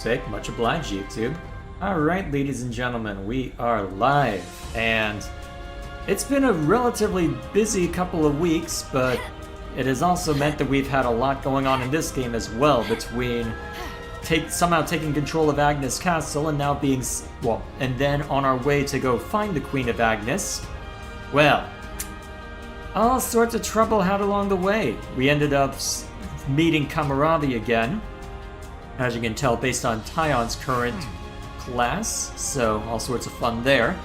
Sick, much obliged, YouTube. Alright, ladies and gentlemen, we are live, and it's been a relatively busy couple of weeks, but it has also meant that we've had a lot going on in this game as well, between somehow taking control of Agnus Castle and now being, and then on our way to go find the Queen of Agnus. Well, all sorts of trouble had along the way. We ended up meeting Kamaravi again, as you can tell based on Tyon's current class, so all sorts of fun there.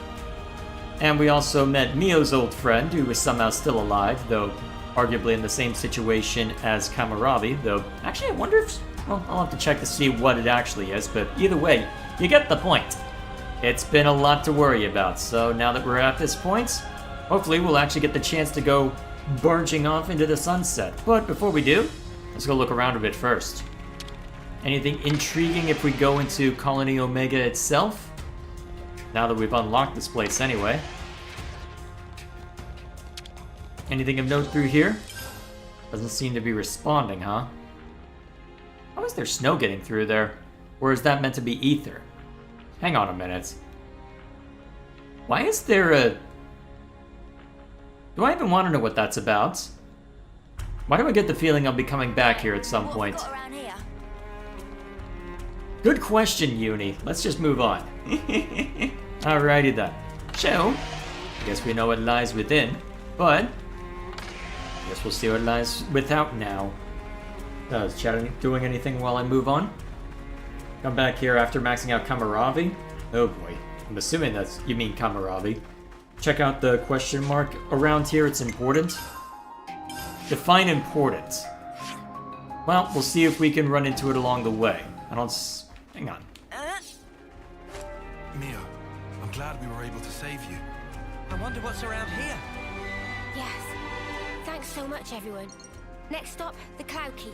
And we also met Mio's old friend, who was somehow still alive, though arguably in the same situation as Kamaravi, though actually I wonder if, well, I'll have to check to see what it actually is, but either way, you get the point. It's been a lot to worry about, so now that we're at this point, hopefully we'll actually get the chance to go barging off into the sunset. But before we do, let's go look around a bit first. Anything intriguing if we go into Colony Omega itself? Now that we've unlocked this place anyway. Anything of note through here? Doesn't seem to be responding, huh? How is there snow getting through there? Or is that meant to be ether? Hang on a minute. Why is there a... Do I even want to know what that's about? Why do I get the feeling I'll be coming back here at some point? Good question, Uni. Let's just move on. Alrighty then. So, I guess we know what lies within, but I guess we'll see what lies without now. Is chat doing anything while I move on? Come back here after maxing out Kamaravi? Oh boy. I'm assuming that's you mean Kamaravi. Check out the question mark around here, it's important. Define important. Well, we'll see if we can run into it along the way. I don't hang on. Mio, I'm glad we were able to save you. I wonder what's around here. Yes. Thanks so much, everyone. Next stop, the Cloud Keep.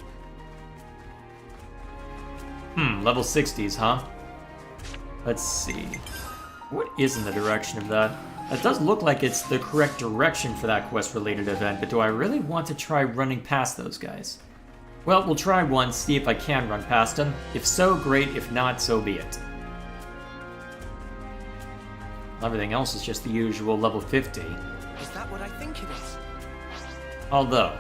Level 60s, huh? Let's see. What is in the direction of that? That does look like it's the correct direction for that quest-related event, but do I really want to try running past those guys? Well, we'll try once, see if I can run past them. If so, great. If not, so be it. Everything else is just the usual level 50. Is that what I think it is? Although...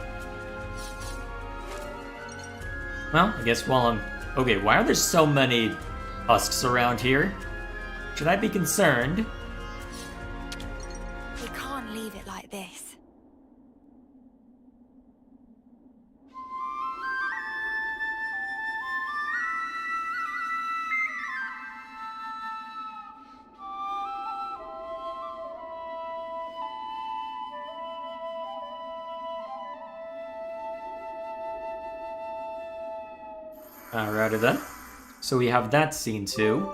Well, I guess while I'm... Okay, why are there so many husks around here? Should I be concerned? We can't leave it like this. Alrighty then. So we have that scene too.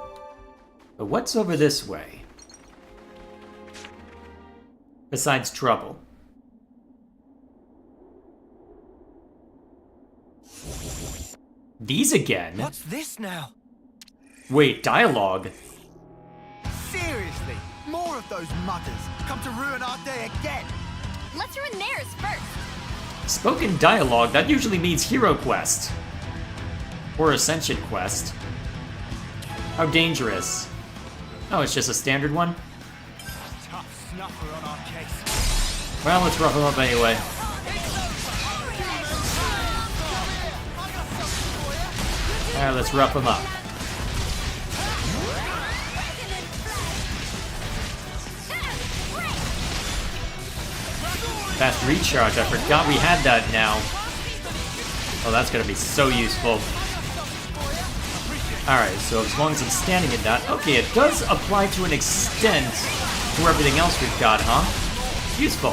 But what's over this way? Besides trouble. These again? What's this now? Wait, dialogue? Seriously, more of those muggers come to ruin our day again. Let's ruin theirs first. Spoken dialogue, that usually means hero quest. Or ascension quest. How dangerous. Oh, it's just a standard one? Tough snuffer on our case. Well, let's rough him up anyway. Alright, let's rough him up. Fast recharge, I forgot we had that now. Oh, that's gonna be so useful. Alright, so as long as I'm standing in that... Okay, it does apply to an extent to everything else we've got, huh? Useful.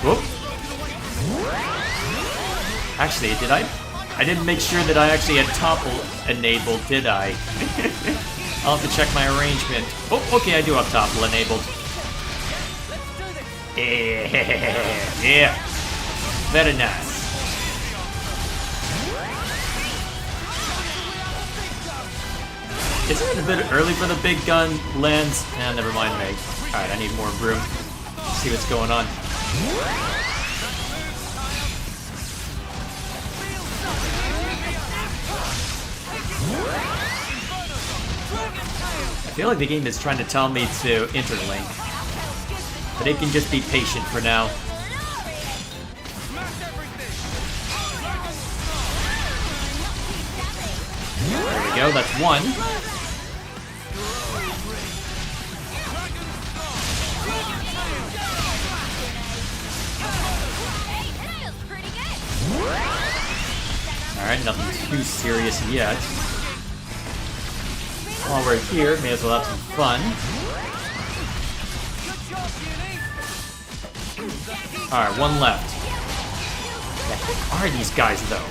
Whoop. Actually, did I? I didn't make sure that I actually had topple enabled, did I? I'll have to check my arrangement. Oh, okay, I do have topple enabled. Yeah. Very nice. Isn't it a bit early for the big gun lands? Never mind me. Alright, I need more broom. See what's going on. feel like the game is trying to tell me to interlink. But it can just be patient for now. There we go, that's one. Alright, nothing too serious yet. While we're here, may as well have some fun. Alright, one left. What are these guys, though?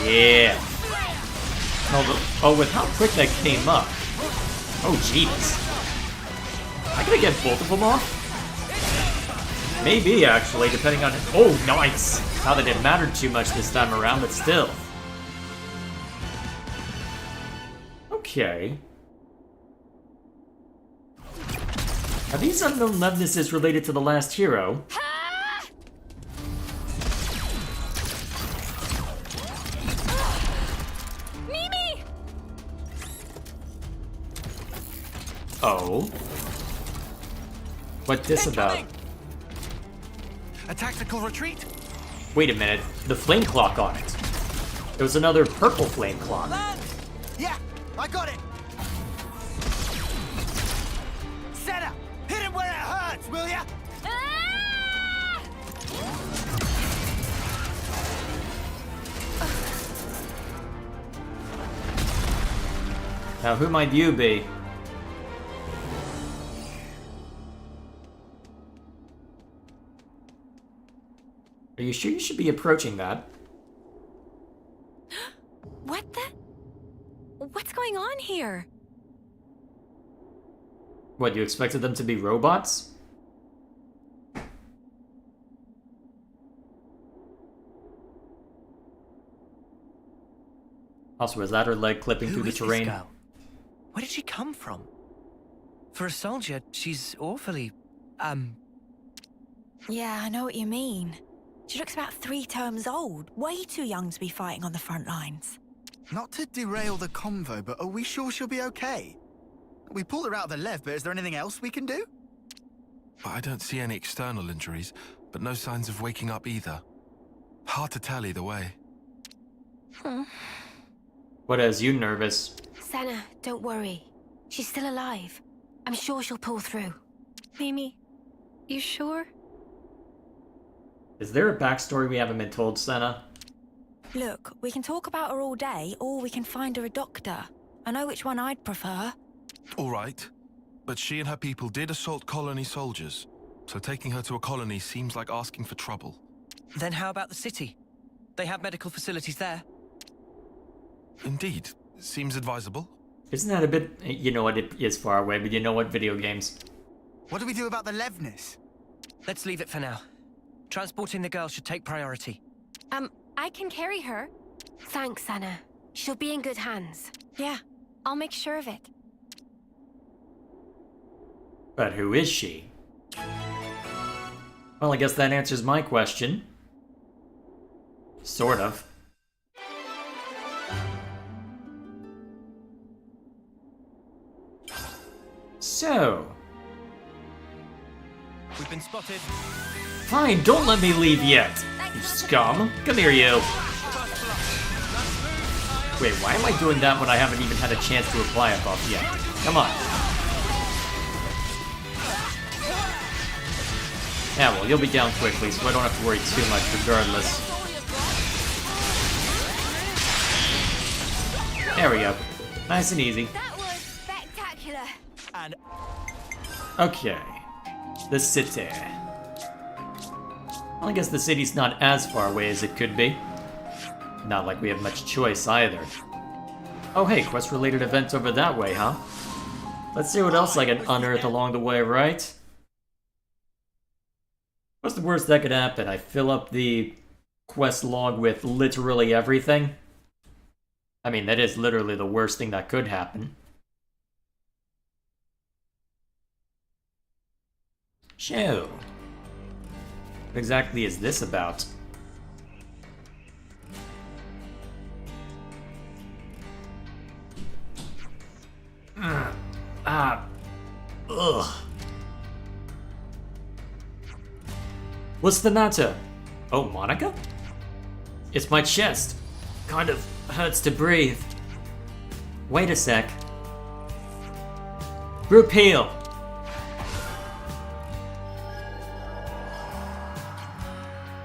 Yeah. Oh, with how quick that came up. Oh, jeez. Am I gonna get both of them off? Maybe, actually, depending on... Oh, nice! Not that it mattered too much this time around, but still. Okay. Are these unknown Levnesses related to the last hero? Mimi! Oh. What's this about? A tactical retreat? Wait a minute, the flame clock on it. There was another purple flame clock. Yeah, I got it. Senna, hit him where it hurts, will ya? Ah! Now, who might you be? Are you sure you should be approaching that? What the? What's going on here? What, you expected them to be robots? Also, was that her leg clipping through the terrain? Girl? Where did she come from? For a soldier, she's awfully, Yeah, I know what you mean. She looks about 3 terms old. Way too young to be fighting on the front lines. Not to derail the convo, but are we sure she'll be okay? We pulled her out of the Lev, but is there anything else we can do? I don't see any external injuries, but no signs of waking up either. Hard to tell either way. What has you nervous? Senna, don't worry. She's still alive. I'm sure she'll pull through. Mimi, you sure? Is there a backstory we haven't been told, Senna? Look, we can talk about her all day, or we can find her a doctor. I know which one I'd prefer. All right, but she and her people did assault colony soldiers, so taking her to a colony seems like asking for trouble. then how about the city? They have medical facilities there. Indeed, seems advisable. Isn't that a bit... You know what, it is far away, but you know what, video games. What do we do about the Levness? Let's leave it for now. Transporting the girl should take priority. I can carry her. Thanks, Senna. She'll be in good hands. Yeah, I'll make sure of it. But who is she? Well, I guess that answers my question. Sort of. So... We've been spotted. Fine, don't let me leave yet, you scum. Come here, you. Wait, why am I doing that when I haven't even had a chance to apply a buff yet? Come on. Yeah, well, you'll be down quickly, so I don't have to worry too much regardless. There we go. Nice and easy. That was spectacular. And Okay. The city. Well, I guess the city's not as far away as it could be. Not like we have much choice either. Oh hey, quest-related event over that way, huh? Let's see what else I can unearth along the way, right? What's the worst that could happen? I fill up the quest log with literally everything? I mean, that is literally the worst thing that could happen. So, what exactly is this about? Ugh. What's the matter? Oh, Monica? It's my chest. Kind of hurts to breathe. Wait a sec. Repeal.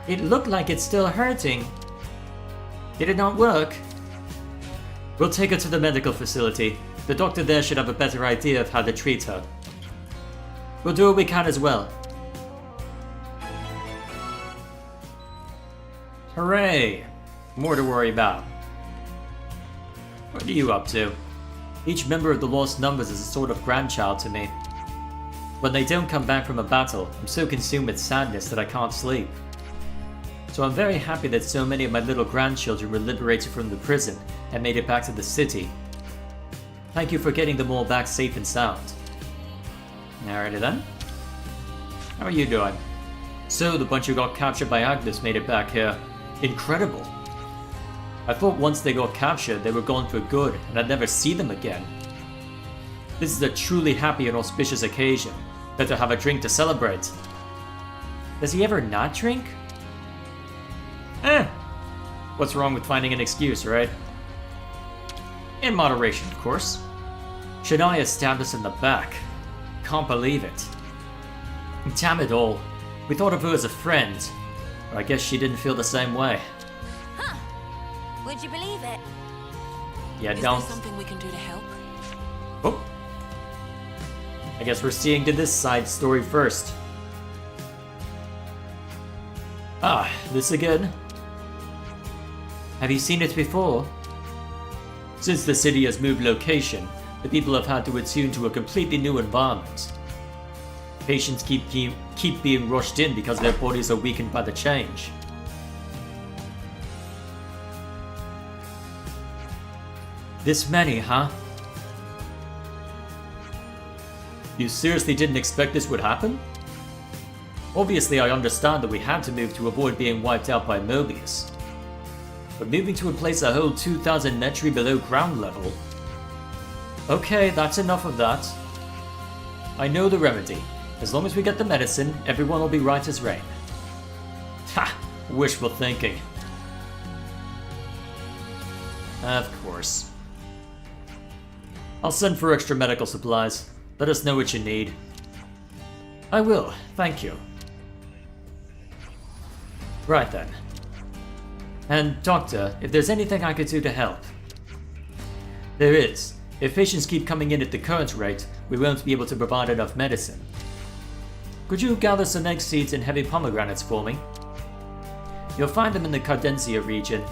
It looked like it's still hurting. Did it not work? We'll take her to the medical facility. The doctor there should have a better idea of how to treat her. We'll do what we can as well. Hooray! More to worry about. What are you up to? Each member of the Lost Numbers is a sort of grandchild to me. When they don't come back from a battle, I'm so consumed with sadness that I can't sleep. So I'm very happy that so many of my little grandchildren were liberated from the prison and made it back to the city. Thank you for getting them all back safe and sound. Alrighty then. How are you doing? So the bunch who got captured by Agnus made it back here. Incredible. I thought once they got captured they were gone for good and I'd never see them again. This is a truly happy and auspicious occasion. Better have a drink to celebrate. Does he ever not drink? What's wrong with finding an excuse, right? In moderation, of course. Shania stabbed us in the back. Can't believe it. Damn it all. We thought of her as a friend. But I guess she didn't feel the same way. Huh. Would you believe it? Yeah, Is don't. there something we can do to help? Oh. I guess we're seeing to this side story first. Ah, this again? Have you seen it before? Since the city has moved location, the people have had to attune to a completely new environment. Patients keep being rushed in because their bodies are weakened by the change. This many, huh? You seriously didn't expect this would happen? Obviously, I understand that we had to move to avoid being wiped out by Mobius. But moving to a place a whole 2,000 metri below ground level? Okay, that's enough of that. I know the remedy. As long as we get the medicine, everyone will be right as rain. Ha! Wishful thinking. Of course. I'll send for extra medical supplies. Let us know what you need. I will, thank you. Right then. And, Doctor, if there's anything I could do to help. There is. If patients keep coming in at the current rate, we won't be able to provide enough medicine. Could you gather some egg seeds and heavy pomegranates for me? You'll find them in the Cardensia region.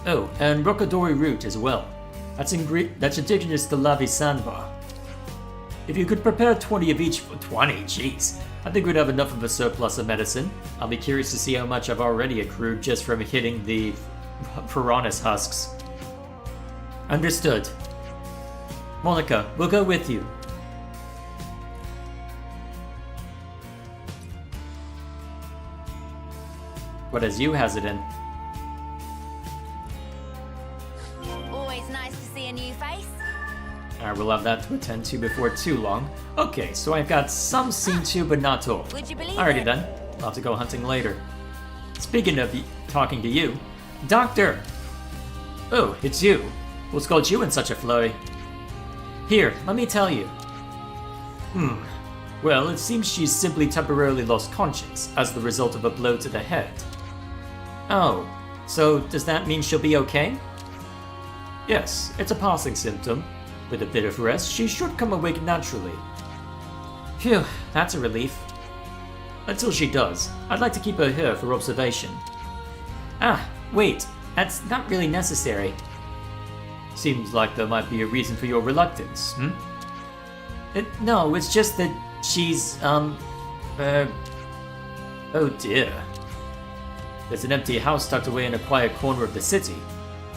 Oh, and rocadori root as well. That's indigenous to Lavi Sandbar. If you could prepare 20 of each... 20? Jeez. I think we'd have enough of a surplus of medicine. I'll be curious to see how much I've already accrued just from hitting the piranhas husks. Understood. Monica, we'll go with you. What has you hesitant? Always nice to see a new face. Alright, we'll have that to attend to before too long. Okay, so I've got some seen to, but not all. Would you believe Alrighty it? then, I'll have to go hunting later. Speaking of talking to you, Doctor! Oh, it's you. What's called you in such a flurry? Here, let me tell you. Well, it seems she's simply temporarily lost conscience as the result of a blow to the head. Oh, so does that mean she'll be okay? Yes, it's a passing symptom. With a bit of rest, she should come awake naturally. Phew, that's a relief. Until she does, I'd like to keep her here for observation. Ah, wait, that's not really necessary. Seems like there might be a reason for your reluctance, No, it's just that she's, oh dear. There's an empty house tucked away in a quiet corner of the city.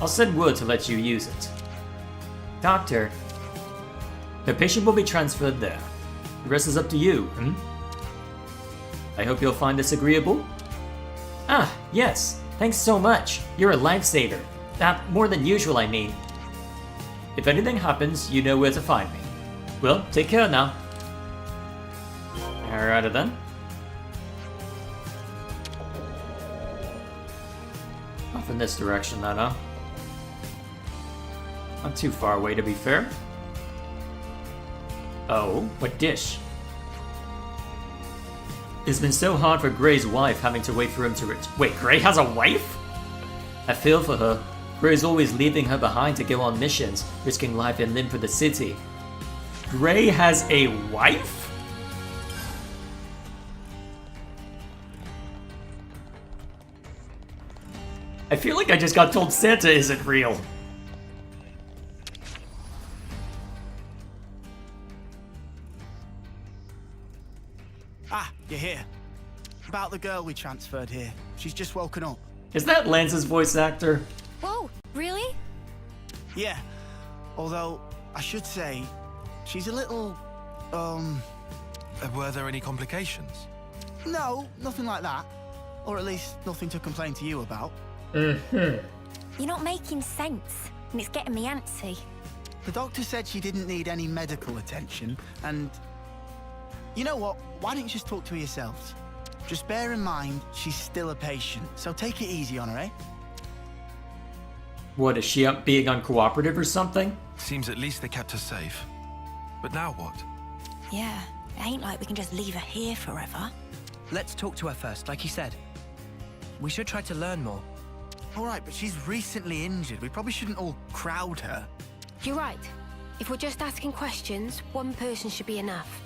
I'll send word to let you use it. Doctor. The patient will be transferred there. The rest is up to you, I hope you'll find this agreeable. Ah, yes. Thanks so much. You're a lifesaver. More than usual, I mean. If anything happens, you know where to find me. Well, take care now. Alrighty then. Off in this direction then, huh? Not too far away, to be fair. Oh, what dish? It's been so hard for Gray's wife having to wait for him to Wait, Gray has a wife? I feel for her. Gray's always leaving her behind to go on missions, risking life and limb for the city. Gray has a wife? I feel like I just got told Santa isn't real. Ah, you're here. About the girl we transferred here. She's just woken up. Is that Lance's voice actor? Whoa, really? Yeah. Although, I should say, she's a little, Were there any complications? no, nothing like that. Or at least nothing to complain to you about. You're not making sense, and it's getting me antsy. The doctor said she didn't need any medical attention, and... You know what? Why don't you just talk to her yourselves? Just bear in mind, she's still a patient, so take it easy on her, eh? What, is she up being uncooperative or something? Seems at least they kept her safe. But now what? Yeah, it ain't like we can just leave her here forever. Let's talk to her first, like you said. We should try to learn more. All right, but she's recently injured. We probably shouldn't all crowd her. You're right. If we're just asking questions, one person should be enough.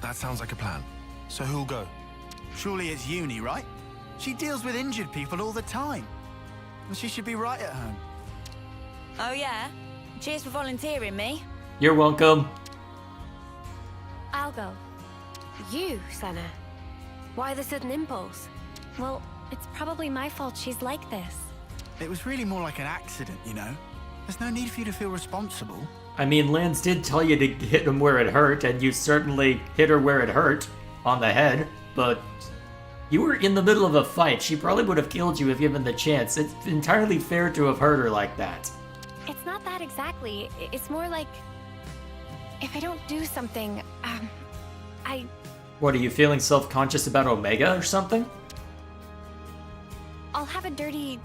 That sounds like a plan. So who'll go? Surely it's Uni, right? She deals with injured people all the time. And she should be right at home. Oh yeah? Cheers for volunteering me. You're welcome. I'll go. You, Senna. Why the sudden impulse? Well, it's probably my fault she's like this. It was really more like an accident, you know? There's no need for you to feel responsible. I mean, Lance did tell you to hit him where it hurt, and you certainly hit her where it hurt, on the head, but you were in the middle of a fight. She probably would have killed you if given the chance. It's entirely fair to have hurt her like that. It's not that exactly. It's more like... if I don't do something, What, are you feeling self-conscious about Omega or something? I'll have a dirty...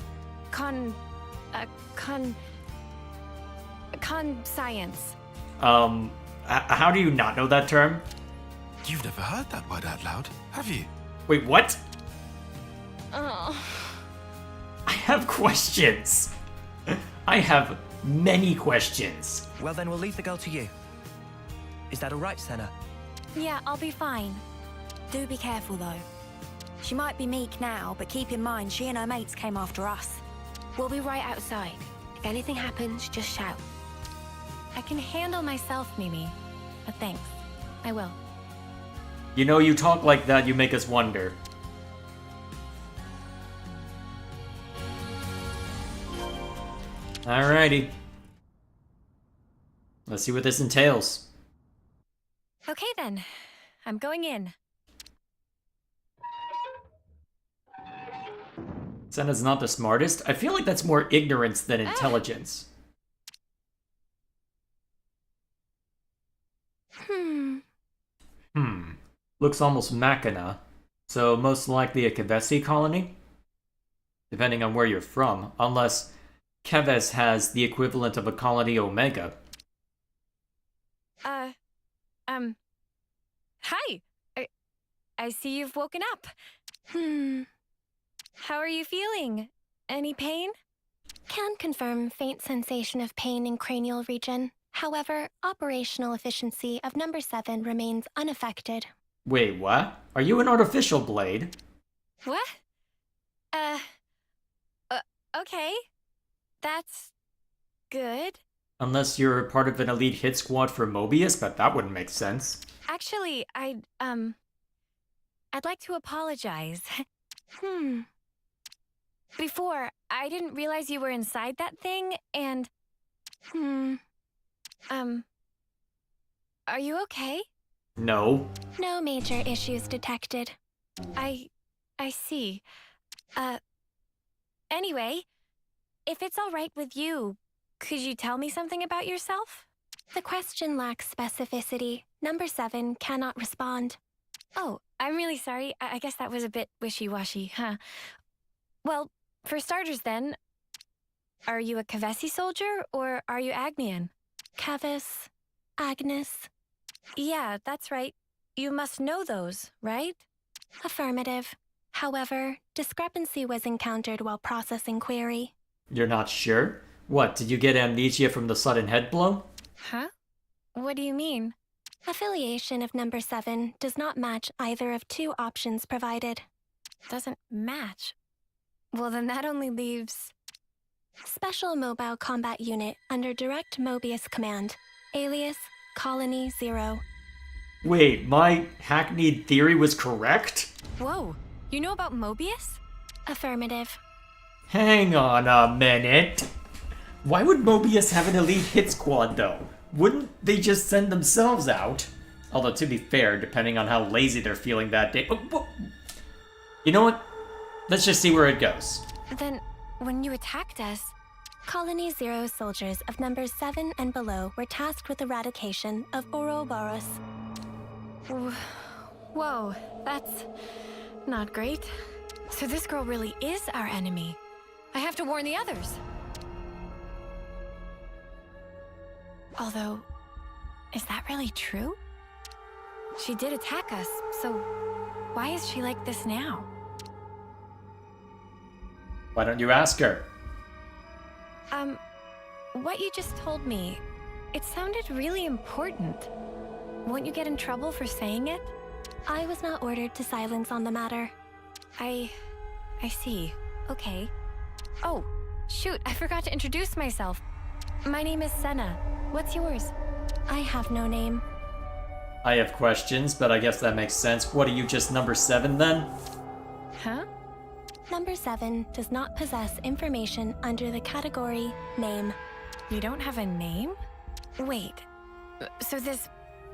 science. How do you not know that term? You've never heard that word out loud, have you? Wait, what? Oh. I have questions. I have many questions. Well, then we'll leave the girl to you. Is that all right, Senna? Yeah, I'll be fine. Do be careful though. She might be meek now, but keep in mind she and her mates came after us. We'll be right outside. If anything happens, just shout. I can handle myself, Mimi. But thanks. I will. You know, you talk like that, you make us wonder. Alrighty. Let's see what this entails. Okay then. I'm going in. Senna's not the smartest. I feel like that's more ignorance than intelligence. Looks almost Machina. So most likely a Kevesi colony? Depending on where you're from. Unless Keves has the equivalent of a colony Omega. Hi! I see you've woken up. How are you feeling? Any pain? Can confirm faint sensation of pain in cranial region. However, operational efficiency of number 7 remains unaffected. Wait, what? Are you an artificial blade? What? Okay. That's... good. Unless you're part of an elite hit squad for Mobius, but that wouldn't make sense. Actually, I'd like to apologize. Before, I didn't realize you were inside that thing, and... Are you okay? No. No major issues detected. I see. Anyway, if it's all right with you, could you tell me something about yourself? The question lacks specificity. Number 7 cannot respond. Oh, I'm really sorry. I guess that was a bit wishy-washy, huh? Well, for starters then, are you a Kavesi soldier or are you Agnian? Kevis, Agnus, Yeah, that's right. You must know those, right? affirmative. However, discrepancy was encountered while processing query. You're not sure? What, did you get amnesia from the sudden head blow? Huh? What do you mean? Affiliation of number 7 does not match either of 2 options provided. Doesn't match. Well, then that only leaves... Special Mobile Combat Unit under direct Mobius command. Alias, Colony 0. Wait, my hackneyed theory was correct? Whoa, you know about Mobius? Affirmative. Hang on a minute. Why would Mobius have an elite hit squad though? Wouldn't they just send themselves out? Although to be fair, depending on how lazy they're feeling that day... You know what? Let's just see where it goes. Then, when you attacked us... Colony 0 soldiers of numbers 7 and below were tasked with eradication of Ouroboros. Whoa, that's not great. So this girl really is our enemy. I have to warn the others. Although, is that really true? She did attack us, so why is she like this now? Why don't you ask her? What you just told me, it sounded really important. Won't you get in trouble for saying it? I was not ordered to silence on the matter. I see. Okay. Oh, shoot, I forgot to introduce myself. My name is Senna. What's yours? I have no name. I have questions, but I guess that makes sense. What are you, just number 7 then? Huh? Number 7 does not possess information under the category name. You don't have a name? Wait, so this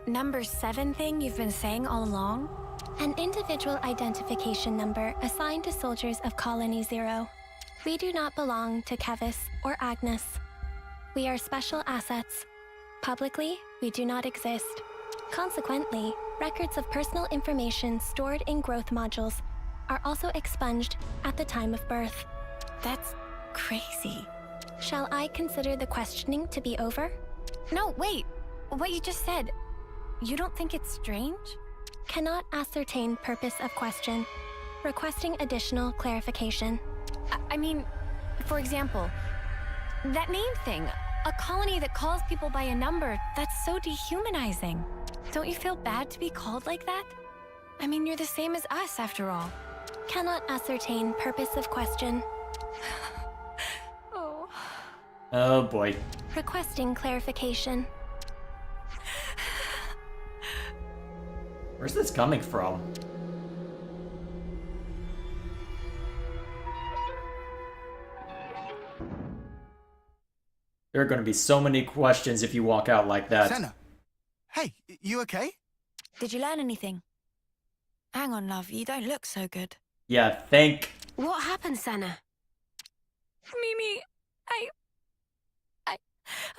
number 7 thing you've been saying all along? An individual identification number assigned to soldiers of Colony 0. We do not belong to Kevis or Agnus. We are special assets. Publicly, we do not exist. Consequently, records of personal information stored in growth modules are also expunged at the time of birth. That's crazy. Shall I consider the questioning to be over? No, wait. What you just said, you don't think it's strange? Cannot ascertain purpose of question. Requesting additional clarification. I mean, for example, that name thing. A colony that calls people by a number, that's so dehumanizing. Don't you feel bad to be called like that? I mean, you're the same as us, after all. Cannot ascertain purpose of question. Oh. Oh boy. Requesting clarification. Where's this coming from? There are going to be so many questions if you walk out like that. Senna. Hey, you okay? Did you learn anything? Hang on, love, you don't look so good. Yeah, think. What happened, Senna? Mimi, I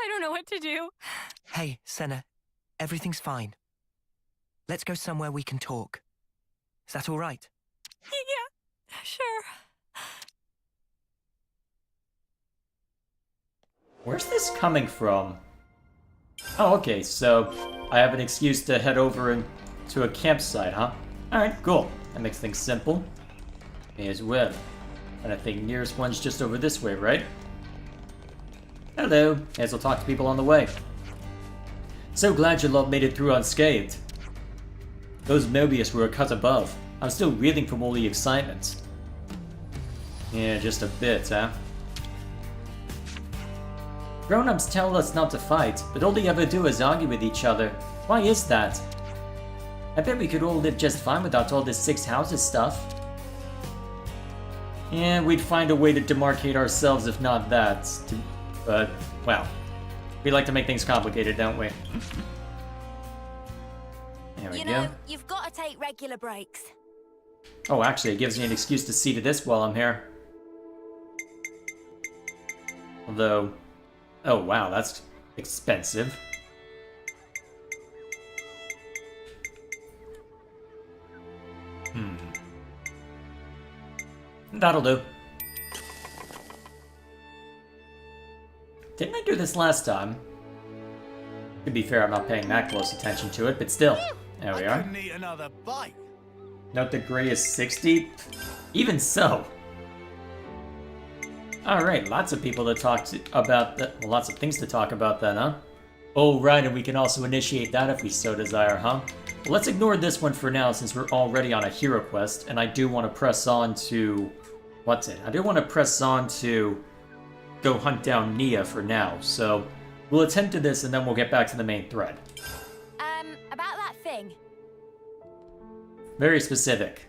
don't know what to do. Hey, Senna. Everything's fine. Let's go somewhere we can talk. Is that all right? Yeah, sure. Where's this coming from? Oh, okay, so I have an excuse to head over to a campsite, huh? Alright, cool. That makes things simple. May as well. And I think nearest one's just over this way, right? Hello. May as well talk to people on the way. So glad your love made it through unscathed. Those Mobius were a cut above. I'm still reeling from all the excitement. Yeah, just a bit, huh? Grown-ups tell us not to fight, but all they ever do is argue with each other. Why is that? I bet we could all live just fine without all this six houses stuff. Yeah, we'd find a way to demarcate ourselves if not that. But, well, we like to make things complicated, don't we? There we go. You've got to take regular breaks. Oh, actually, it gives me an excuse to see to this while I'm here. Although... Oh, wow, that's expensive. That'll do. Didn't I do this last time? To be fair, I'm not paying that close attention to it, but still. There we I are. couldn't eat another bite. Note the gray is 60? Even so. Alright, lots of people to talk to about that. Well, lots of things to talk about then, huh? Oh, right, and we can also initiate that if we so desire, huh? Well, let's ignore this one for now since we're already on a hero quest, and I do want to press on to... What's it? I do want to press on to go hunt down Nia for now, so we'll attend to this and then we'll get back to the main thread. About that thing. Very specific.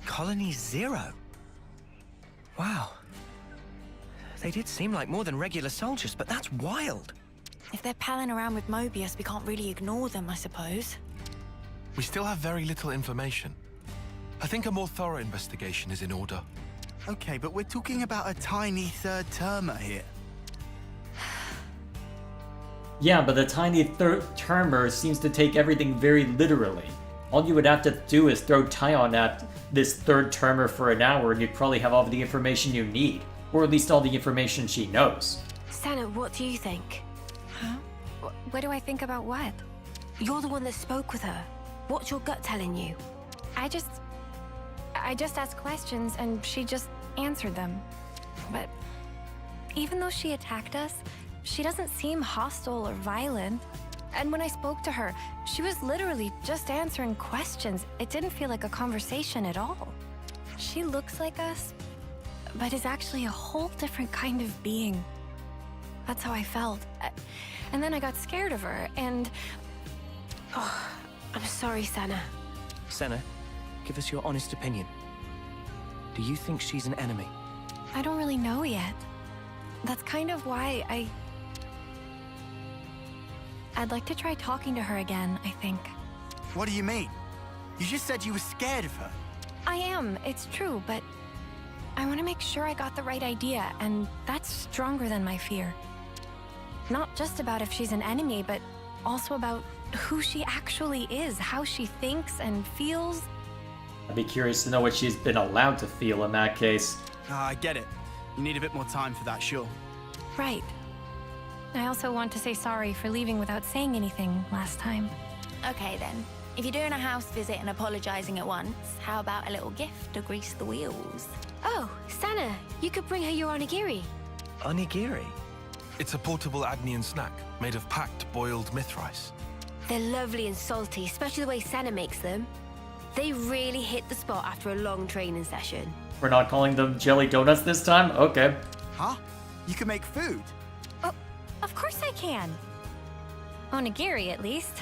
Colony Zero? Wow. They did seem like more than regular soldiers, but that's wild. If they're palling around with Mobius, we can't really ignore them, I suppose. We still have very little information. I think a more thorough investigation is in order. Okay, but we're talking about a tiny third termer here. Yeah, but the tiny third termer seems to take everything very literally. All you would have to do is throw Tyon at this third termer for an hour and you'd probably have all the information you need. Or at least all the information she knows. Senna, what do you think? Huh? What do I think about what? You're the one that spoke with her. What's your gut telling you? I just asked questions and she just answered them. But even though she attacked us, she doesn't seem hostile or violent. And when I spoke to her, she was literally just answering questions. It didn't feel like a conversation at all. She looks like us, but is actually a whole different kind of being. That's how I felt. And then I got scared of her, and... Oh, I'm sorry, Senna. Senna, give us your honest opinion. Do you think she's an enemy? I don't really know yet. That's kind of why I'd like to try talking to her again, I think. What do you mean? You just said you were scared of her. I am, it's true, but I want to make sure I got the right idea, and that's stronger than my fear. Not just about if she's an enemy, but also about who she actually is, how she thinks and feels. I'd be curious to know what she's been allowed to feel in that case. I get it. You need a bit more time for that, sure. Right. I also want to say sorry for leaving without saying anything last time. Okay then. If you're doing a house visit and apologizing at once, how about a little gift to grease the wheels? Oh, Senna, you could bring her your onigiri. Onigiri? It's a portable Agnian snack made of packed boiled myth rice. They're lovely and salty, especially the way Senna makes them. They really hit the spot after a long training session. We're not calling them jelly donuts this time? Okay. Huh? You can make food? Oh, of course I can. Onigiri, at least.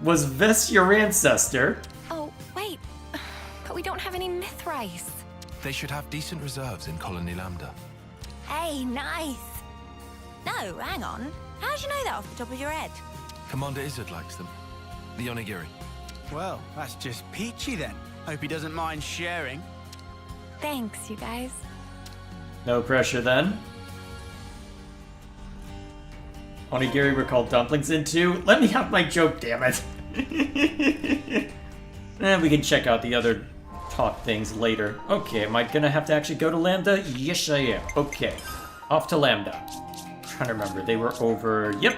Was this your ancestor? Oh, wait. But we don't have any myth rice. They should have decent reserves in Colony Lambda. Hey, nice. No, hang on. How'd you know that off the top of your head? Commander Izzard likes them. The onigiri. Well, that's just peachy then. Hope he doesn't mind sharing. Thanks, you guys. No pressure then. Onigiri were called dumplings into. Let me have my joke, damn it. And we can check out the other talk things later. Okay, am I gonna have to actually go to Lambda? Yes, I am. Okay, off to Lambda. Trying to remember, they were over. Yep,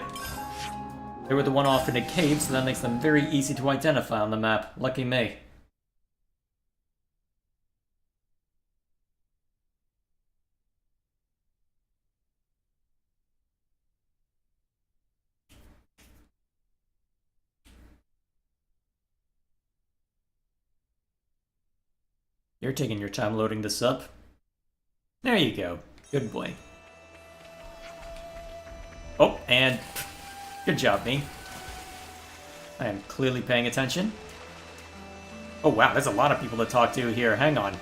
they were the one off in a cave, so that makes them very easy to identify on the map. Lucky me. You're taking your time loading this up. There you go. Good boy. Oh, and good job, me. I am clearly paying attention. Oh wow, there's a lot of people to talk to here. Hang on.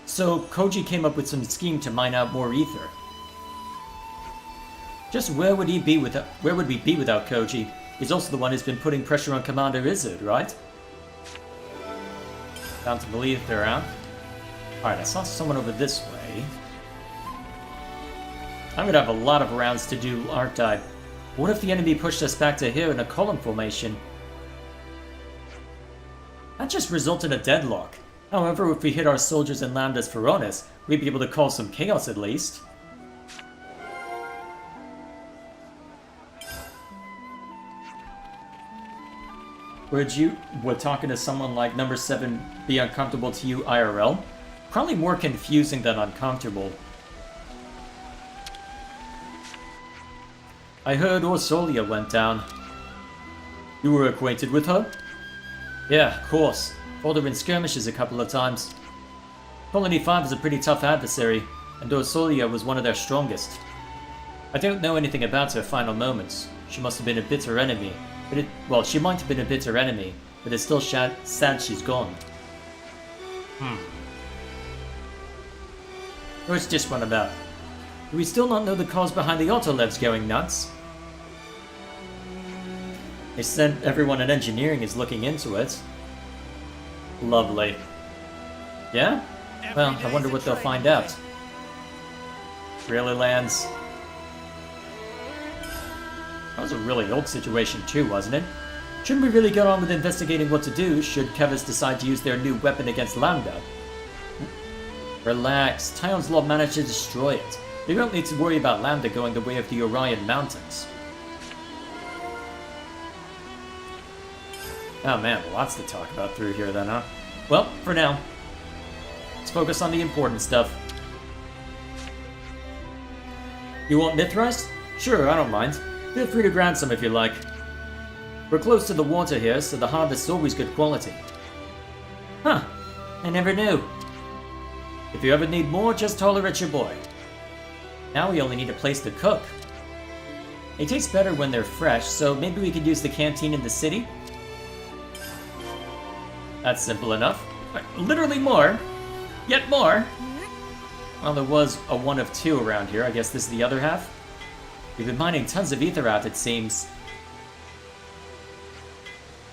So, Koji came up with some scheme to mine out more ether. Just where would we be without Koji? He's also the one who's been putting pressure on Commander Izzard, right? Bound to believe they're out. Alright, I saw someone over this way. I'm gonna have a lot of rounds to do, aren't I? What if the enemy pushed us back to here in a column formation? That just resulted in a deadlock. However, if we hit our soldiers in Lambda's Feronis, we'd be able to cause some chaos at least. Would talking to someone like number 7 be uncomfortable to you IRL? Probably more confusing than uncomfortable. I heard Orsolia went down. You were acquainted with her? Yeah, of course. Fought her in skirmishes a couple of times. Colony 5 is a pretty tough adversary, and Orsolia was one of their strongest. I don't know anything about her final moments. She must have been a bitter enemy. Well, she might have been a bitter enemy, but it's still sad she's gone. What's this one about? Do we still not know the cause behind the Autolevs going nuts? They said everyone in engineering is looking into it. Lovely. Yeah? Well, I wonder what they'll find out. Really, Lance? That was a really old situation too, wasn't it? Shouldn't we really get on with investigating what to do should Kevis decide to use their new weapon against Lambda? Relax, Tyon's Law managed to destroy it. We don't need to worry about Lambda going the way of the Orion Mountains. Oh man, lots to talk about through here then, huh? Well, for now, let's focus on the important stuff. You want Mithras? Sure, I don't mind. Feel free to grant some if you like. We're close to the water here, so the harvest's always good quality. Huh, I never knew. If you ever need more, just holler at your boy. Now we only need a place to cook. It tastes better when they're fresh, so maybe we could use the canteen in the city? That's simple enough. Literally more. Yet more. Well, there was a one of two around here. I guess this is the other half. We've been mining tons of ether out, it seems.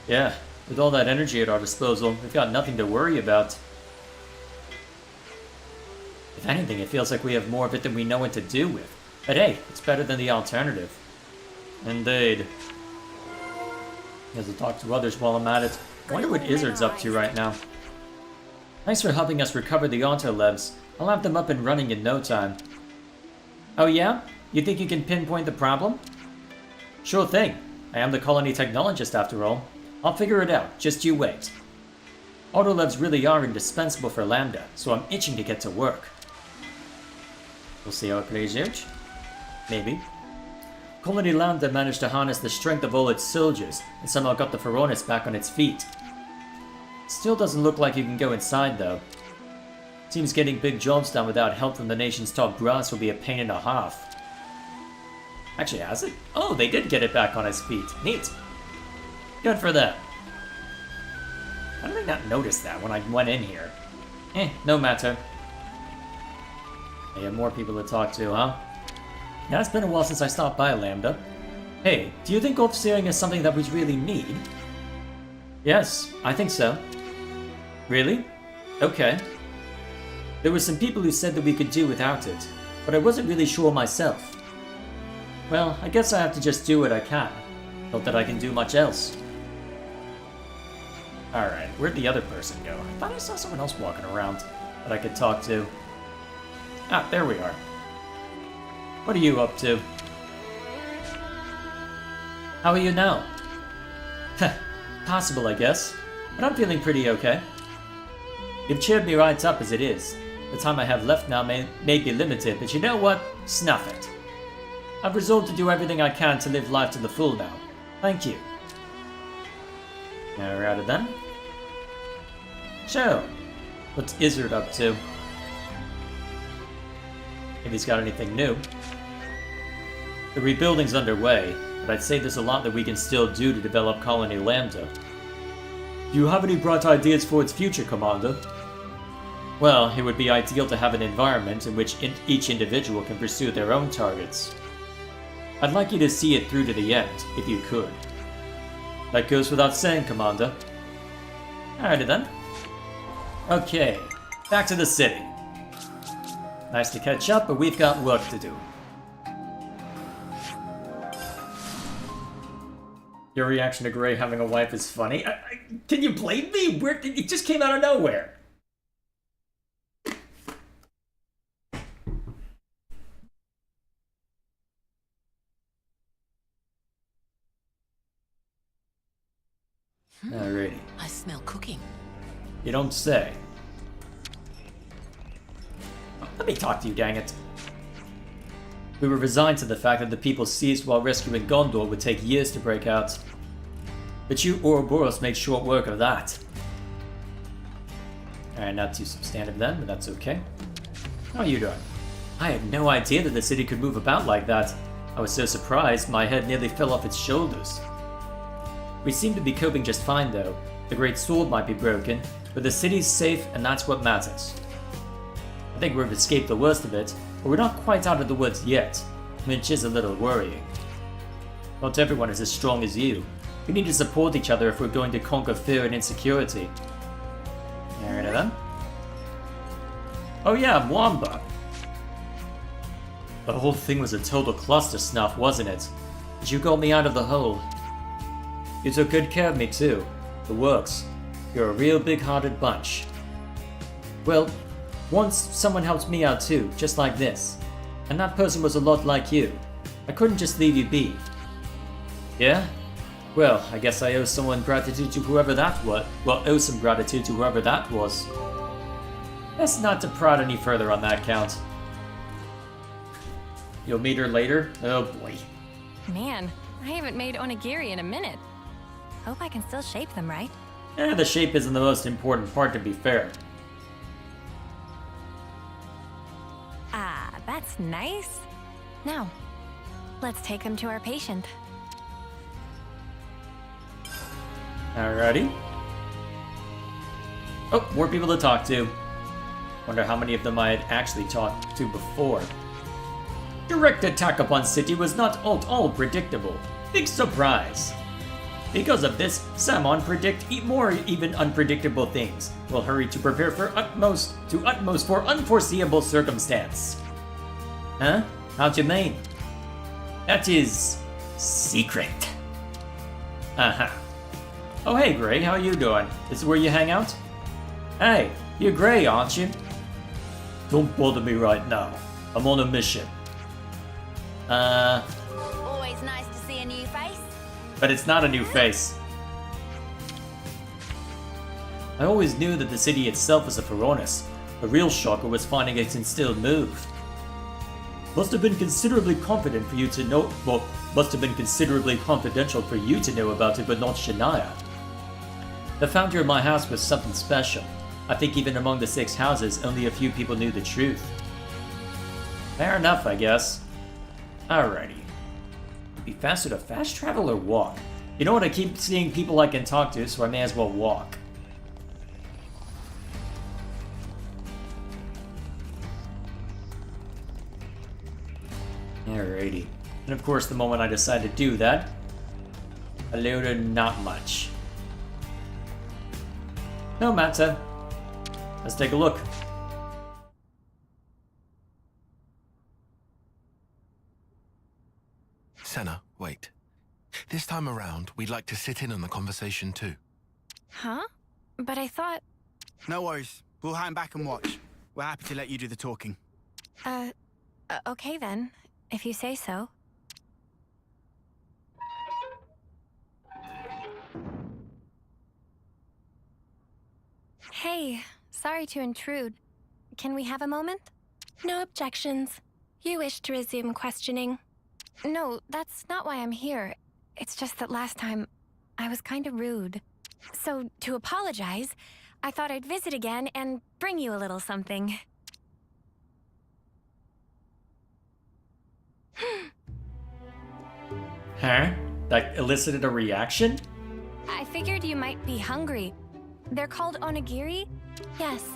Yeah, with all that energy at our disposal, we've got nothing to worry about. If anything, it feels like we have more of it than we know what to do with. But hey, it's better than the alternative. Indeed. As I talk to others while I'm at it. I wonder what Izzard's up to right now. Thanks for helping us recover the Autolevs. I'll have them up and running in no time. Oh yeah? You think you can pinpoint the problem? Sure thing. I am the colony technologist after all. I'll figure it out, just you wait. Autolevs really are indispensable for Lambda, so I'm itching to get to work. We'll see how it plays out. Maybe. Colony Lambda managed to harness the strength of all its soldiers, and somehow got the Feronis back on its feet. Still doesn't look like you can go inside though. Seems getting big jobs done without help from the nation's top brass will be a pain and a half. Actually, has it? Oh, they did get it back on its feet. Neat. Good for them. How did I not notice that when I went in here? No matter. I have more people to talk to, huh? Yeah, it's been a while since I stopped by Lambda. Hey, do you think off-searing is something that we really need? Yes, I think so. Really? Okay. There were some people who said that we could do without it, but I wasn't really sure myself. Well, I guess I have to just do what I can. Not that I can do much else. Alright, where'd the other person go? I thought I saw someone else walking around that I could talk to. Ah, there we are. What are you up to? How are you now? Possible, I guess. But I'm feeling pretty okay. You've cheered me right up as it is. The time I have left now may be limited, but you know what? Snuff it. I've resolved to do everything I can to live life to the full now. Thank you. Alrighty then. So, what's Izzard up to? If he's got anything new. The rebuilding's underway, but I'd say there's a lot that we can still do to develop Colony Lambda. Do you have any bright ideas for its future, Commander? Well, it would be ideal to have an environment in which each individual can pursue their own targets. I'd like you to see it through to the end, if you could. That goes without saying, Commander. Alrighty then. Okay, back to the city. Nice to catch up, but we've got work to do. Your reaction to Gray having a wife is funny. Can you blame me? It just came out of nowhere. Alrighty. I smell cooking. You don't say. Let me talk to you, dang it. We were resigned to the fact that the people seized while rescuing Gondor would take years to break out. But you Ouroboros make short work of that. Alright, not too substantive then, but that's okay. How are you doing? I had no idea that the city could move about like that. I was so surprised, my head nearly fell off its shoulders. We seem to be coping just fine though. The Great Sword might be broken, but the city's safe and that's what matters. I think we've escaped the worst of it, but we're not quite out of the woods yet, which is a little worrying. Not everyone is as strong as you. We need to support each other if we're going to conquer fear and insecurity. Alright then. Oh yeah, Mwamba. The whole thing was a total cluster snuff, wasn't it? But you got me out of the hole. You took good care of me too. The works. You're a real big-hearted bunch. Well, once someone helped me out too, just like this. And that person was a lot like you. I couldn't just leave you be. Yeah? Well, I guess I owe someone gratitude to whoever that was. Well, owe some gratitude to whoever that was. Best not to prod any further on that count. You'll meet her later? Oh boy. Man, I haven't made onigiri in a minute. Hope I can still shape them right. The shape isn't the most important part, to be fair. Ah, that's nice. Now, let's take them to our patient. Alrighty. Oh, more people to talk to. Wonder how many of them I had actually talked to before. Direct attack upon city was not at all predictable. Big surprise. Because of this, Samon predict more even unpredictable things. Will hurry to prepare for utmost for unforeseeable circumstance. Huh? How'd you mean? That is secret. Uh-huh. Oh hey Gray, how you doing? This is where you hang out? Hey, you're Gray, aren't you? Don't bother me right now. I'm on a mission. Always nice to see a new face. But it's not a new face. I always knew that the city itself was a Feronis. The real shocker was finding it can still move. Must have been considerably confident for you to know. Well, must have been considerably confidential for you to know about it, but not Shania. The founder of my house was something special. I think even among the 6 houses, only a few people knew the truth. Fair enough, I guess. Alrighty. It'd be faster to fast travel or walk. You know what? I keep seeing people I can talk to, so I may as well walk. Alrighty. And of course, the moment I decide to do that, a load of not much. No matter. Let's take a look. Senna, wait. This time around, we'd like to sit in on the conversation too. Huh? But I thought... No worries. We'll hang back and watch. We're happy to let you do the talking. Okay then, if you say so. Hey, sorry to intrude. Can we have a moment? No objections. You wish to resume questioning. No, that's not why I'm here. It's just that last time, I was kind of rude. So, to apologize, I thought I'd visit again and bring you a little something. Huh? That elicited a reaction? I figured you might be hungry. They're called onigiri? Yes.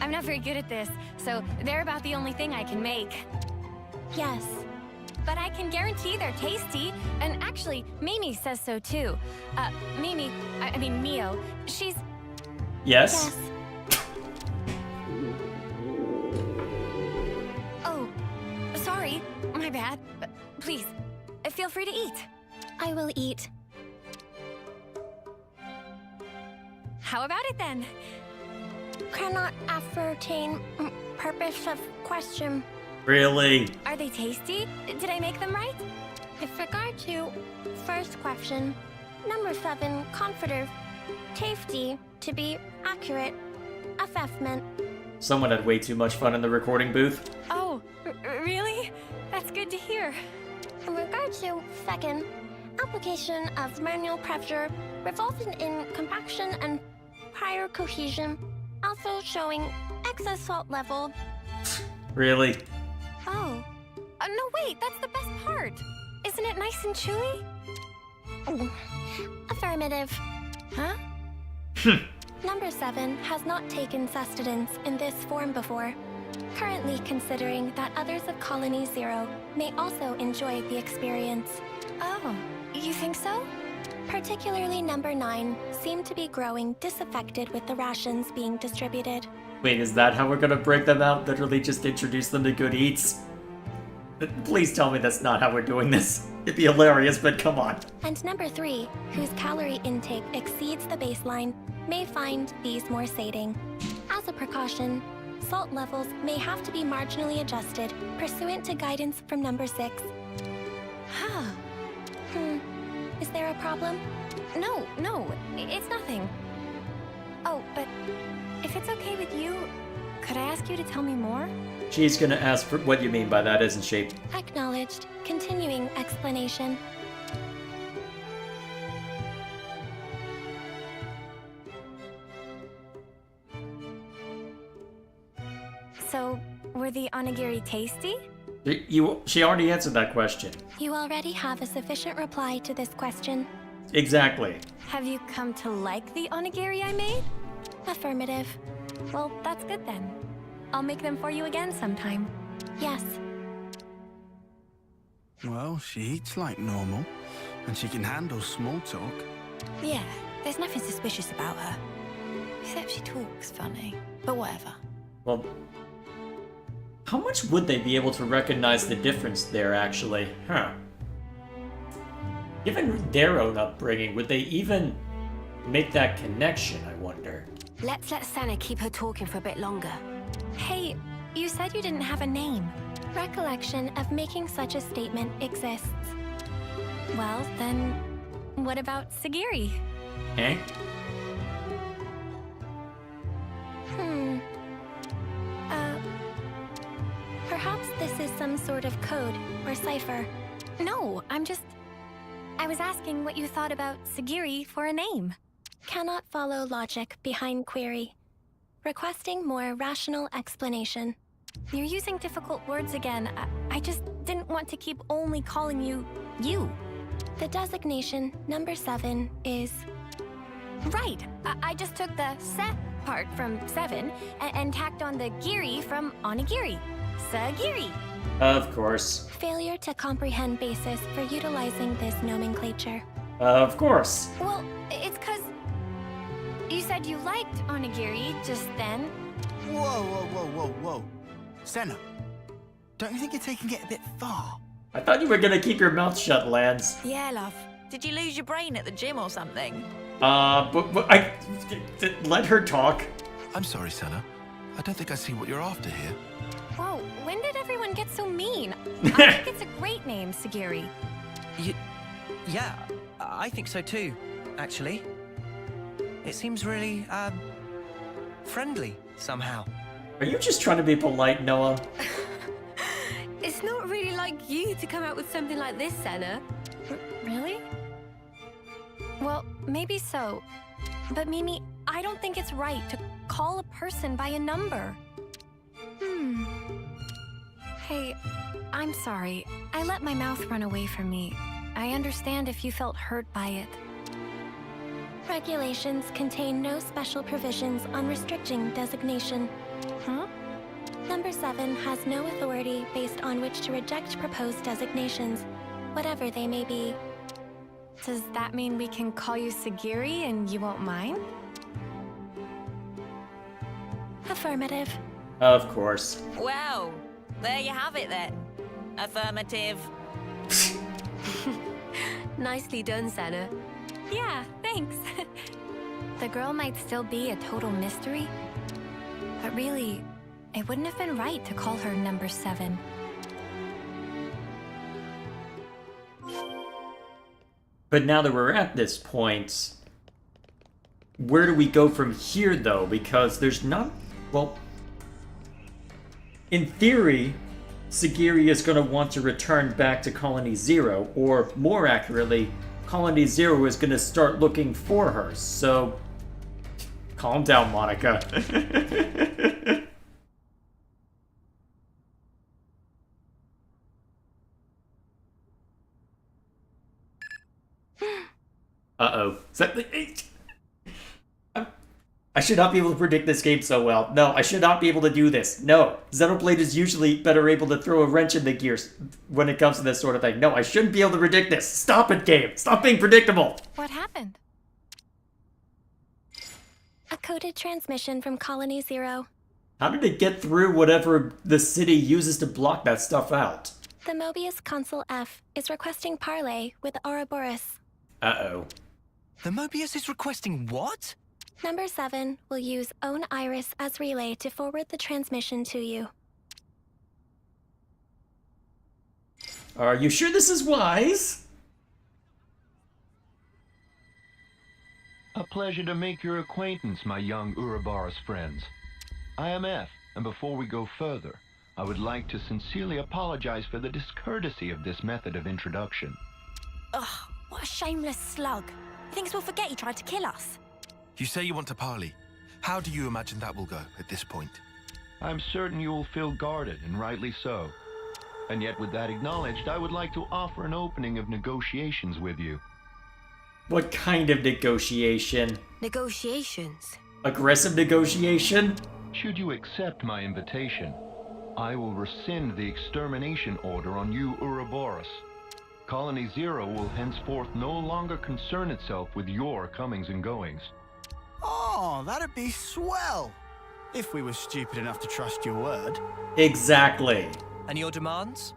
I'm not very good at this, so they're about the only thing I can make. Yes. But I can guarantee they're tasty, and actually, Mimi says so too. I mean Mio, she's... Yes? Oh, sorry, my bad. Please, feel free to eat. I will eat. how about it then? Cannot ascertain purpose of question. Really? Are they tasty? Did I make them right? With regard to first question, number 7, comforter, tasty, to be accurate, assessment. Someone had way too much fun in the recording booth. Oh, really? That's good to hear. In regard to second, application of manual pressure resulted in compaction and prior cohesion, also showing excess salt level. Really? Oh. No, wait, that's the best part. Isn't it nice and chewy? Affirmative. Huh? Number 7 has not taken sustenance in this form before, currently considering that others of Colony 0 may also enjoy the experience. Oh, you think so? Particularly number 9 seem to be growing disaffected with the rations being distributed. Wait, is that how we're gonna break them out? Literally just introduce them to good eats? Please tell me that's not how we're doing this. It'd be hilarious, but come on. And number 3, whose calorie intake exceeds the baseline, may find these more sating. As a precaution, salt levels may have to be marginally adjusted pursuant to guidance from number 6. Huh. Is there a problem? No, it's nothing. Oh, but if it's okay with you, could I ask you to tell me more? She's gonna ask for what you mean by that, isn't she? Acknowledged. Continuing explanation. So, were the onigiri tasty? She already answered that question. You already have a sufficient reply to this question. Exactly. Have you come to like the onigiri I made? Affirmative. Well, that's good then. I'll make them for you again sometime. Yes. Well, she eats like normal, and she can handle small talk. Yeah, there's nothing suspicious about her. Except she talks funny. But whatever. Well, how much would they be able to recognize the difference there, actually? Huh. Given their own upbringing, would they even make that connection, I wonder? Let's let Senna keep her talking for a bit longer. Hey, you said you didn't have a name. Recollection of making such a statement exists. Well, then, what about Sagiri? Eh? Perhaps this is some sort of code or cipher. No, I was asking what you thought about Sagiri for a name. Cannot follow logic behind query. Requesting more rational explanation. You're using difficult words again. I just didn't want to keep only calling you, you. The designation, number 7, is... Right. I just took the se part from 7 and tacked on the giri from onigiri. Sagiri. Of course. Failure to comprehend basis for utilizing this nomenclature. Of course. Well, it's 'cause you said you liked onigiri just then. Whoa. Senna, don't you think you're taking it a bit far? I thought you were gonna keep your mouth shut, Lance. Yeah, love. Did you lose your brain at the gym or something? But let her talk. I'm sorry, Senna. I don't think I see what you're after here. Whoa, when did everyone get so mean? I think it's a great name, Sagiri. Yeah, I think so too, actually. It seems really, friendly, somehow. Are you just trying to be polite, Noah? It's not really like you to come out with something like this, Senna. Really? Well, maybe so. But Mimi, I don't think it's right to call a person by a number. Hey, I'm sorry. I let my mouth run away from me. I understand if you felt hurt by it. Regulations contain no special provisions on restricting designation. Huh? Number 7 has no authority based on which to reject proposed designations, whatever they may be. Does that mean we can call you Sagiri and you won't mind? Affirmative. Of course. Well, there you have it then. Affirmative. Nicely done, Senna. Yeah, thanks. The girl might still be a total mystery, but really, it wouldn't have been right to call her number 7. But now that we're at this point, where do we go from here, though? Because there's not... Well, in theory, Sagiri is going to want to return back to Colony Zero, or more accurately, Colony Zero is going to start looking for her, so... Calm down, Monica. Uh-oh. Is that the... I should not be able to predict this game so well. No, I should not be able to do this. No, Xenoblade is usually better able to throw a wrench in the gears when it comes to this sort of thing. No, I shouldn't be able to predict this. Stop it, game. Stop being predictable. What happened? A coded transmission from Colony Zero. How did it get through whatever the city uses to block that stuff out? The Mobius Consul F is requesting parley with Ouroboros. Uh-oh. The Mobius is requesting what? Number 7 will use Own Iris as relay to forward the transmission to you. Are you sure this is wise? A pleasure to make your acquaintance, my young Ouroboros friends. I am F, and before we go further, I would like to sincerely apologize for the discourtesy of this method of introduction. Ugh, what a shameless slug. He thinks we'll forget he tried to kill us. You say you want to parley. How do you imagine that will go at this point? I'm certain you will feel guarded, and rightly so. And yet, with that acknowledged, I would like to offer an opening of negotiations with you. What kind of negotiation? Negotiations. Aggressive negotiation? Should you accept my invitation, I will rescind the extermination order on you, Ouroboros. Colony Zero will henceforth no longer concern itself with your comings and goings. Oh, that'd be swell. If we were stupid enough to trust your word. Exactly. And your demands?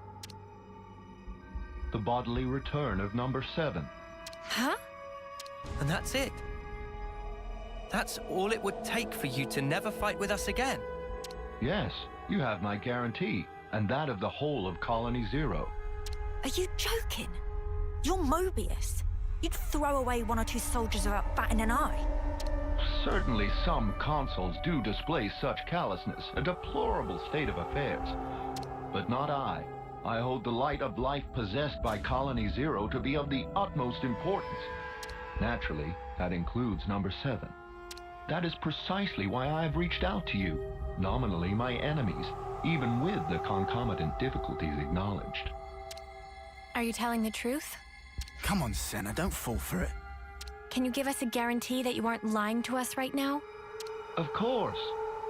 The bodily return of number 7. Huh? And that's it? That's all it would take for you to never fight with us again? Yes, you have my guarantee, and that of the whole of Colony Zero. Are you joking? You're Mobius. You'd throw away 1 or 2 soldiers without batting an eye. Certainly some consuls do display such callousness, a deplorable state of affairs. But not I. I hold the light of life possessed by Colony Zero to be of the utmost importance. Naturally, that includes number 7. That is precisely why I have reached out to you, nominally my enemies, even with the concomitant difficulties acknowledged. Are you telling the truth? Come on, Senna, don't fall for it. Can you give us a guarantee that you aren't lying to us right now? Of course,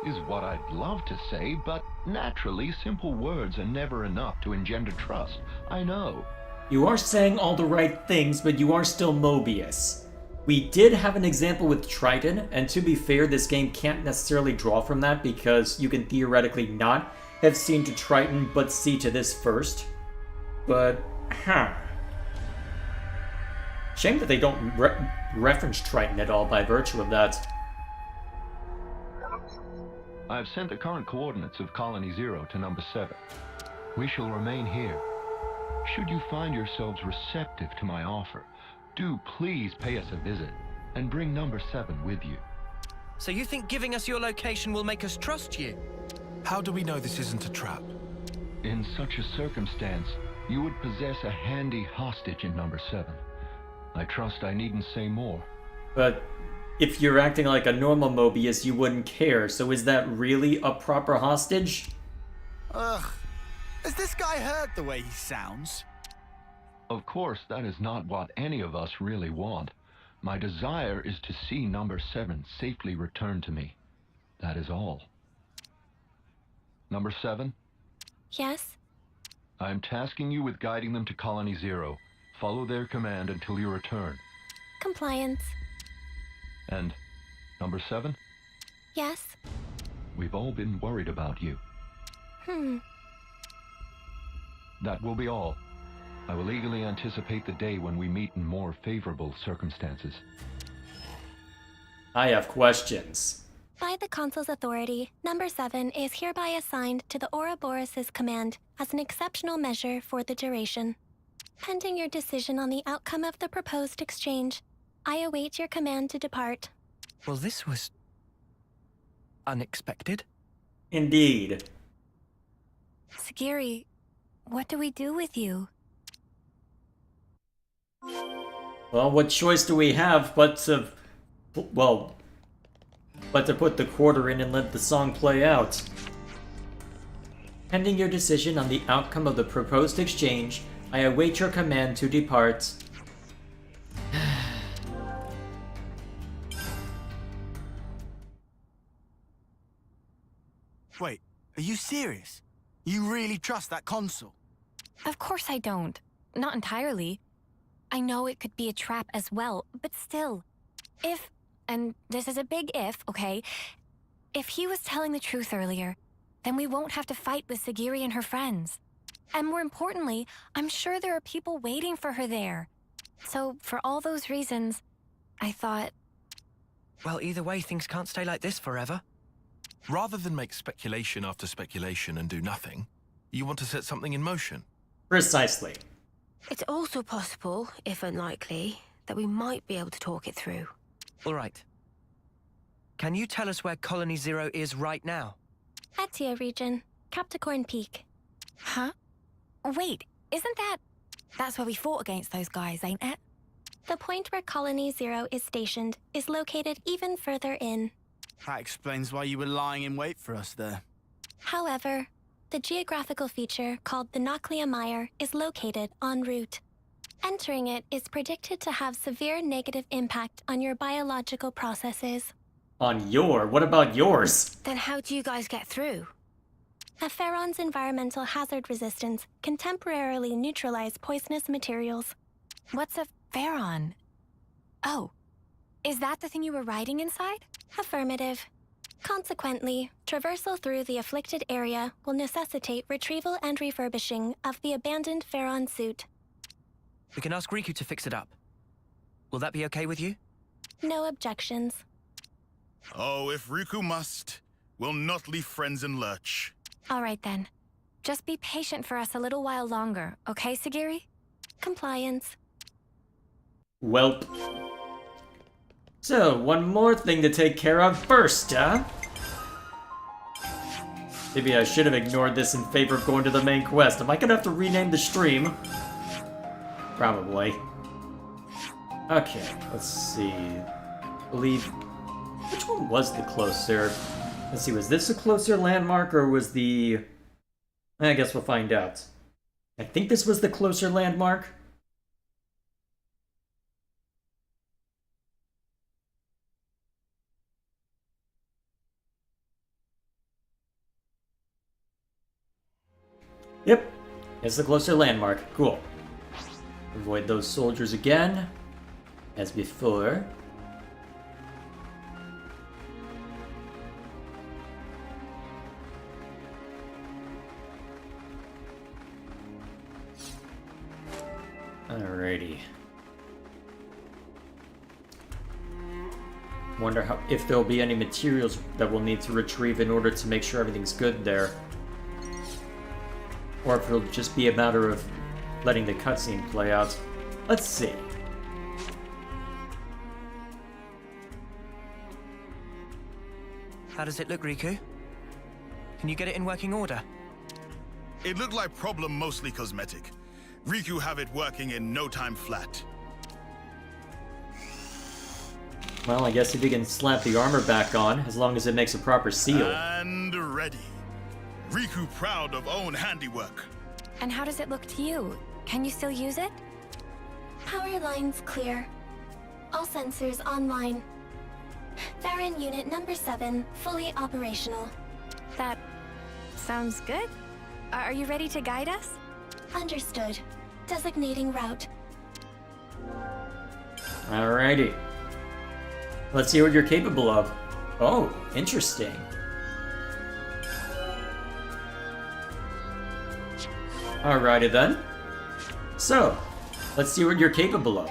is what I'd love to say, but naturally simple words are never enough to engender trust. I know. You are saying all the right things, but you are still Mobius. We did have an example with Triton, and to be fair, this game can't necessarily draw from that because you can theoretically not have seen to Triton, but see to this first. But, shame that they don't reference Triton at all by virtue of that. I've sent the current coordinates of Colony Zero to number 7. We shall remain here. Should you find yourselves receptive to my offer, do please pay us a visit and bring number 7 with you. So you think giving us your location will make us trust you? How do we know this isn't a trap? In such a circumstance, you would possess a handy hostage in number 7. I trust I needn't say more. But if you're acting like a normal Mobius, you wouldn't care, so is that really a proper hostage? Ugh. Has this guy heard the way he sounds? Of course, that is not what any of us really want. My desire is to see number 7 safely returned to me. That is all. Number 7? Yes? I am tasking you with guiding them to Colony Zero. Follow their command until you return. Compliance. And number 7? Yes? We've all been worried about you. That will be all. I will eagerly anticipate the day when we meet in more favorable circumstances. I have questions. By the Consul's authority, Number 7 is hereby assigned to the Ouroboros' command as an exceptional measure for the duration. Pending your decision on the outcome of the proposed exchange, I await your command to depart. Well, this was unexpected. Indeed. Sagiri, what do we do with you? Well, what choice do we have but to... well... but to put the quarter in and let the song play out. Pending your decision on the outcome of the proposed exchange, I await your command to depart. Wait, are you serious? You really trust that Consul? Of course I don't. Not entirely. I know it could be a trap as well, but still. If, and this is a big if, okay? If he was telling the truth earlier, then we won't have to fight with Sagiri and her friends. And more importantly, I'm sure there are people waiting for her there. So, for all those reasons, I thought... Well, either way, things can't stay like this forever. Rather than make speculation after speculation and do nothing, you want to set something in motion. Precisely. It's also possible, if unlikely, that we might be able to talk it through. All right. Can you tell us where Colony Zero is right now? Etia region, Capricorn Peak. Huh? Wait, isn't that... That's where we fought against those guys, ain't it? The point where Colony Zero is stationed is located even further in. That explains why you were lying in wait for us there. However, the geographical feature called the Noclia Mire is located en route. Entering it is predicted to have severe negative impact on your biological processes. On your? What about yours? Then how do you guys get through? A Pharaon's environmental hazard resistance can temporarily neutralize poisonous materials. What's a Pharaon? Oh, is that the thing you were riding inside? Affirmative. Consequently, traversal through the afflicted area will necessitate retrieval and refurbishing of the abandoned Pharaon suit. We can ask Riku to fix it up. Will that be okay with you? No objections. Oh, if Riku must, we'll not leave friends in lurch. All right then. Just be patient for us a little while longer, okay, Sagiri? Compliance. Welp. So, one more thing to take care of first, huh? Maybe I should have ignored this in favor of going to the main quest. Am I gonna have to rename the stream? Probably. Okay, let's see. I believe... which one was the closer? Let's see, was this a closer landmark, or was the... I guess we'll find out. I think this was the closer landmark. Yep, it's the closer landmark. Cool. Avoid those soldiers again, as before. Alrighty. Wonder if there'll be any materials that we'll need to retrieve in order to make sure everything's good there. Or if it'll just be a matter of letting the cutscene play out. Let's see. How does it look, Riku? Can you get it in working order? It looked like problem mostly cosmetic. Riku have it working in no time flat. Well, I guess if you can slap the armor back on, as long as it makes a proper seal. And ready. Riku proud of own handiwork. And how does it look to you? Can you still use it? Power lines clear. All sensors online. Farron Unit Number 7 fully operational. That sounds good. Are you ready to guide us? Understood. Designating route. Alrighty. Let's see what you're capable of. Oh, interesting. Alrighty then. So, let's see what you're capable of.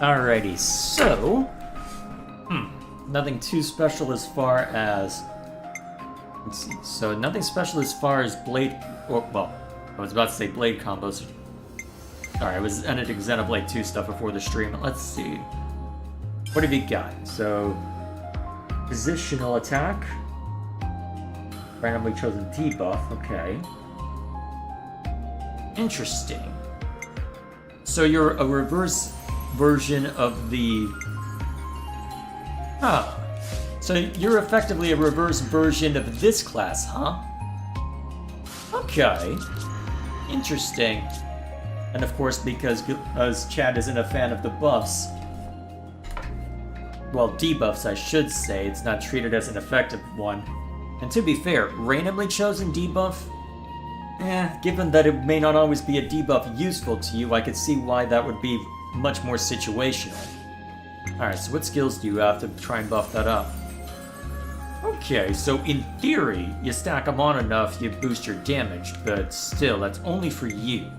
Alrighty, so... Nothing too special as far as... Let's see. So, nothing special as far as blade... well, I was about to say blade combos. Alright, I was editing Xenoblade 2 stuff before the stream. Let's see. What have you got? So... Positional attack. Randomly chosen debuff. Okay. Interesting. So you're a reverse version of the... So you're effectively a reverse version of this class, huh? Okay. Interesting. And of course, because Chad isn't a fan of the buffs, well, debuffs I should say, it's not treated as an effective one. And to be fair, randomly chosen debuff? Given that it may not always be a debuff useful to you, I could see why that would be much more situational. Alright, so what skills do you have to try and buff that up? Okay, so in theory, you stack them on enough, you boost your damage, but still, that's only for you.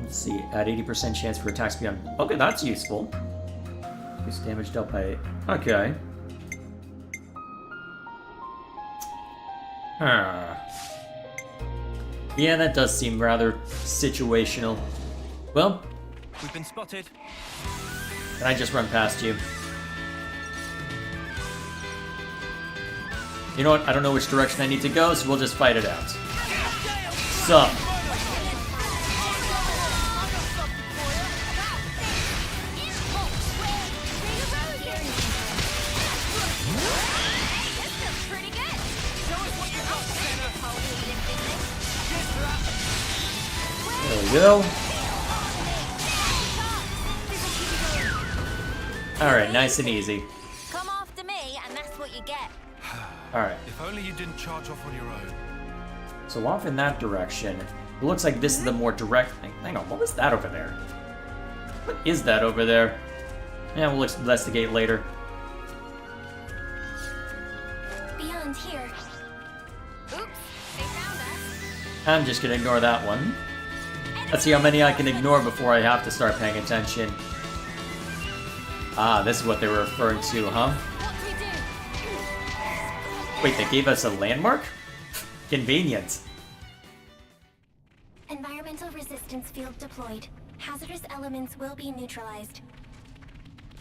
Let's see, add 80% chance for attacks beyond... Okay, that's useful. Boost damage dealt by... Okay. Yeah, that does seem rather situational. Well... We've been spotted. Can I just run past you? You know what? I don't know which direction I need to go, so we'll just fight it out. Sup? There we go. Alright, nice and easy. Come after me, and that's what you get. Alright. If only you didn't charge off on your own. So off in that direction. It looks like this is the more direct thing. Hang on, what was that over there? What is that over there? Yeah, we'll investigate later. Beyond here. Oops, they found us. I'm just gonna ignore that one. Let's see how many I can ignore before I have to start paying attention. Ah, this is what they were referring to, huh? Wait, they gave us a landmark? Convenient. Environmental resistance field deployed. Hazardous elements will be neutralized.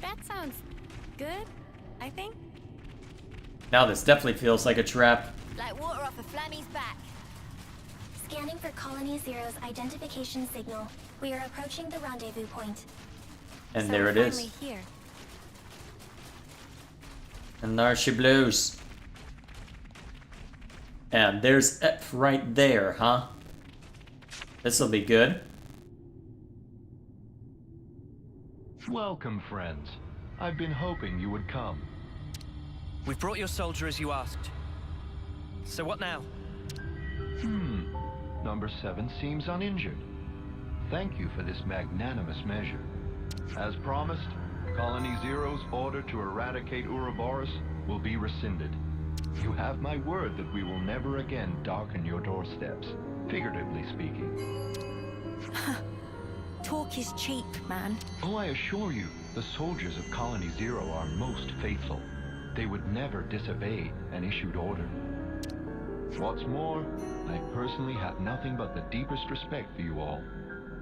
That sounds good, I think. Now this definitely feels like a trap. Like water off a Flammy's back. Scanning for Colony Zero's identification signal. We are approaching the rendezvous point. And So there we're it is. finally here. And there she blows. And there's F right there, huh? This'll be good. Welcome, friends. I've been hoping you would come. We've brought your soldier as you asked. So what now? Number 7 seems uninjured. Thank you for this magnanimous measure. As promised, Colony Zero's order to eradicate Ouroboros will be rescinded. You have my word that we will never again darken your doorsteps, figuratively speaking. Talk is cheap, man. Oh, I assure you, the soldiers of Colony Zero are most faithful. They would never disobey an issued order. What's more, I personally have nothing but the deepest respect for you all.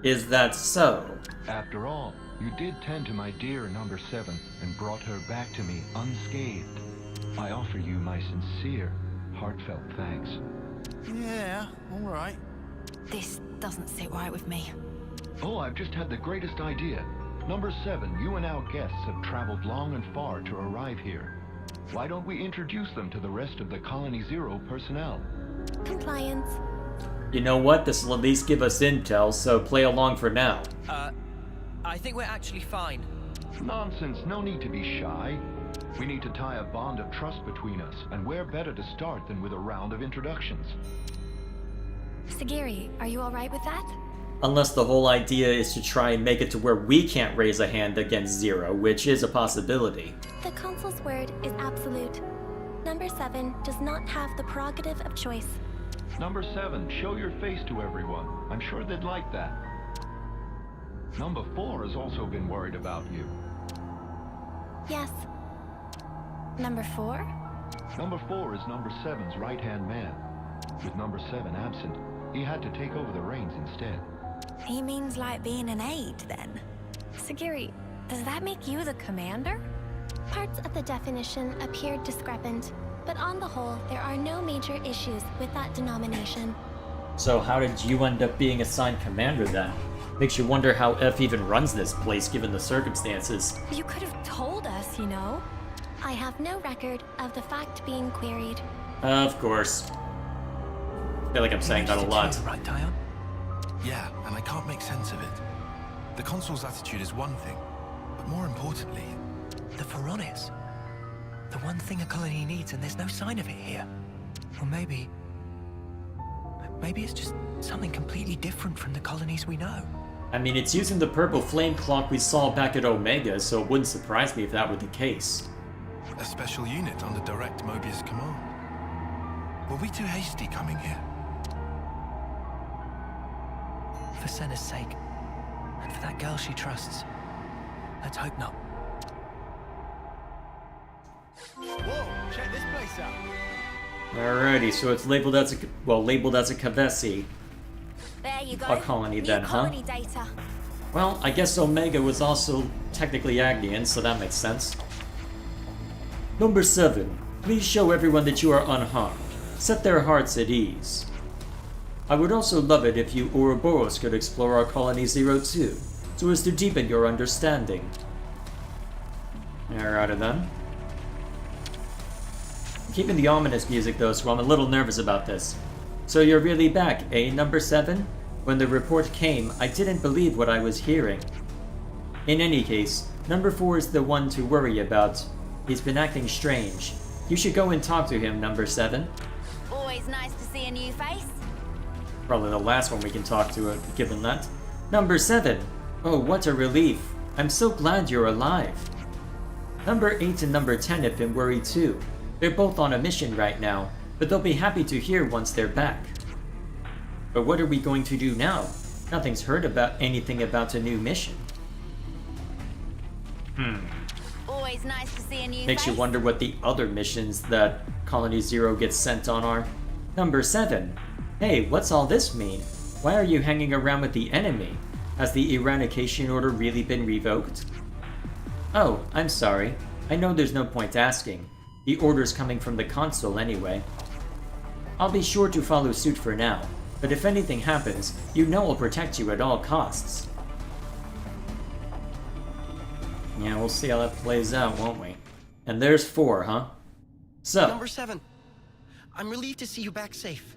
Is that so? After all, you did tend to my dear number 7 and brought her back to me unscathed. I offer you my sincere, heartfelt thanks. Yeah, all right. This doesn't sit right with me. Oh, I've just had the greatest idea. Number 7, you and our guests have traveled long and far to arrive here. Why don't we introduce them to the rest of the Colony Zero personnel? Compliance. You know what? This will at least give us intel, so play along for now. I think we're actually fine. Nonsense, no need to be shy. We need to tie a bond of trust between us, and where better to start than with a round of introductions? Sagiri, are you alright with that? Unless the whole idea is to try and make it to where we can't raise a hand against Zero, which is a possibility. The Consul's word is absolute. Number 7 does not have the prerogative of choice. Number 7, show your face to everyone. I'm sure they'd like that. Number 4 has also been worried about you. Yes. Number 4? Number 4 is Number 7's right-hand man. With Number 7 absent, he had to take over the reins instead. He means like being an aide, then. Sagiri, does that make you the commander? Parts of the definition appeared discrepant, but on the whole, there are no major issues with that denomination. So how did you end up being assigned commander then? Makes you wonder how F even runs this place given the circumstances. You could have told us, you know? I have no record of the fact being queried. Of course. I feel like I'm saying that a lot. Right, Dion? Yeah, and I can't make sense of it. The consul's attitude is one thing, but more importantly... The Pharaonis. The one thing a colony needs, and there's no sign of it here. Or maybe it's just something completely different from the colonies we know. I mean, it's using the purple flame clock we saw back at Omega, so it wouldn't surprise me if that were the case. A special unit under direct Mobius command. Were we too hasty coming here? For Senna's sake, and for that girl she trusts. Let's hope not. Whoa, check this place out. Alrighty, so it's labeled as a Kavesi. There you go. A colony New then, huh? colony data. Well, I guess Omega was also technically Agnian, so that makes sense. Number 7. Please show everyone that you are unharmed. Set their hearts at ease. I would also love it if you Ouroboros could explore our Colony 02, so as to deepen your understanding. Alrighty then. Keeping the ominous music though, so I'm a little nervous about this. So you're really back, eh, Number 7? When the report came, I didn't believe what I was hearing. In any case, Number 4 is the one to worry about. He's been acting strange. You should go and talk to him, Number 7. Always nice to see a new face. Probably the last one we can talk to, given that. Number 7. Oh, what a relief. I'm so glad you're alive. Number 8 and Number 10 have been worried too. They're both on a mission right now, but they'll be happy to hear once they're back. But what are we going to do now? Nothing's heard about anything about a new mission. Always nice to see a new Makes face. you wonder what the other missions that Colony 0 gets sent on are. Number 7. Hey, what's all this mean? Why are you hanging around with the enemy? Has the eradication order really been revoked? Oh, I'm sorry. I know there's no point asking. The order's coming from the console anyway. I'll be sure to follow suit for now, but if anything happens, you know I'll protect you at all costs. Yeah, we'll see how that plays out, won't we? And there's 4, huh? So... Number 7. I'm relieved to see you back safe.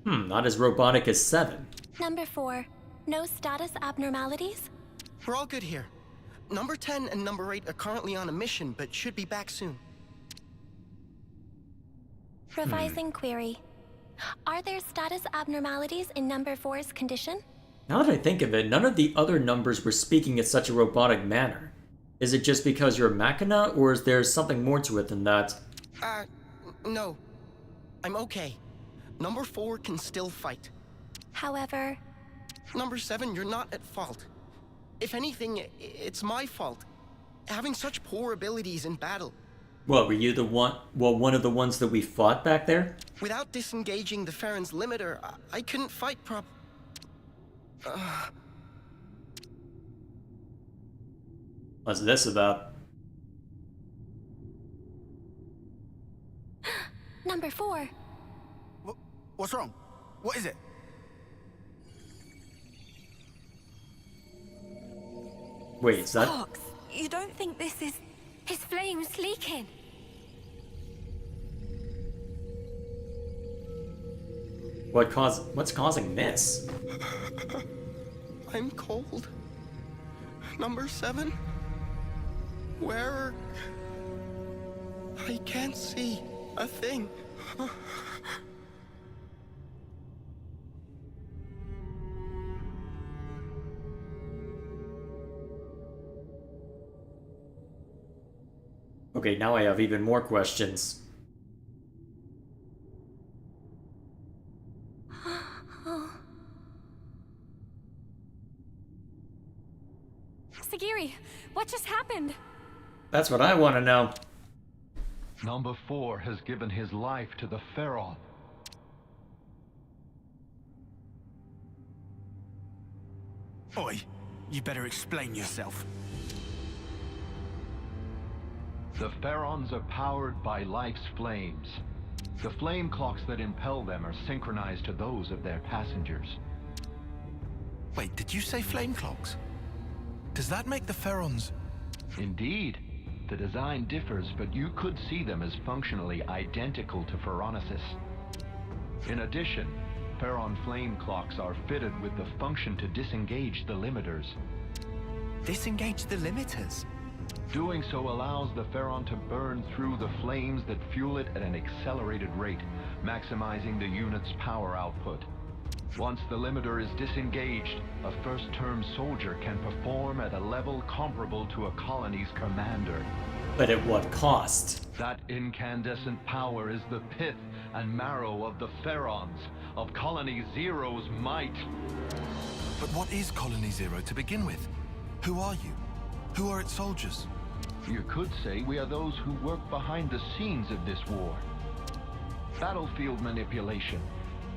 Not as robotic as 7. Number 4. No status abnormalities? We're all good here. Number 10 and Number 8 are currently on a mission, but should be back soon. Revising query. Are there status abnormalities in Number 4's condition? Now that I think of it, none of the other numbers were speaking in such a robotic manner. Is it just because you're a machina, or is there something more to it than that? No. I'm okay. Number 4 can still fight. However... Number 7, you're not at fault. If anything, it's my fault. Having such poor abilities in battle. What, were you the one... well, one of the ones that we fought back there? Without disengaging the Farron's limiter, I couldn't fight What's this about? Number 4. What's wrong? What is it? Wait, is that... Fox, you don't think this is... His flame's leaking. What's causing this? I'm cold. Number 7? Where... I can't see a thing. Okay, now I have even more questions. Sagiri, what just happened? That's what I want to know. Number 4 has given his life to the Pharaon. Oi, you better explain yourself. The Pharaons are powered by life's flames. The flame clocks that impel them are synchronized to those of their passengers. Wait, did you say flame clocks? Does that make the Pharaons... Indeed. The design differs, but you could see them as functionally identical to Pharaonesis. In addition, Pharaon flame clocks are fitted with the function to disengage the limiters. Disengage the limiters? Doing so allows the Pharaon to burn through the flames that fuel it at an accelerated rate, maximizing the unit's power output. Once the limiter is disengaged, a first-term soldier can perform at a level comparable to a colony's commander. But at what cost? That incandescent power is the pith and marrow of the Pharaons, of Colony Zero's might. But what is Colony Zero to begin with? Who are you? Who are its soldiers? You could say we are those who work behind the scenes of this war. Battlefield manipulation,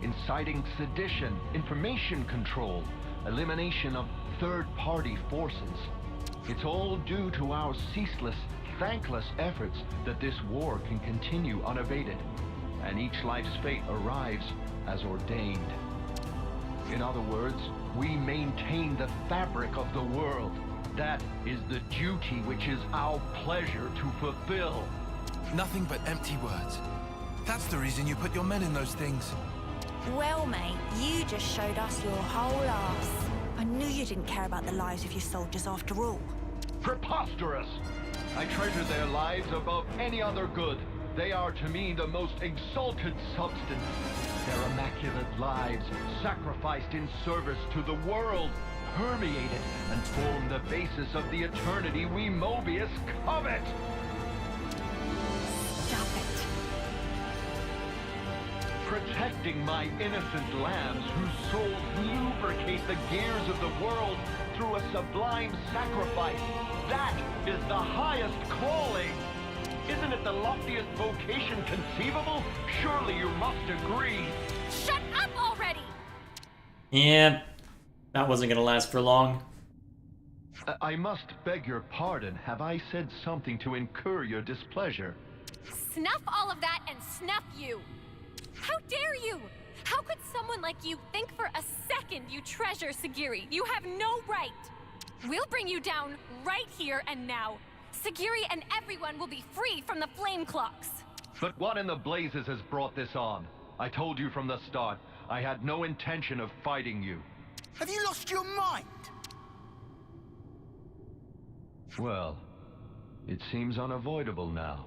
inciting sedition, information control, elimination of third-party forces. It's all due to our ceaseless, thankless efforts that this war can continue unabated, and each life's fate arrives as ordained. In other words, we maintain the fabric of the world. That is the duty which is our pleasure to fulfill. Nothing but empty words. That's the reason you put your men in those things. Well, mate, you just showed us your whole ass. I knew you didn't care about the lives of your soldiers after all. Preposterous! I treasure their lives above any other good. They are to me the most exalted substance. Their immaculate lives, sacrificed in service to the world, permeate it and form the basis of the eternity we Mobius covet! Stop it. Protecting my innocent lambs whose souls lubricate the gears of the world through a sublime sacrifice. That is the highest calling! Isn't it the loftiest vocation conceivable? Surely you must agree. Shut up already! Yeah, that wasn't gonna last for long. I must beg your pardon. Have I said something to incur your displeasure? Snuff all of that and snuff you! How dare you! How could someone like you think for a second you treasure Sagiri? You have no right! We'll bring you down right here and now. Sagiri and everyone will be free from the flame clocks. But what in the blazes has brought this on? I told you from the start, I had no intention of fighting you. Have you lost your mind? Well, it seems unavoidable now.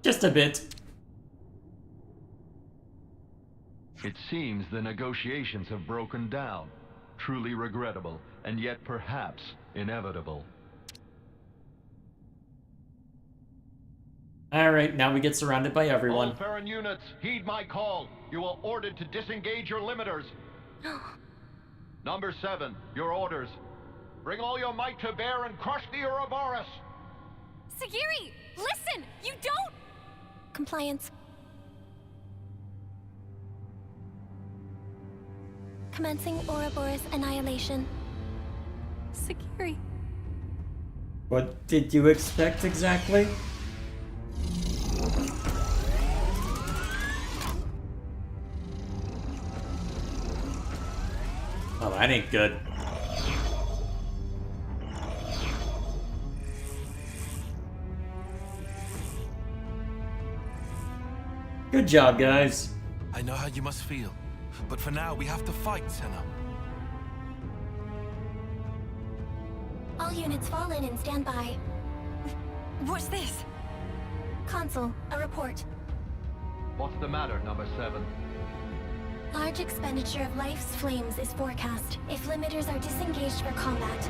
Just a bit. It seems the negotiations have broken down. Truly regrettable, and yet perhaps inevitable. Alright, now we get surrounded by everyone. All Farron units, heed my call. You are ordered to disengage your limiters. Number 7, your orders. Bring all your might to bear and crush the Ouroboros. Sagiri, listen! You don't... Compliance. Commencing Ouroboros annihilation. Sagiri... What did you expect exactly? Oh, that ain't good. Good job, guys. I know how you must feel. But for now, we have to fight, Senna. All units fall in and stand by. What's this? Consul, a report. What's the matter, number 7? Large expenditure of life's flames is forecast if limiters are disengaged for combat.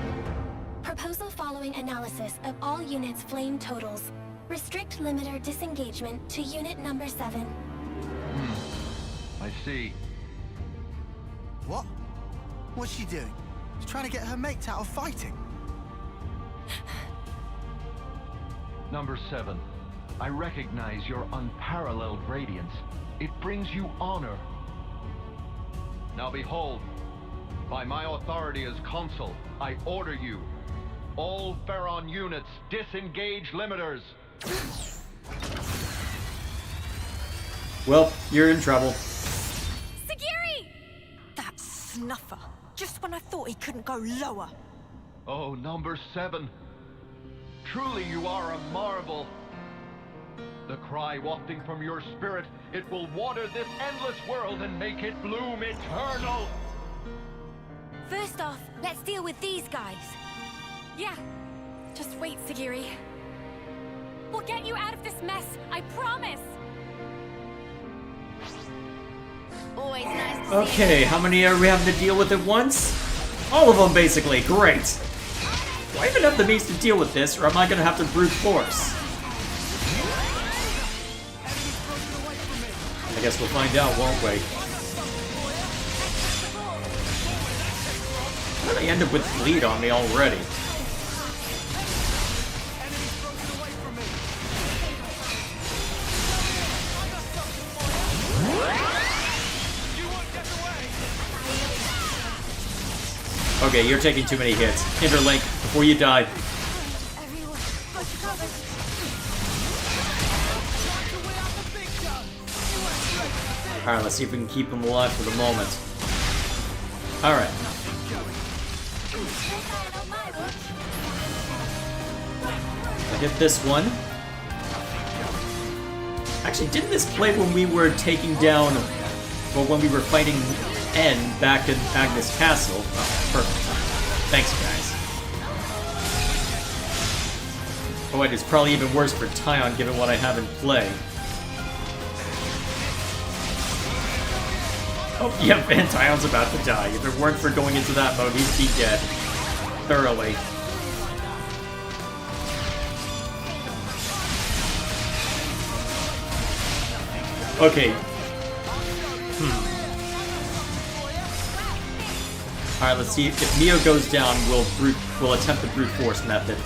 Proposal following analysis of all units' flame totals. Restrict limiter disengagement to unit number 7. I see. What? What's she doing? She's trying to get her mates out of fighting. Number 7, I recognize your unparalleled radiance. It brings you honor. Now behold, by my authority as consul, I order you, all Pharaon units, disengage limiters. Well, you're in trouble. Sagiri! That snuffer. Just when I thought he couldn't go lower. Oh, number 7. Truly you are a marvel. The cry wafting from your spirit, it will water this endless world and make it bloom eternal. First off, let's deal with these guys. Yeah. Just wait, Sagiri. We'll get you out of this mess, I promise! Always nice to Okay, how many are we having to deal with at once? All of them, basically. Great. Do I even have the means to deal with this, or am I going to have to brute force? I guess we'll find out, won't we? How did I end up with bleed on me already? Okay, you're taking too many hits. Interlink before you die. Alright, let's see if we can keep him alive for the moment. Alright. I hit this one. Actually, didn't this play when we were taking down, well, when we were fighting N back in Agnus Castle? Oh, perfect. Thanks, guys. Oh wait, it's probably even worse for Tyon given what I have in play. Oh, yep, and Tyon's about to die. If it weren't for going into that mode, he'd be dead. Thoroughly. Okay. Alright, let's see. If Neo goes down, we'll attempt the brute force method.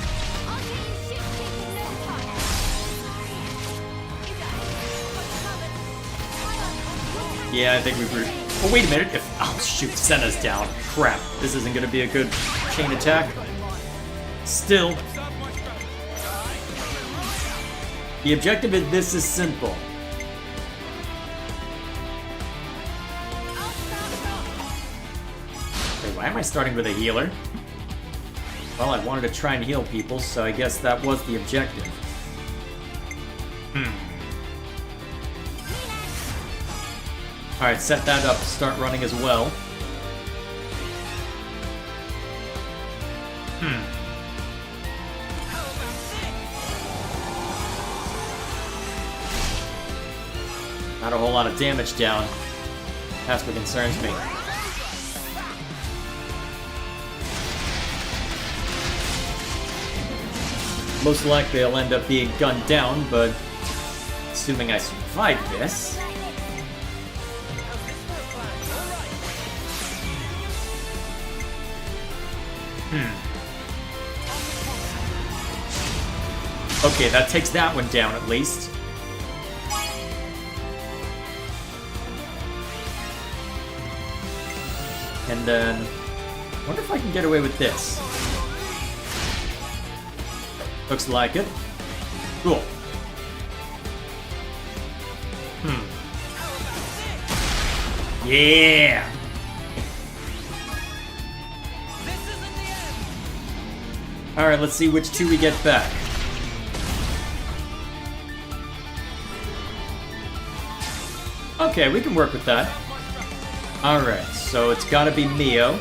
Yeah, I think we brute. Oh, wait a minute. Oh, shoot. Senna's down. Crap. This isn't going to be a good chain attack. Still. The objective of this is simple. Why am I starting with a healer? Well, I wanted to try and heal people, so I guess that was the objective. Alright, set that up to start running as well. Not a whole lot of damage down. That's what concerns me. Most likely I'll end up being gunned down, but assuming I survive this... Okay, that takes that one down at least. And then... I wonder if I can get away with this. Looks like it. Cool. Yeah! Alright, let's see which two we get back. Okay, we can work with that. Alright, so it's gotta be Mio.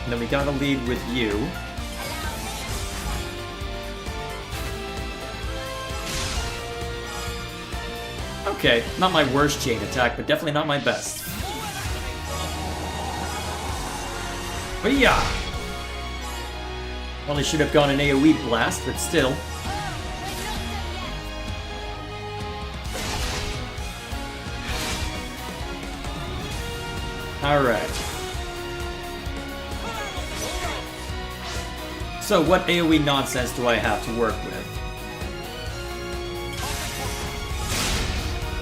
And then we gotta lead with you. Okay, not my worst chain attack, but definitely not my best. But yeah! Well, I should have gone an AoE blast, but still. Alright. So what AoE nonsense do I have to work with?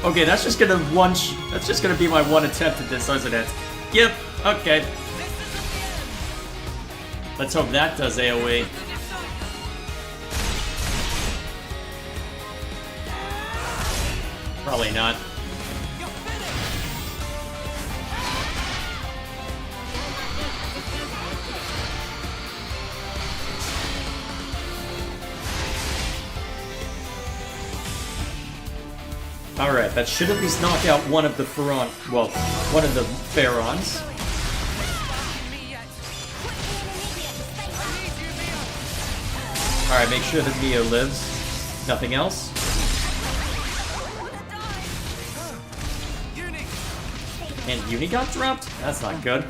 Okay, that's just gonna be my one attempt at this, isn't it? Yep, okay. Let's hope that does AoE. Probably not. Alright, that should at least knock out one of the one of the Pharaons. Alright, make sure that Mio lives. Nothing else? And Uni got dropped? That's not good.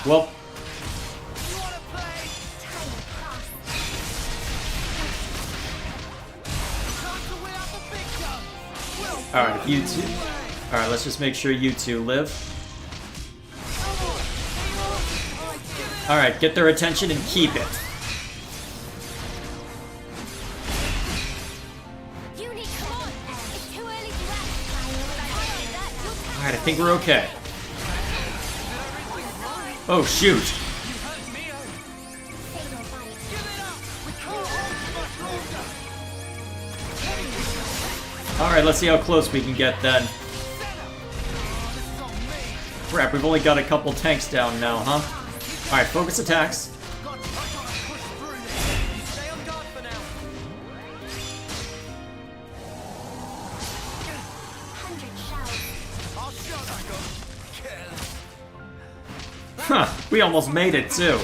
Well. Alright, you two. Alright, let's just make sure you two live. Alright, get their attention and keep it. Alright, I think we're okay. Oh, shoot. Alright, let's see how close we can get then. Crap, we've only got a couple tanks down now, huh? Alright, focus attacks. Huh, we almost made it too.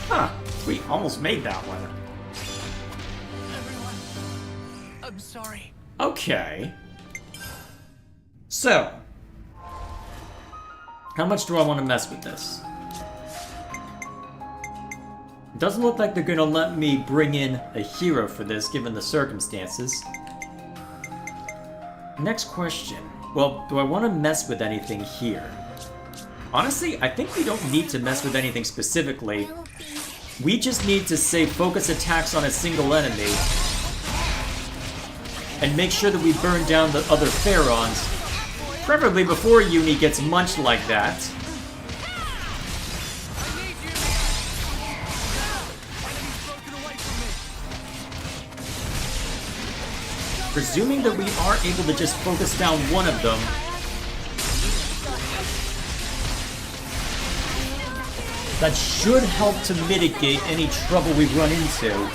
Huh, we almost made that one. I'm sorry. Okay. So, how much do I want to mess with this? It doesn't look like they're gonna let me bring in a hero for this, given the circumstances. Next question. Well, do I want to mess with anything here? Honestly, I think we don't need to mess with anything specifically. We just need to say focus attacks on a single enemy and make sure that we burn down the other Pharaons, preferably before Uni gets munched like that. Presuming that we are able to just focus down one of them, that should help to mitigate any trouble we run into.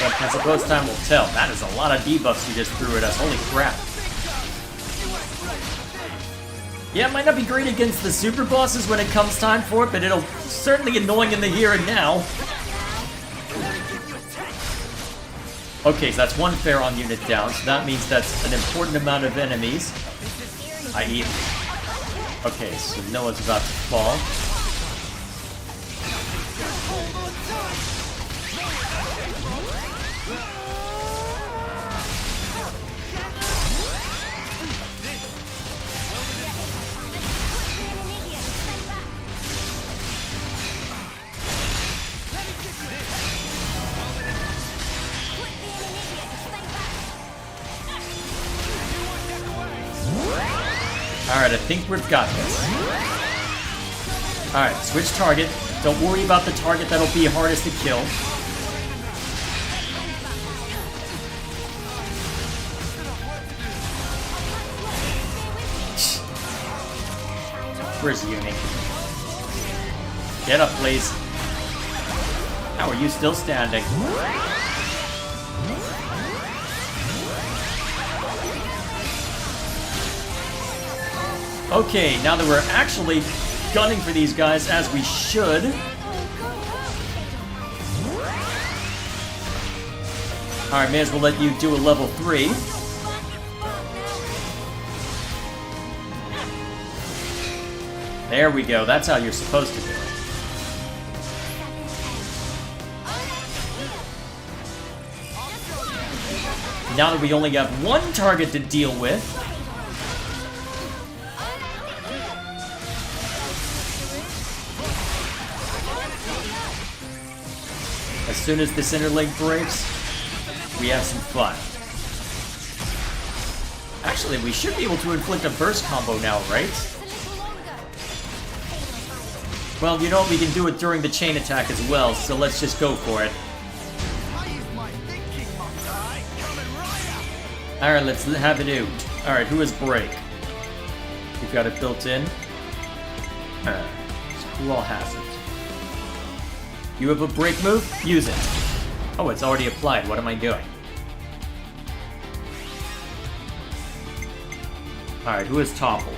But I suppose time will tell. That is a lot of debuffs you just threw at us. Holy crap. Yeah, it might not be great against the super bosses when it comes time for it, but it'll certainly annoying in the here and now. Okay, so that's one Pharaon unit down, so that means that's an important amount of enemies. I.e. Okay, so Noah's about to fall. Alright, I think we've got this. Alright, switch target. Don't worry about the target that'll be hardest to kill. Where's Uni? Get up, please. How are you still standing? Okay, now that we're actually gunning for these guys as we should. Alright, may as well let you do a level 3. There we go, that's how you're supposed to do it. now that we only have one target to deal with. As soon as this inner leg breaks, we have some fun. Actually, we should be able to inflict a burst combo now, right? Well, you know what? We can do it during the chain attack as well, so let's just go for it. Alright, let's have it out. Alright, who has break? We've got it built in. Alright, so who all has it? You have a break move? Use it. Oh, it's already applied. What am I doing? Alright, who has topple?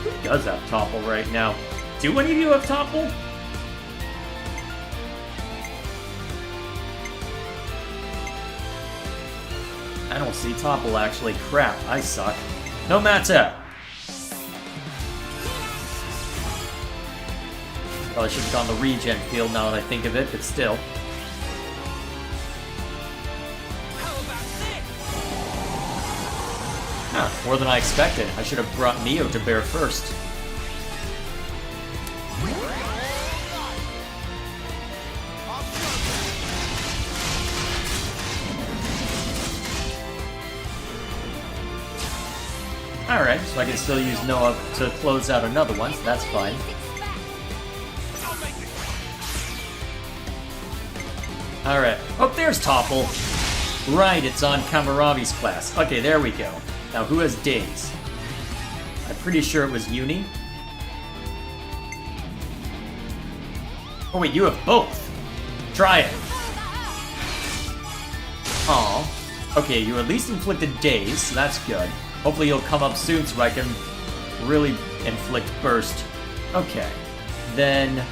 Who does have topple right now? Do any of you have topple? I don't see topple actually. Crap, I suck. No matter. Probably should have gone the regen field now that I think of it, but still. Huh, more than I expected. I should have brought Neo to bear first. Alright, so I can still use Noah to close out another one, so that's fine. Alright. Oh, there's Topple. Right, it's on Kamaravi's class. Okay, there we go. Now, who has Daze? I'm pretty sure it was Uni. Oh wait, you have both. Try it. Aw. Okay, you at least inflicted Daze, so that's good. Hopefully you'll come up soon so I can really inflict Burst. Okay. Then...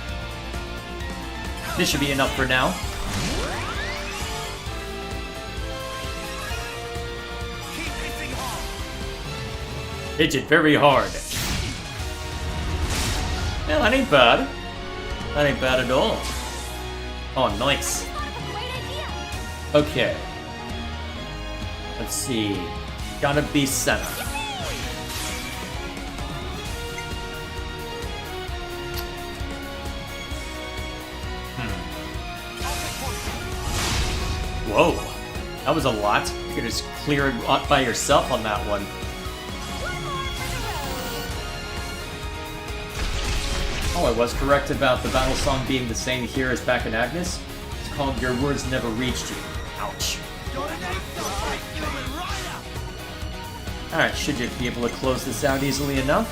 this should be enough for now. Hit it very hard. Well, that ain't bad. That ain't bad at all. Oh, nice. Okay. Let's see. Gotta be Senna. Whoa. That was a lot. You could just clear it by yourself on that one. Oh, I was correct about the battle song being the same here as back in Agnus. It's called Your Words Never Reached You. Ouch. Alright, should you be able to close this out easily enough?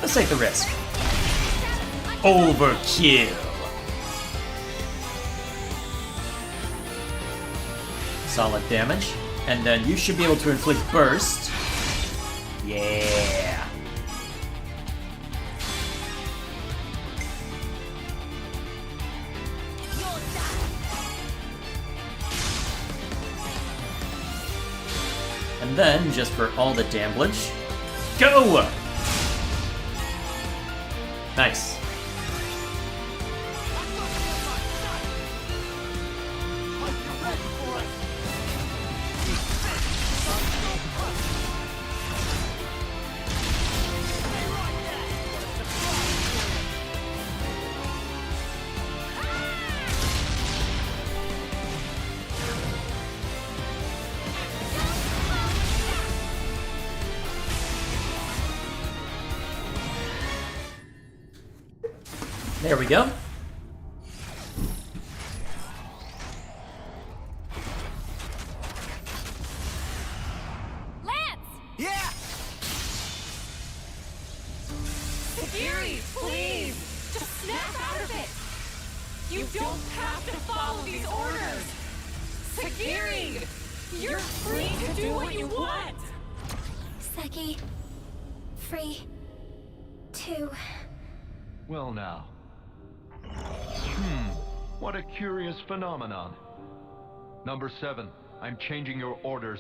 Let's take the risk. Overkill. Solid damage. And then you should be able to inflict Burst. Yeah. And then, just for all the damage, go! Nice. There we go. Lance! Yeah! Sagiri, please! Just snap out of it! You don't have to follow these orders! Sagiri! You're free to do what you want! Seki, free to... Well now. What a curious phenomenon. Number 7, I'm changing your orders.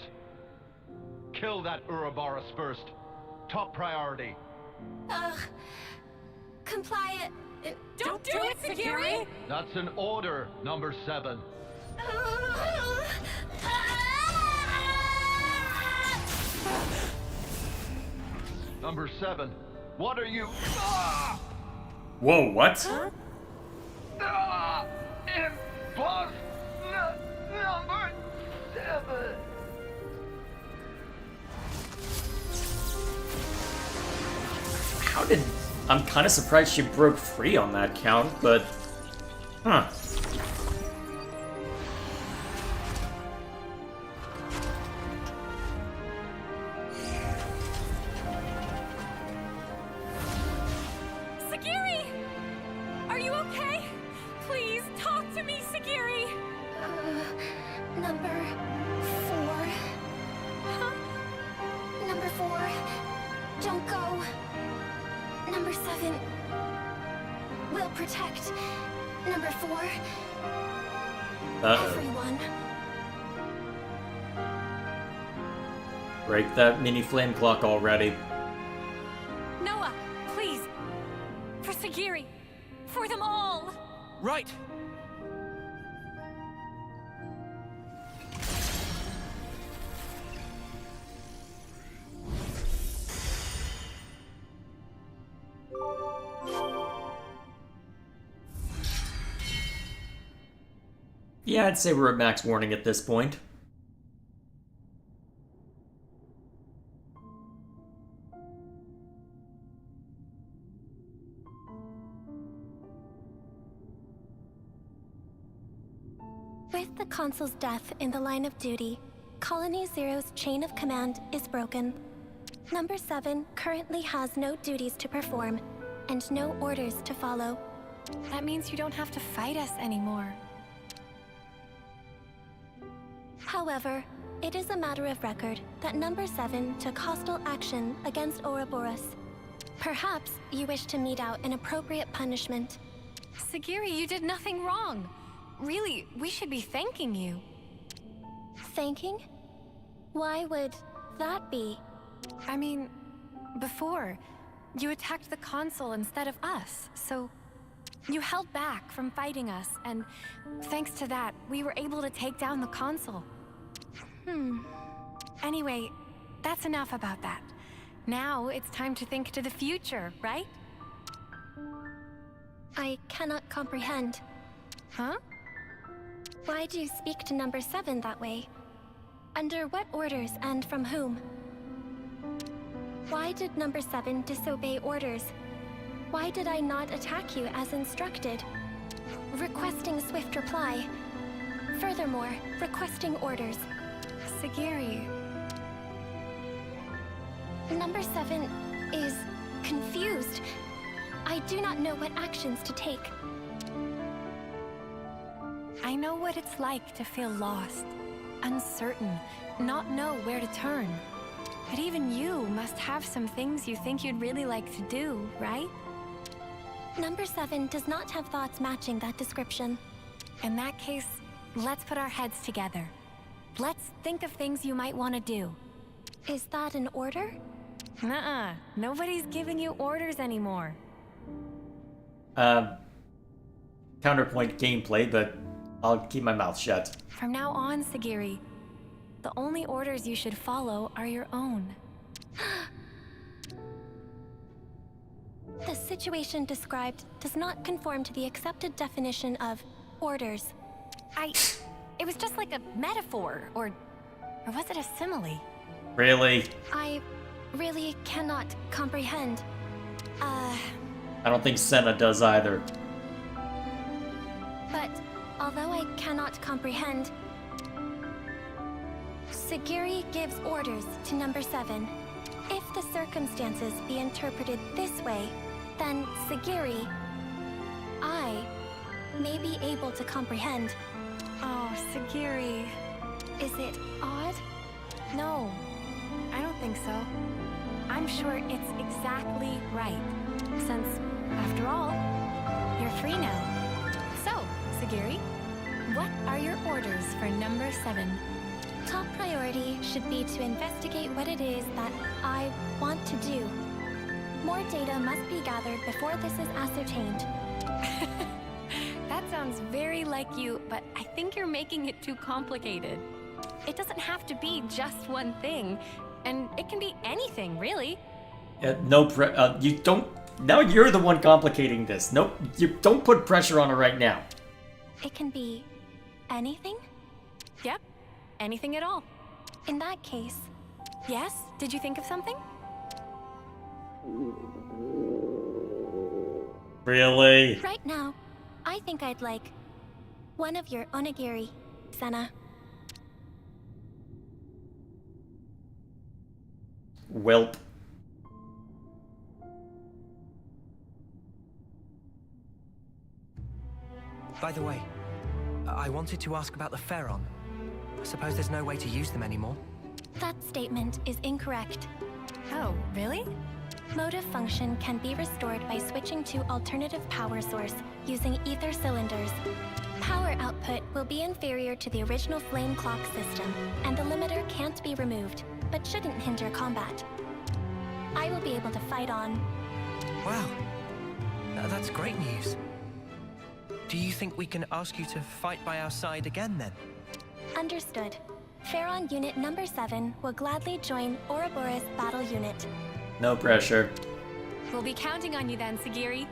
Kill that Ouroboros first. Top priority. Comply. Don't do it, Sagiri! That's an order, number 7. Number 7, what are you? Whoa, what? Number 7. How did... I'm kind of surprised she broke free on that count, but... Huh. Sagiri! Are you okay? Please, talk to me, Sagiri! Number 4. Huh? Number 4. Don't go. Number 7. Will protect. Number 4. Uh-oh. Everyone. Break that mini flame clock already. Noah, please! For Sagiri! For them all! Right. Yeah, I'd say we're at max warning at this point. With the Consul's death in the line of duty, Colony Zero's chain of command is broken. Number 7 currently has no duties to perform, and no orders to follow. That means you don't have to fight us anymore. However, it is a matter of record that Number 7 took hostile action against Ouroboros. Perhaps you wish to mete out an appropriate punishment. Sagiri, you did nothing wrong. Really, we should be thanking you. Thanking? Why would that be? I mean, before, you attacked the Consul instead of us, so you held back from fighting us, and thanks to that, we were able to take down the Consul. Anyway, that's enough about that. Now it's time to think to the future, right? I cannot comprehend. Huh? Why do you speak to Number 7 that way? Under what orders and from whom? Why did Number 7 disobey orders? Why did I not attack you as instructed? Requesting swift reply. Furthermore, requesting orders. Sagiri. Number 7 is confused. I do not know what actions to take. I know what it's like to feel lost, uncertain, not know where to turn. But even you must have some things you think you'd really like to do, right? Number 7 does not have thoughts matching that description. In that case, let's put our heads together. Let's think of things you might want to do. Is that an order? Nuh-uh. Nobody's giving you orders anymore. Counterpoint gameplay, but I'll keep my mouth shut. From now on, Sagiri, the only orders you should follow are your own. The situation described does not conform to the accepted definition of orders. It was just like a metaphor, or was it a simile? Really? I really cannot comprehend. I don't think Senna does either. But although I cannot comprehend, Sagiri gives orders to Number 7. If the circumstances be interpreted this way, then Sagiri, I, may be able to comprehend. Oh, Sagiri. Is it odd? No, I don't think so. I'm sure it's exactly right. Since, after all, you're free now. So, Sagiri, what are your orders for Number 7? Top priority should be to investigate what it is that I want to do. More data must be gathered before this is ascertained. That sounds very like you, but I think you're making it too complicated. It doesn't have to be just one thing, and it can be anything, really. You don't. Now you're the one complicating this. Nope, you don't put pressure on her right now. It can be anything? Yep, anything at all. In that case, Yes? Did you think of something? Really? right now, I think I'd like one of your onigiri, Senna. Welp. By the way, I wanted to ask about the Pharaon. I suppose there's no way to use them anymore. That statement is incorrect. Oh, really? Motive function can be restored by switching to alternative power source using ether cylinders. Power output will be inferior to the original flame clock system, and the limiter can't be removed, but shouldn't hinder combat. I will be able to fight on. Wow. That's great news. Do you think we can ask you to fight by our side again, then? Understood. Pharaon Unit Number 7 will gladly join Ouroboros Battle Unit. No pressure. We'll be counting on you then, Sagiri.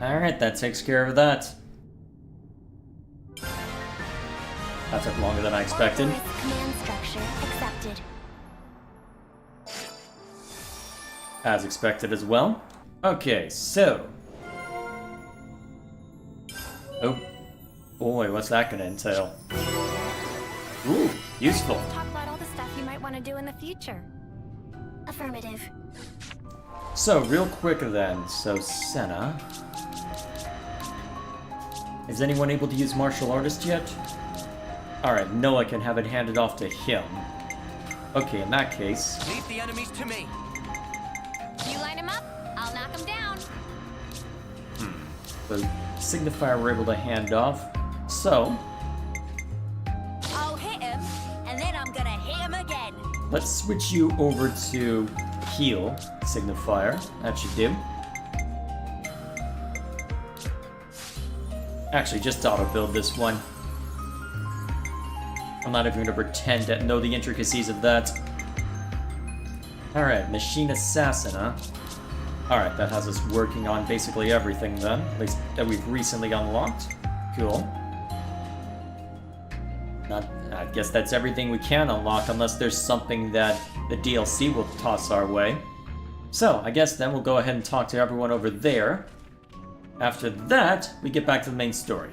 Alright, that takes care of that. That took longer than I expected. Ouroboros command structure accepted. As expected as well. Okay, so... Oh, boy, what's that gonna entail? Ooh, useful. Talk about all the stuff you might want to do in the future. Affirmative. So, real quick then, so Senna... Is anyone able to use martial artist yet? Alright, Noah can have it handed off to him. Okay, in that case... Leave the enemies to me! You line him up, I'll knock him down. The signifier we're able to hand off. So, I'll hit him, and then I'm gonna hit him again. let's switch you over to heal signifier. That should do. Actually, just auto-build this one. I'm not even going to pretend to know the intricacies of that. Alright, Machine Assassin, huh? Alright, that has us working on basically everything then. At least that we've recently unlocked. Cool. I guess that's everything we can unlock unless there's something that the DLC will toss our way. So, I guess then we'll go ahead and talk to everyone over there. After that, we get back to the main story.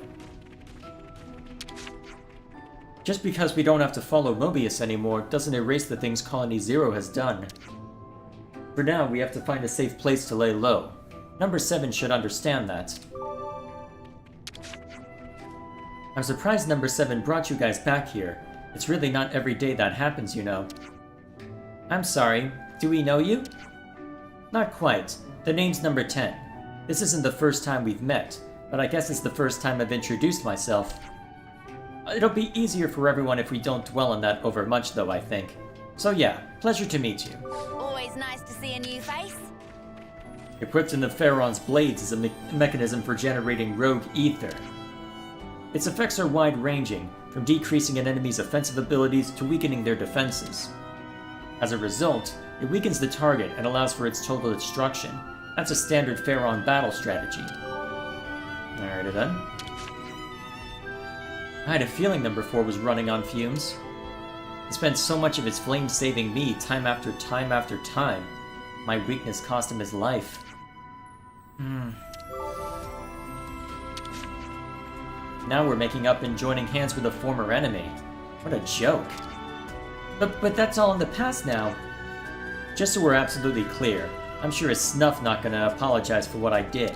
Just because we don't have to follow Mobius anymore doesn't erase the things Colony Zero has done. For now, we have to find a safe place to lay low. Number 7 should understand that. I'm surprised Number 7 brought you guys back here. It's really not every day that happens, you know. I'm sorry, do we know you? Not quite. The name's Number 10. This isn't the first time we've met, but I guess it's the first time I've introduced myself. It'll be easier for everyone if we don't dwell on that over much, though, I think. So yeah, pleasure to meet you. Always nice to see a new face. Equipped in the Pharaon's blades is a mechanism for generating rogue ether. Its effects are wide-ranging, from decreasing an enemy's offensive abilities to weakening their defenses. As a result, it weakens the target and allows for its total destruction. That's a standard Pharaon battle strategy. Alrighty then. I had a feeling Number 4 was running on fumes. He spent so much of his flame saving me time after time after time. My weakness cost him his life. Now we're making up and joining hands with a former enemy. What a joke. But that's all in the past now. Just so we're absolutely clear, I'm sure as Snuff not gonna apologize for what I did.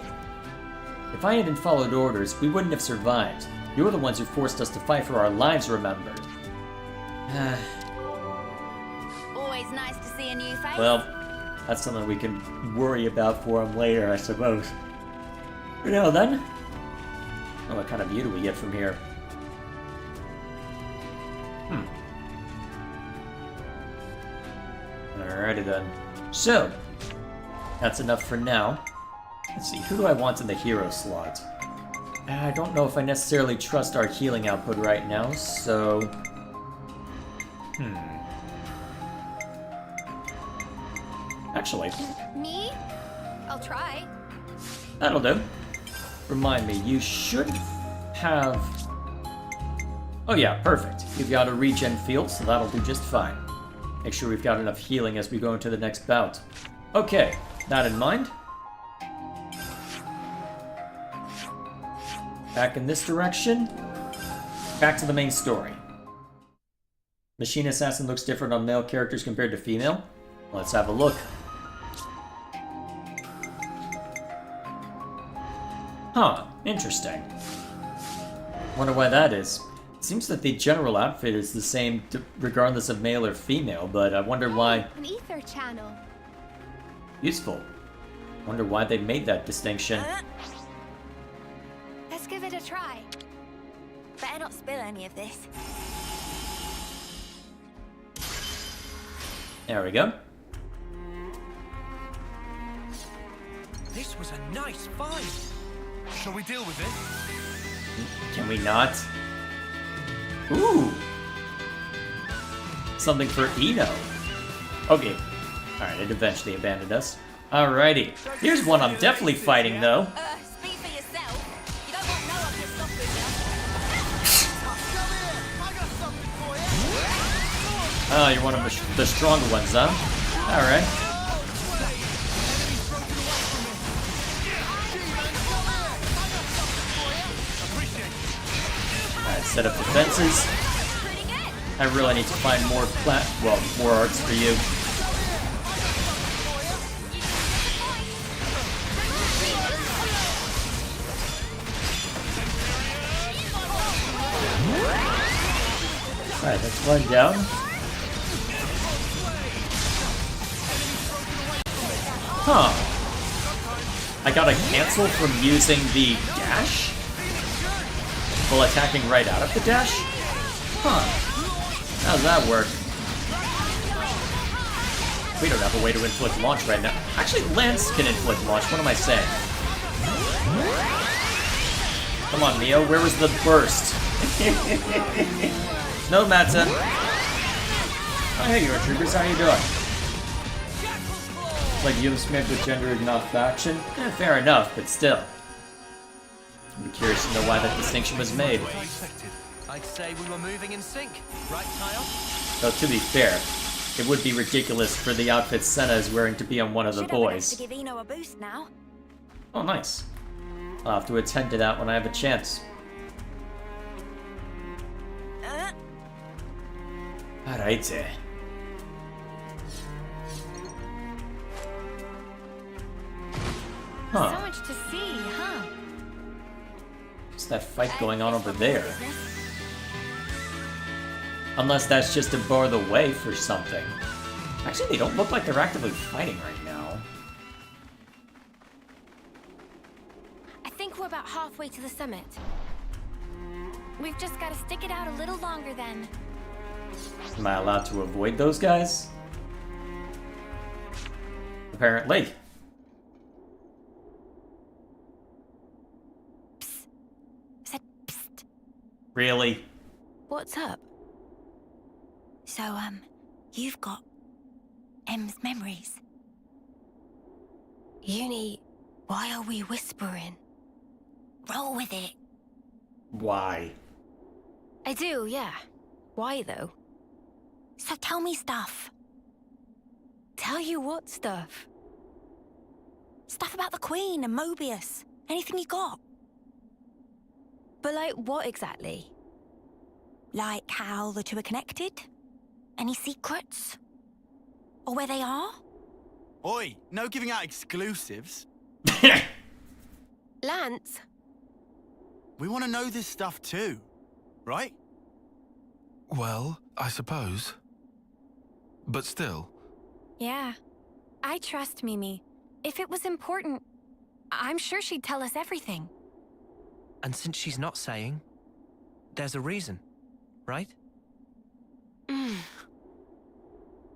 If I hadn't followed orders, we wouldn't have survived. You're the ones who forced us to fight for our lives, remember? Always nice to see a new face. Well, that's something we can worry about for him later, I suppose. For now then. Oh, what kind of view do we get from here? Alrighty then. So, that's enough for now. Let's see, who do I want in the hero slot? I don't know if I necessarily trust our healing output right now, so... Actually, Me? I'll try. that'll do. Remind me, you should have... Oh yeah, perfect. You've got a regen field, so that'll do just fine. Make sure we've got enough healing as we go into the next bout. Okay, that in mind. Back in this direction. Back to the main story. Machine Assassin looks different on male characters compared to female. Let's have a look. Huh, interesting. Wonder why that is. It seems that the general outfit is the same regardless of male or female, but I wonder why... An ether channel. Useful. Wonder why they made that distinction. Let's give it a try. Better not spill any of this. There we go. This was a nice find. Shall we deal with it? Can we not? Ooh! Something for Eno. Okay. Alright, it eventually abandoned us. Alrighty. Here's one I'm definitely fighting, though. Speak for yourself. You don't want no one pissed off with you. Oh, you're one of the stronger ones, huh? Alright. Alright, set up defenses. I really need to find more more arts for you. Alright, that's one down. Huh. I gotta cancel from using the dash? While attacking right out of the dash? Huh. How's that work? We don't have a way to inflict launch right now. Actually, Lance can inflict launch. What am I saying? Come on, Neo. Where was the burst? No, Matza. Oh, hey, Euro Troopers. How you doing? Like you and Smith with gender enough faction? Fair enough, but still. I'm curious to know why that distinction was made. I'd say we were moving in sync, right, Kyle? Though to be fair, it would be ridiculous for the outfit Senna is wearing to be on one of the boys. To give Eno a boost now. Oh, nice. I'll have to attend to that when I have a chance. Alright. Huh. So much to see, huh? What's that fight going on over there? Unless that's just to bar the way for something. Actually, they don't look like they're actively fighting right now. I think we're about halfway to the summit. We've just got to stick it out a little longer then. Am I allowed to avoid those guys? Apparently. Said psst. Really? What's up? So, you've got M's memories. Uni, why are we whispering? Roll with it. Why? I do, yeah. Why, though? So tell me stuff. Tell you what stuff? Stuff about the Queen and Mobius. Anything you got. But like what exactly? Like how the two are connected? Any secrets? Or where they are? Oi, no giving out exclusives. Lance, We want to know this stuff too, right? Well, I suppose. But still. Yeah. I trust Mimi. If it was important, I'm sure she'd tell us everything. And since she's not saying, there's a reason, right?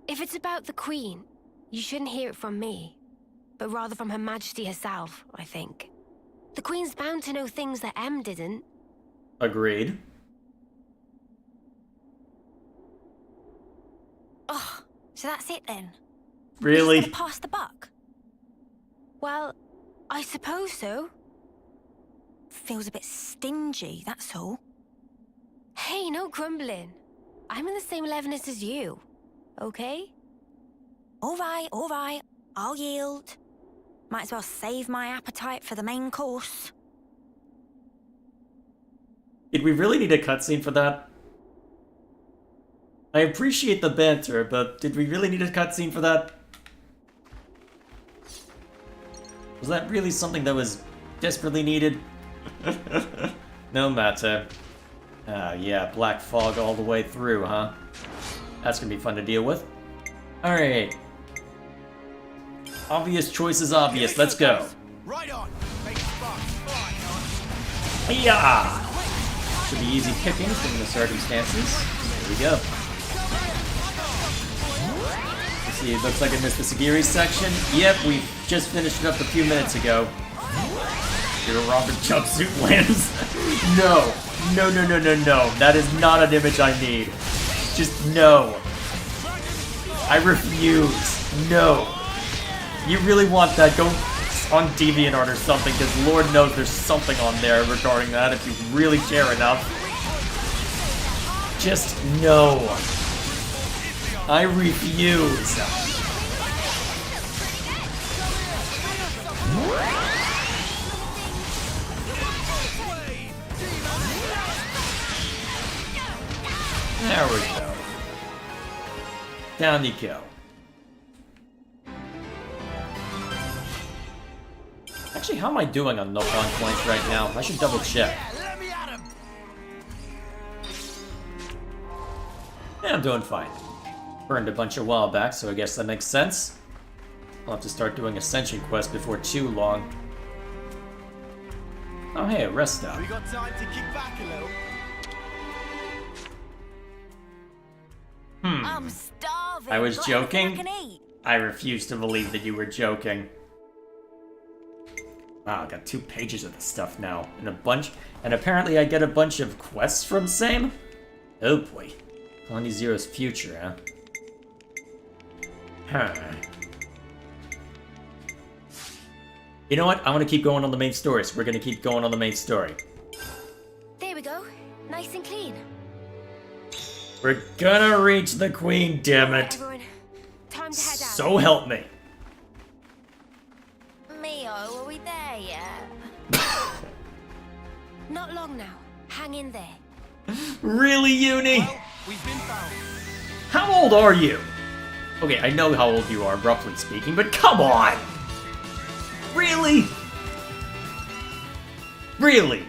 if If it's about the Queen, you shouldn't hear it from me, but rather from Her Majesty herself, I think. The Queen's bound to know things that Em didn't. Agreed. Oh, so that's it then? Really? We're just gonna pass the buck? Well, I suppose so. Feels a bit stingy, that's all. Hey, no grumbling. I'm in the same levelness as you, okay? All right, I'll yield. Might as well save my appetite for the main course. Did we really need a cutscene for that? I appreciate the banter, but did we really need a cutscene for that? Was that really something that was desperately needed? No matter. Yeah, black fog all the way through, huh? That's gonna be fun to deal with. Alright. Obvious choice is obvious, let's go. Right on. Make sparks fly. Yeah! Should be easy pickings given the circumstances. There we go. Let's see, it looks like I missed the Sagiri section. Yep, we just finished it up a few minutes ago. Your Robert jumpsuit lands. No. No. That is not an image I need. Just no. I refuse. No. You really want that? Go on DeviantArt or something, because Lord knows there's something on there regarding that if you really care enough. Just no. I refuse. There we go. Down you go. Actually, how am I doing on knock-on points right now? I should double check. Yeah, I'm doing fine. Burned a bunch a while back, so I guess that makes sense. I'll have to start doing Ascension quests before too long. Oh hey, a rest stop. We got time to kick back a little. I'm starving. I was Got anything joking? I can eat? I refuse to believe that you were joking. Wow, I got 2 pages of this stuff now, and apparently I get a bunch of quests from same? Oh boy. Colony Zero's future, huh? Huh. You know what? I want to keep going on the main story, so we're gonna keep going on the main story. There we go. Nice and clean. We're gonna reach the Queen, damn it! Everyone, time to head out. So help me! Mio, are we there yet? Not long now. Hang in there. Really, Uni? Well, we've been found. How old are you? Okay, I know how old you are, roughly speaking, but come on! Really? Really?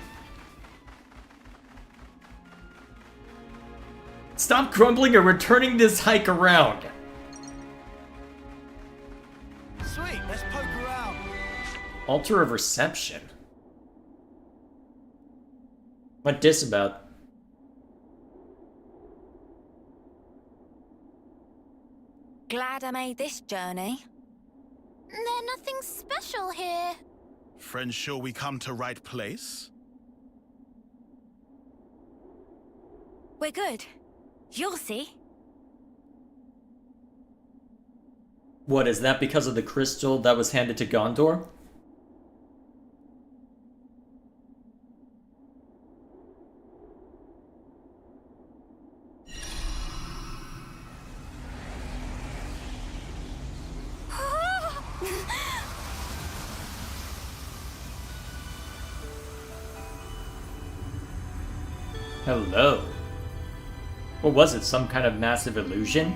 Stop crumbling or we're turning this hike around. Sweet, let's poke around. Altar of Reception? What dis about? Glad I made this journey. There's nothing special here. Friends, sure we come to right place? We're good. You'll see. What, is that because of the crystal that was handed to Gondor? Hello. What was it, some kind of massive illusion?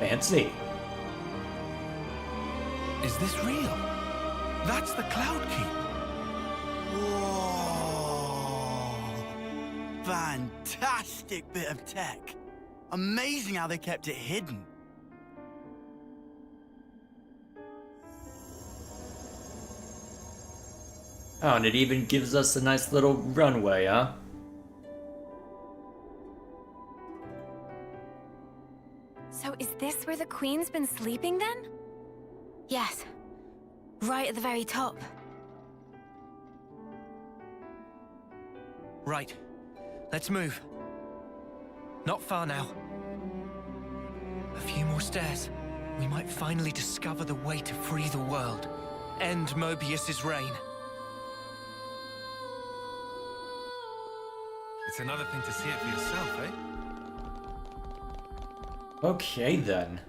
Fancy. Is this real? That's the Cloud Keep. Whoa! Fantastic bit of tech. Amazing how they kept it hidden. Oh, and it even gives us a nice little runway, huh? So is this where the Queen's been sleeping then? Yes. Right at the very top. Right. Let's move. Not far now. A few more stairs. We might finally discover the way to free the world. End Mobius's reign. It's another thing to see it for yourself, eh? Okay then.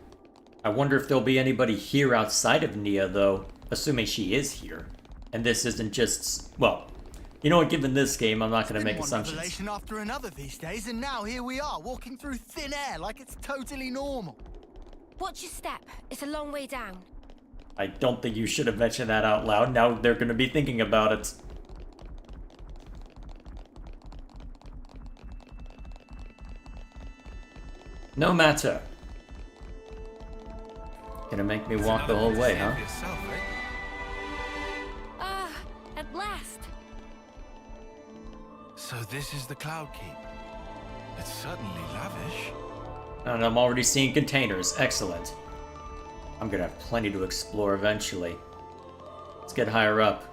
I wonder if there'll be anybody here outside of Nia, though, assuming she is here. And this isn't just, well, you know what, given this game, I'm not going to make assumptions. One revelation after another these days, and now here we are, walking through thin air like it's totally normal. Watch your step. It's a long way down. I don't think you should have mentioned that out loud. Now they're going to be thinking about it. No matter. Gonna make me walk the whole way, huh? Ah, at last. So this is the Cloud Keep. It's certainly lavish. And I'm already seeing containers. Excellent. I'm gonna have plenty to explore eventually. Let's get higher up.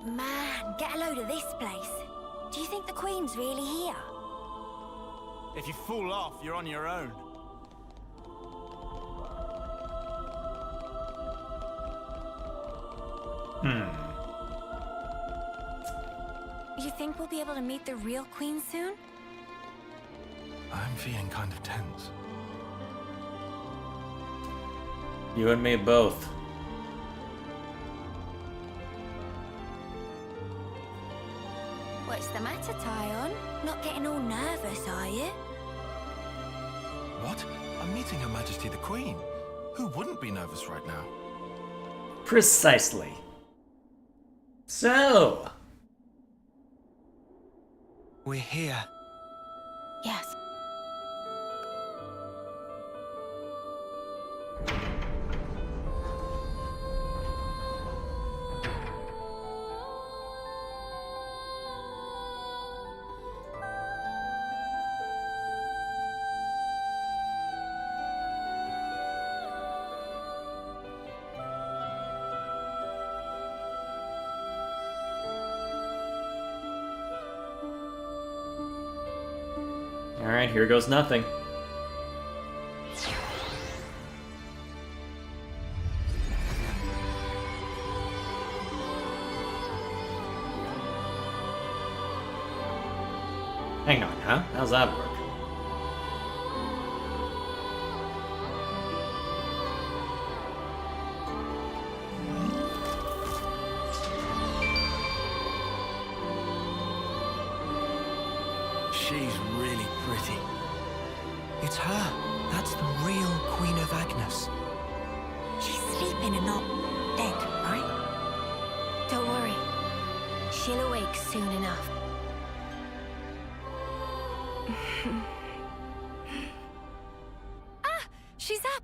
Man, get a load of this place. Do you think the Queen's really here? If you fall off, you're on your own. You think we'll be able to meet the real Queen soon? I'm feeling kind of tense. You and me both. What's the matter, Tyon? Not getting all nervous, are you? What? I'm meeting Her Majesty the Queen. Who wouldn't be nervous right now? Precisely. So, We're here. Yes. alright, here goes nothing. Hang on, huh? How's that work? She's really pretty. It's her. That's the real Queen of Agnus. She's sleeping and not dead, right? Don't worry. She'll awake soon enough. Ah! She's up!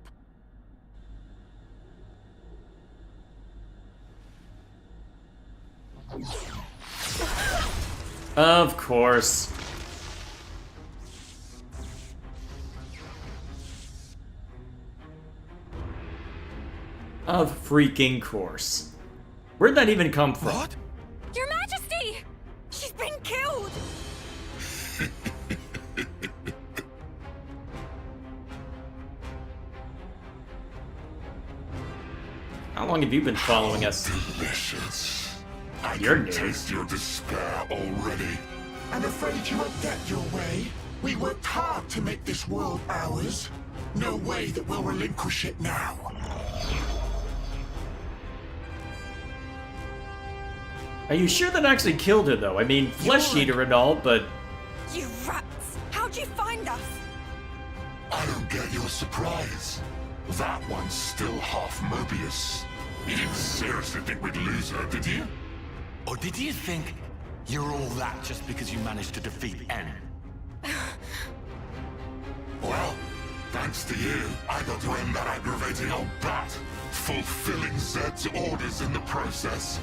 Of course. Of freaking course. Where'd that even come from? What? Your Majesty! She's been killed! How long have you been following us? Delicious. I You're can new. taste your despair already. I'm afraid you won't get your way. We worked hard to make this world ours. No way that we'll relinquish it now. Are you sure that actually killed her, though? I mean, flesh eater and all, but... You rats! How'd you find us? I don't get your surprise. That one's still half Mobius. You didn't seriously think we'd lose her, did you? Or did you think you're all that just because you managed to defeat N? Well, Thanks to you, I got to end that aggravating old bat, fulfilling Zed's orders in the process.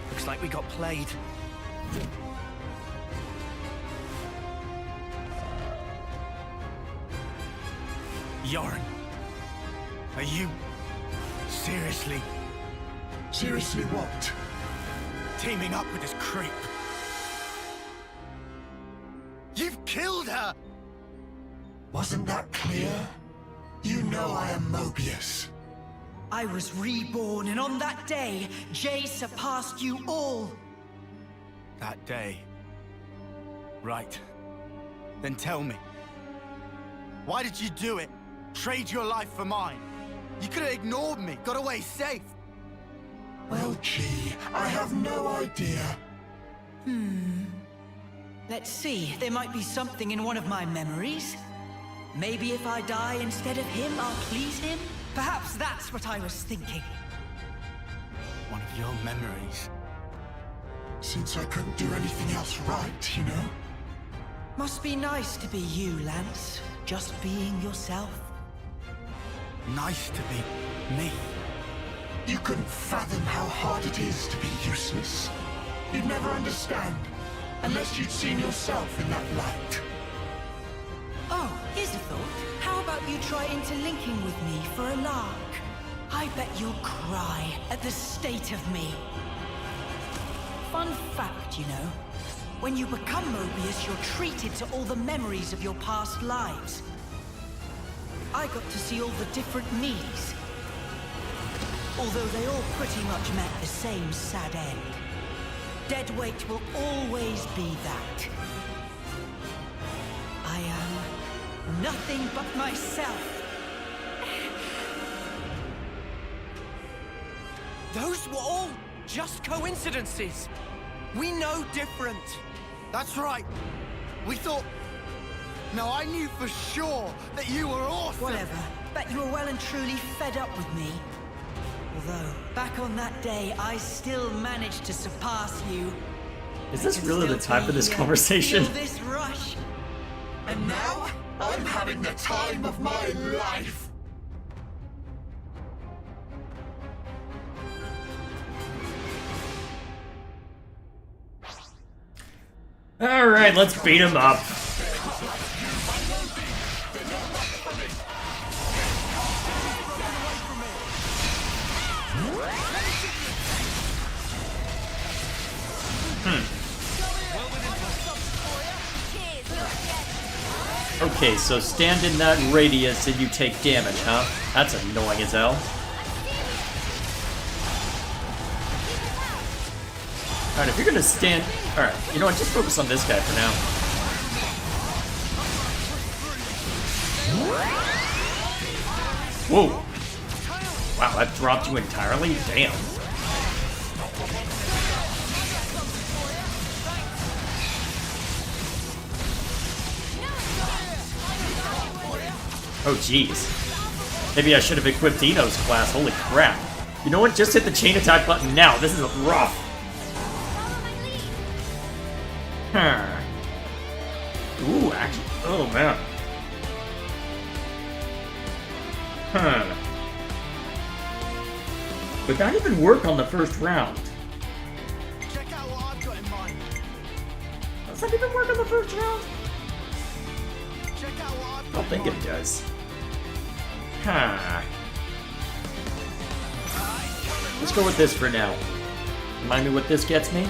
Looks like we got played. Yoren, are you seriously Seriously what? teaming up with this creep? You've killed her! Wasn't that clear? You know I am Mobius. I was reborn, and on that day, Jay surpassed you all. That day. Right. Then tell me. Why did you do it? Trade your life for mine? You could have ignored me, got away safe. Well, gee, I have no idea. Let's see, there might be something in one of my memories. Maybe if I die instead of him, I'll please him? Perhaps that's what I was thinking. One of your memories. Since I couldn't do anything else right, you know? Must be nice to be you, Lance. Just being yourself. Nice to be me. You couldn't fathom how hard it is to be useless. You'd never understand, unless you'd seen yourself in that light. Oh, here's a thought. How about you try interlinking with me for a lark? I bet you'll cry at the state of me. Fun fact, you know. When you become Mobius, you're treated to all the memories of your past lives. I got to see all the different me's. Although they all pretty much met the same sad end. Deadweight will always be that. I am nothing but myself. Those were all just coincidences. We know different. That's right. We thought... No, I knew for sure that you were awesome. Whatever. Bet you were well and truly fed up with me. Although, back on that day, I still managed to surpass you. Is this really the Still time for this feel conversation? this rush. And now, I'm having the time of my life. Alright, let's beat him up. Okay, so stand in that radius and you take damage, huh? That's annoying as hell. Alright, if you're gonna stand... Alright, you know what, just focus on this guy for now. Whoa! Wow, that dropped you entirely? Damn. Oh, jeez. Maybe I should have equipped Dino's class. Holy crap. You know what? Just hit the chain attack button now. This is rough. Huh. Ooh, actually. Oh, man. Huh. Would that even work on the first round? Check out what I've got in mind. Does that even work on the first round? Check out what I've I got don't think in it mind. does. Huh. Let's go with this for now. Remind me what this gets me?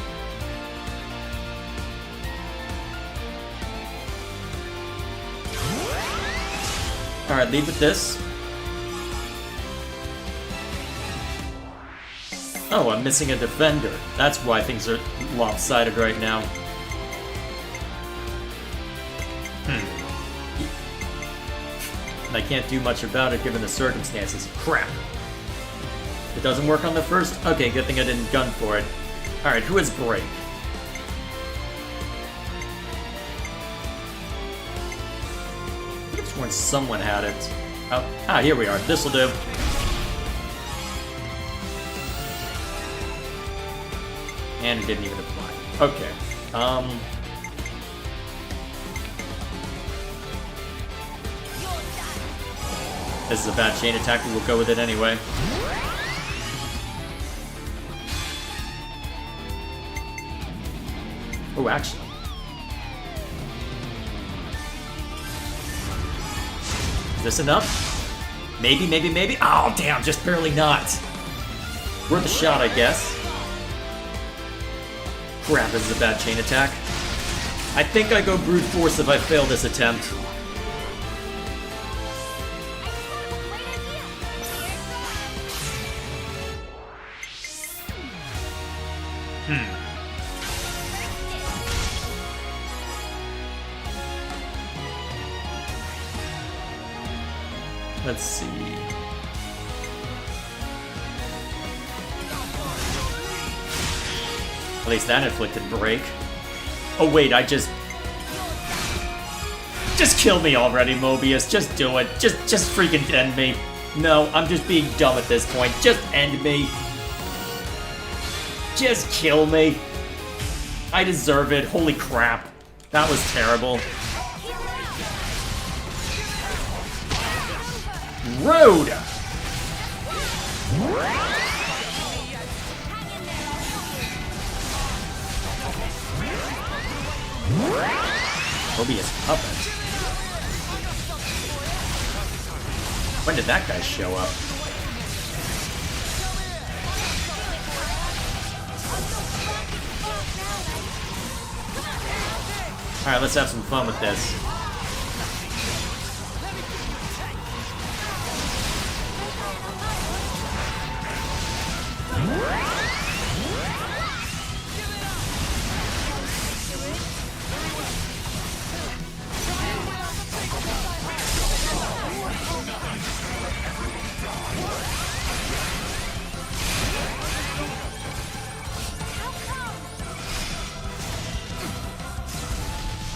Alright, lead with this. Oh, I'm missing a defender. That's why things are lopsided right now. I can't do much about it given the circumstances. Crap. It doesn't work on the first? Okay, good thing I didn't gun for it. Alright, who has break? I could have sworn someone had it. Oh, here we are. This'll do. And it didn't even apply. Okay. This is a bad chain attack, but we'll go with it anyway. Oh, actually. Is this enough? Maybe, maybe, maybe. Oh, damn, just barely not. Worth a shot, I guess. Crap, this is a bad chain attack. I think I go brute force if I fail this attempt. Let's see. At least that inflicted break. Oh wait, I just kill me already, Mobius. Just do it. Just freaking end me. No, I'm just being dumb at this point. Just end me. Just kill me. I deserve it. Holy crap. That was terrible. Rude! Mobius puppet. When did that guy show up? Alright, let's have some fun with this.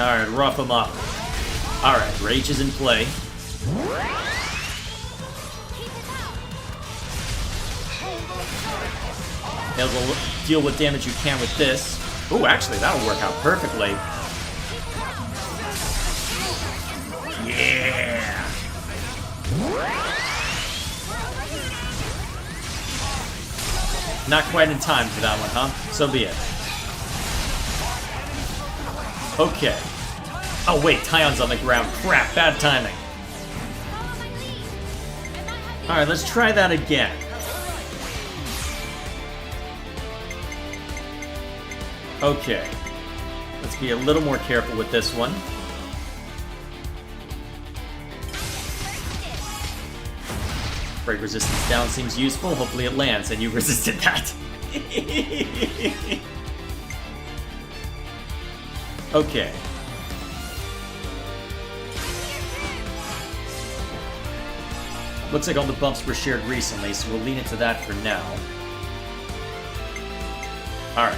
Alright, rough him up. Alright, Rage is in play. They'll deal what damage you can with this. Ooh, actually, that'll work out perfectly. Yeah! Not quite in time for that one, huh? So be it. Okay. Oh wait, Tyon's on the ground. Crap, bad timing. Alright, let's try that again. Okay. Let's be a little more careful with this one. Break resistance down seems useful. Hopefully it lands, and you resisted that. Okay. Looks like all the bumps were shared recently, so we'll lean into that for now. Alright.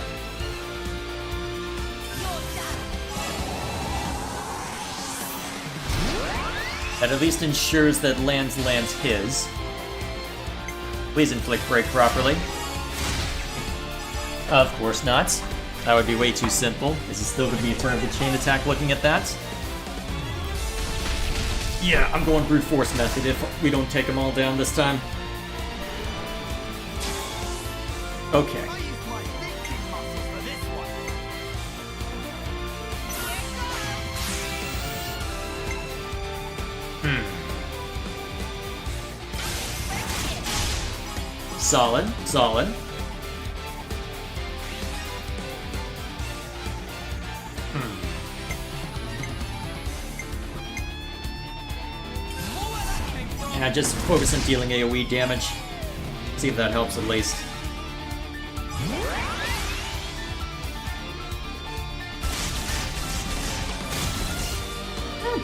That at least ensures that lands his. Please inflict break properly. Of course not. That would be way too simple. Is it still going to be a turn of the chain attack looking at that? Yeah, I'm going brute force method if we don't take them all down this time. Okay. Solid, solid. And I just focus on dealing AoE damage. See if that helps at least.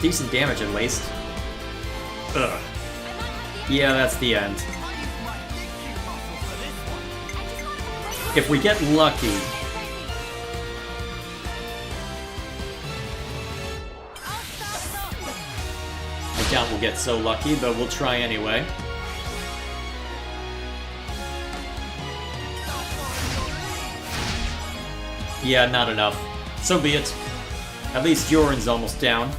Decent damage at least. Ugh. Yeah, that's the end. If we get lucky... I doubt we'll get so lucky, but we'll try anyway. Yeah, not enough. So be it. At least Joran's almost down.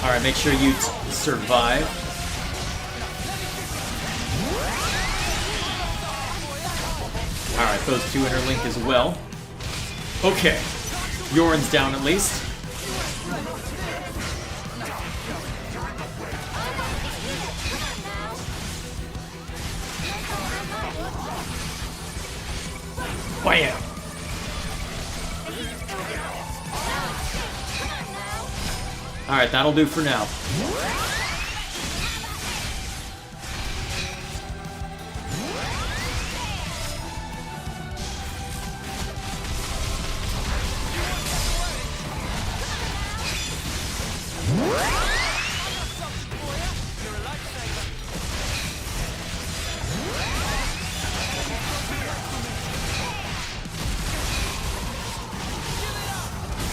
Alright, make sure you survive. Alright, those two interlink as well. Okay. Yorn's down at least. Bam! Alright, that'll do for now.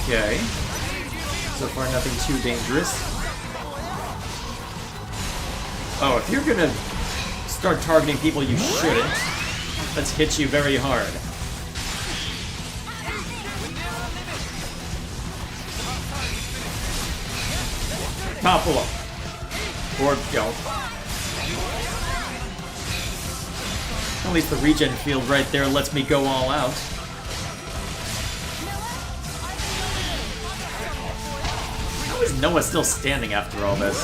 Okay. So far, nothing too dangerous. Oh, if you're gonna start targeting people you shouldn't, let's hit you very hard. Topple up. Or don't. At least the regen field right there lets me go all out. How is Noah still standing after all this?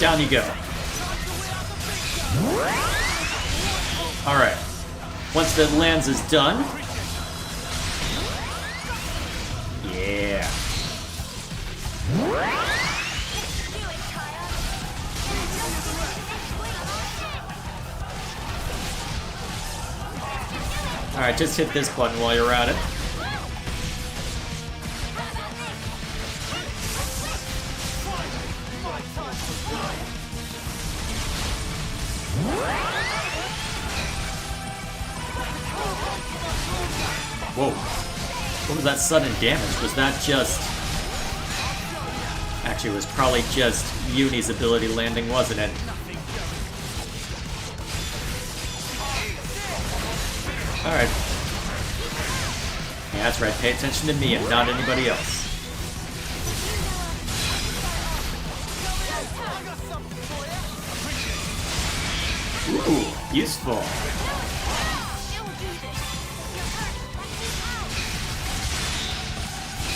Down you go. Alright. Once that lands is done. Yeah. Alright, just hit this button while you're at it. Whoa. What was that sudden damage? Was that just... Actually, it was probably just Uni's ability landing, wasn't it? Alright. Yeah, that's right. Pay attention to me and not anybody else. Ooh, useful.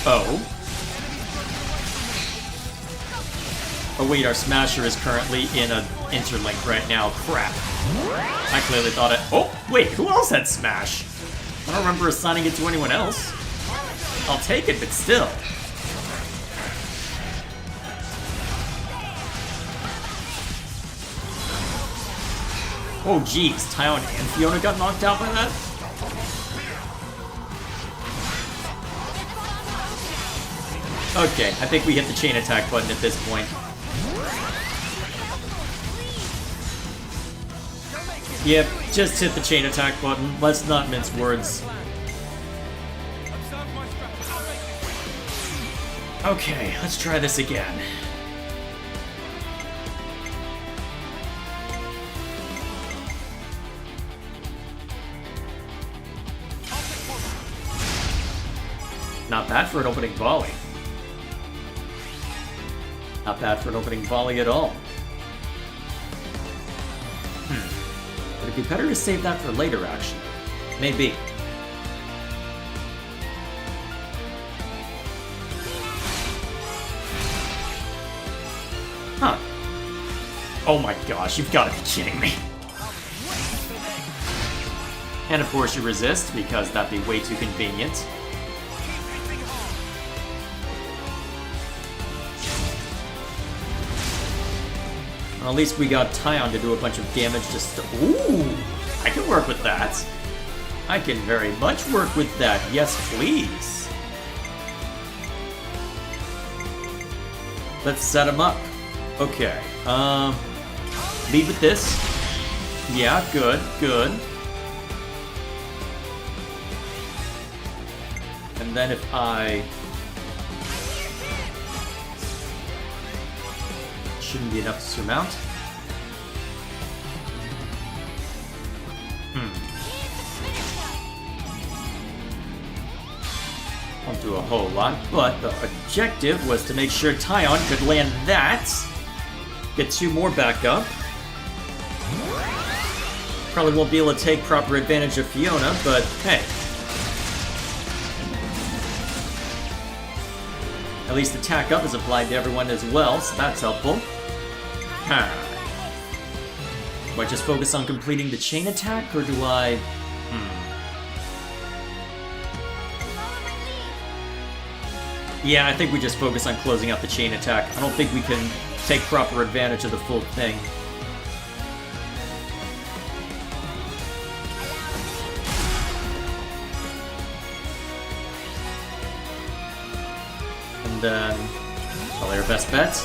Oh. Oh wait, our Smasher is currently in an interlink right now. Crap. I clearly thought it... Oh, wait, who else had Smash? I don't remember assigning it to anyone else. I'll take it, but still. Oh geez, Tyon and Fiona got knocked out by that? Okay, I think we hit the chain attack button at this point. Yep, just hit the chain attack button. Let's not mince words. Okay, let's try this again. Not bad for an opening volley. Not bad for an opening volley at all. Would it be better to save that for later, actually? Maybe. Huh. Oh my gosh, you've got to be kidding me. And of course you resist, because that'd be way too convenient. Well, at least we got Tyon to do a bunch of damage just to... Ooh! I can work with that. I can very much work with that. Yes, please. Let's set him up. Okay. Lead with this. Yeah, good, good. And then if I... Shouldn't be enough to surmount. Won't do a whole lot, but the objective was to make sure Tyon could land that. Get 2 more back up. Probably won't be able to take proper advantage of Fiona, but hey. At least attack up is applied to everyone as well, so that's helpful. Do I just focus on completing the chain attack, or do I... Yeah, I think we just focus on closing out the chain attack. I don't think we can take proper advantage of the full thing. And then... probably our best bet.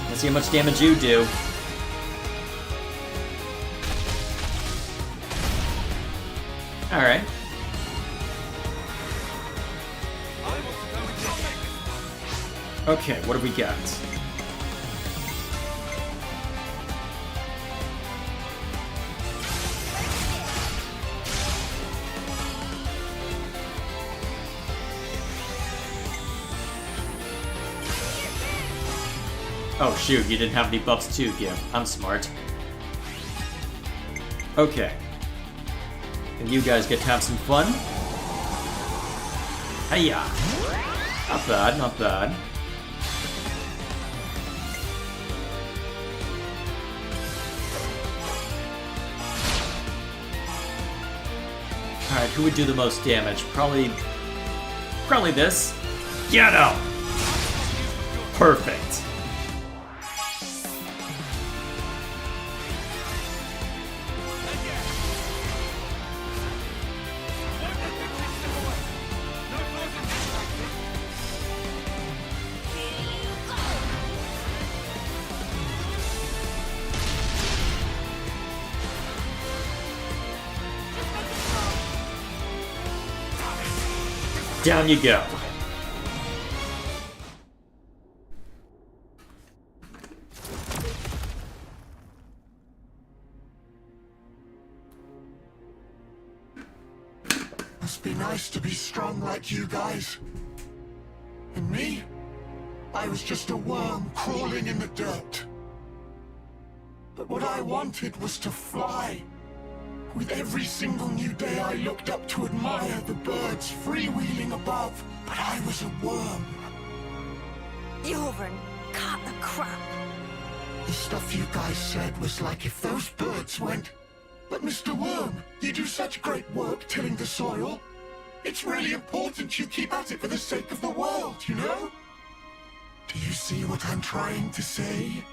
Let's see how much damage you do. Alright. Okay, what do we got? Oh shoot, you didn't have any buffs too, yeah. I'm smart. Okay. And you guys get to have some fun. Hiya! Not bad, not bad. Alright, who would do the most damage? Probably this. Get him! Perfect. Down you go. Must be nice to be strong like you guys. And me? I was just a worm crawling in the dirt. But what I wanted was to fly. With every single new day I looked up to admire the birds freewheeling above, but I was a worm. Jorvin, cut the crap. The stuff you guys said was like if those birds went, "But Mr. Worm, you do such great work tilling the soil. It's really important you keep at it for the sake of the world, you know?" Do you see what I'm trying to say?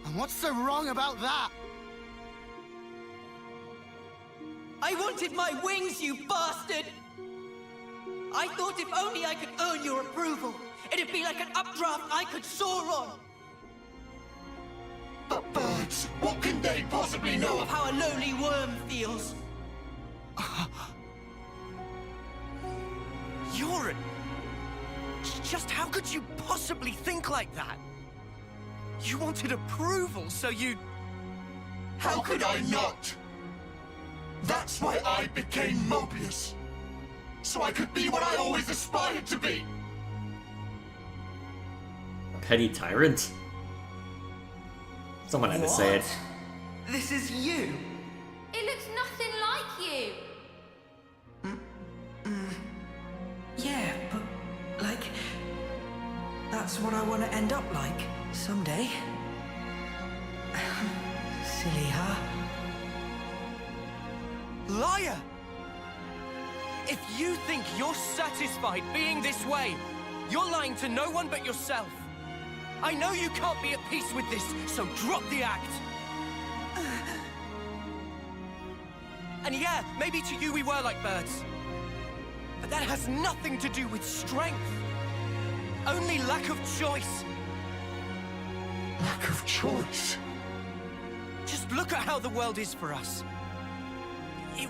And what's so wrong about that? I wanted my wings, you bastard! I thought if only I could earn your approval, it'd be like an updraft I could soar on. But birds, what can they possibly know Of how a lowly worm feels. You're... Just how could you possibly think like that? You wanted approval, so you... How could I not? That's why I became Mobius. So I could be what I always aspired to be. A petty tyrant? Someone had to say it. This is you? It looks nothing like you. Yeah, but, like, that's what I want to end up like, someday. Silly, huh? Liar! If you think you're satisfied being this way, you're lying to no one but yourself. I know you can't be at peace with this, so drop the act. And yeah, maybe to you we were like birds. But that has nothing to do with strength. Only lack of choice. Lack of choice? Just look at how the world is for us. It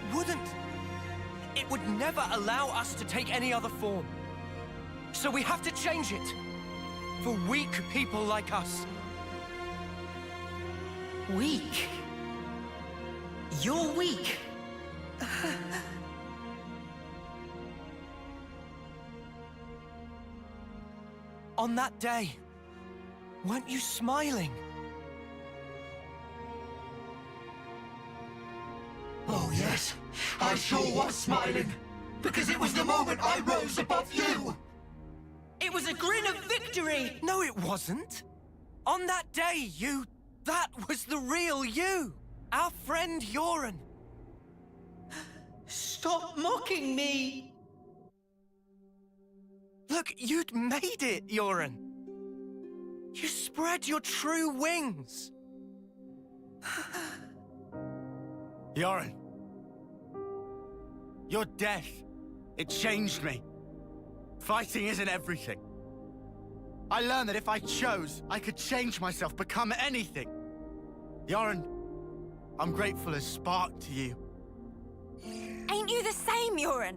would never allow us to take any other form. So we have to change it. For weak people like us. Weak? You're weak. On that day, weren't you smiling? Oh yes, I sure was smiling. Because it was the moment I rose above you! It was a grin of victory! No, it wasn't. On that day, that was the real you. Our friend Yoren. Stop mocking me! Look, you'd made it, Yoren. You spread your true wings. Yoren. Your death, it changed me. Fighting isn't everything. I learned that if I chose, I could change myself, become anything. Yoren, I'm grateful as Spark to you. Ain't you the same, Yoren?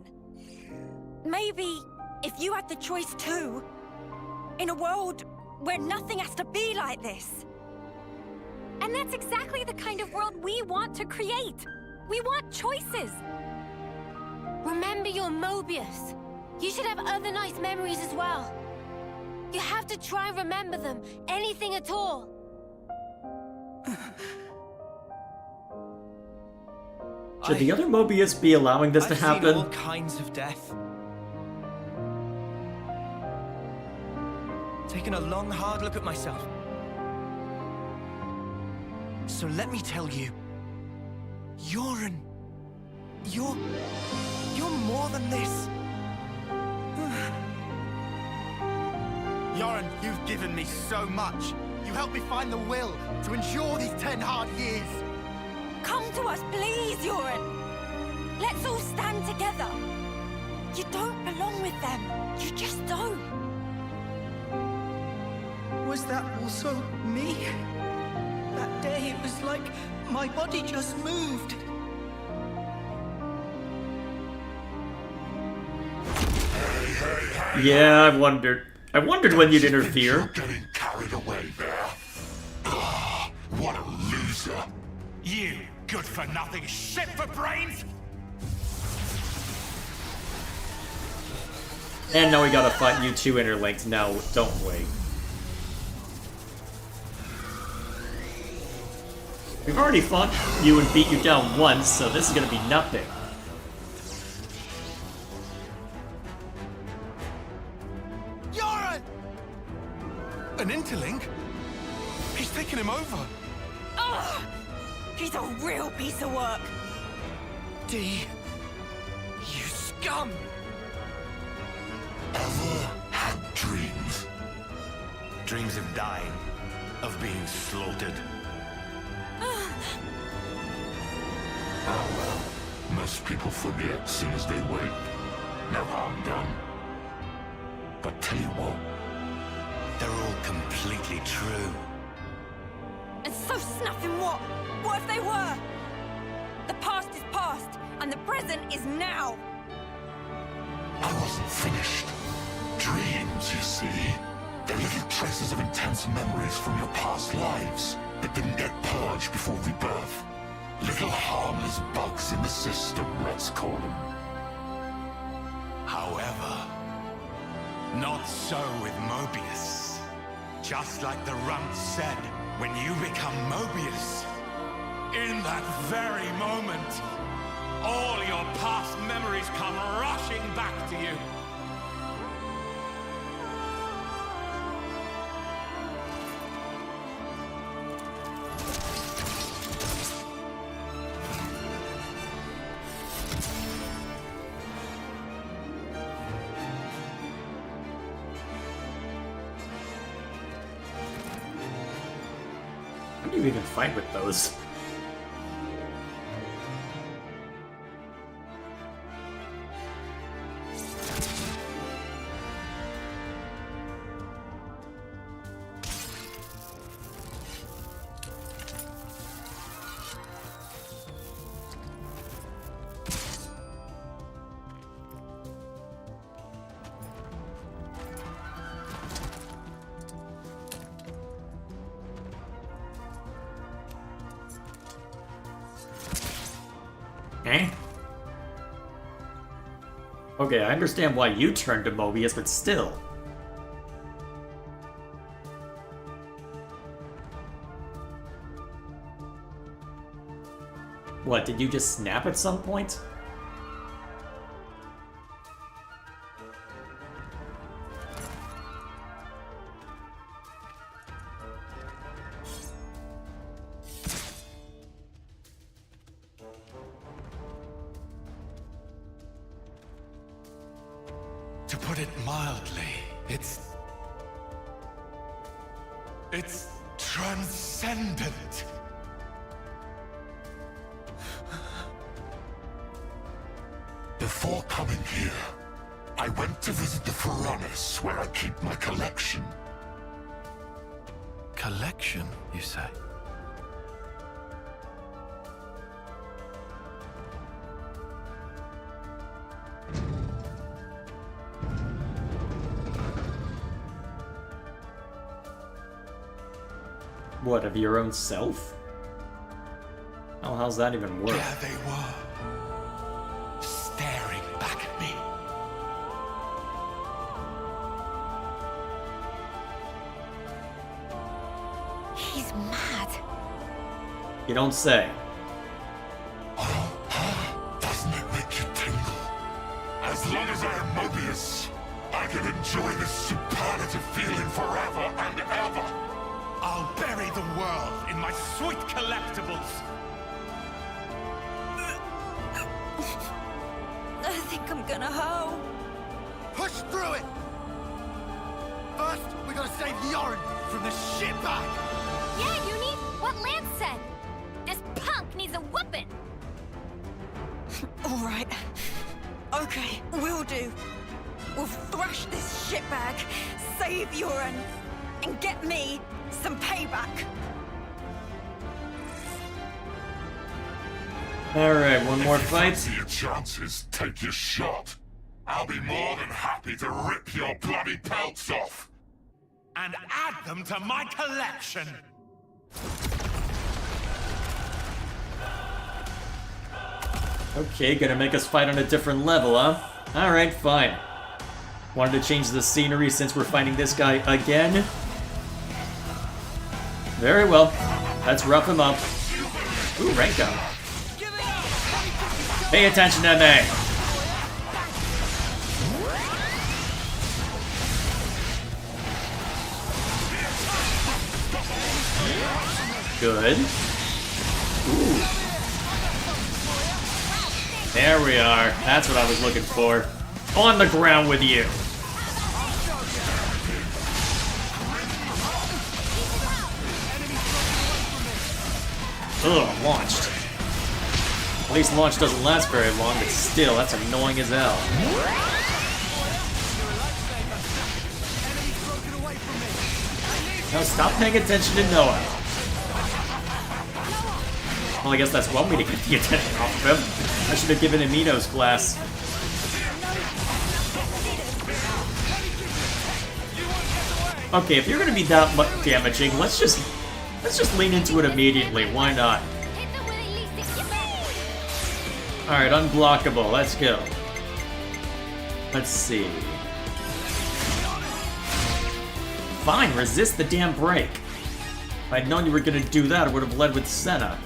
Maybe if you had the choice too, in a world where nothing has to be like this. And that's exactly the kind of world we want to create. We want choices. Remember your Mobius. You should have other nice memories as well. You have to try and remember them. Anything at all. Should the other Mobius be allowing this to I've happen? seen all kinds of death. Taken a long, hard look at myself. So let me tell you, Yoren, you're more than this. Yoren, you've given me so much. You helped me find the will to endure these 10 hard years. Come to us, please, Yoren. Let's all stand together. You don't belong with them. You just don't. Was that also me? That day it was like my body just moved. Yeah, I wondered. I wondered when you'd interfere. You're getting carried away there. Ugh, what a loser. You good-for-nothing shit for brains! And now we gotta fight you two interlinked. Now, don't wait. We've already fought you and beat you down once, so this is gonna be nothing. Yoren! An interlink? He's taken him over. Ugh! He's a real piece of work. D, you scum! Ever had dreams? Dreams of dying, of being slaughtered. Oh well, most people forget soon as they wake. No harm done. But tell you what, They're all completely true. And so snuffing what? What if they were? The past is past, and the present is now. I wasn't finished. Dreams, you see. They're little traces of intense memories from your past lives that didn't get purged before rebirth. Little harmless bugs in the system, let's call them. However, not so with Mobius. Just like the Runt said, when you become Mobius, in that very moment, all your past memories come rushing back to you. How do you even fight with those? Eh? Okay, I understand why you turned to Mobius, but still. What, did you just snap at some point? To put it mildly, it's transcendent. Before coming here, I went to visit the furnace where I keep my collection. Collection, you say? What, of your own self? How how's that even work? There they were, staring back at me. He's mad. You don't say. Doesn't it make you tingle? As long as I am Mobius, I can enjoy this superlative feeling forever and ever. I'll bury the world in my sweet collectibles. I think I'm gonna hoe. Push through it! First, we gotta save Yoren from the shitbag! Yeah, you need what Lance said. This punk needs a whooping. All right. Okay, we'll do. We'll thrash this shitbag, save Yoren, and get me some payback. Alright, one more fight. Fancy your chances, take your shot. I'll be more than happy to rip your bloody pelts off. And add them to my collection. Okay, gonna make us fight on a different level, huh? Alright, fine. Wanted to change the scenery since we're fighting this guy again? Very well. Let's rough him up. Ooh, rank up. Pay attention to me! Good. Ooh. There we are. That's what I was looking for. On the ground with you. Ugh, launched. At least launch doesn't last very long, but still, that's annoying as hell. Now stop paying attention to Noah. Well, I guess that's one way to get the attention off of him. I should have given him Ito's class. Okay, if you're gonna be that much damaging, let's just lean into it immediately. Why not? Alright, unblockable. Let's go. Let's see. Fine, resist the damn break. If I'd known you were gonna do that, I would have led with Senna.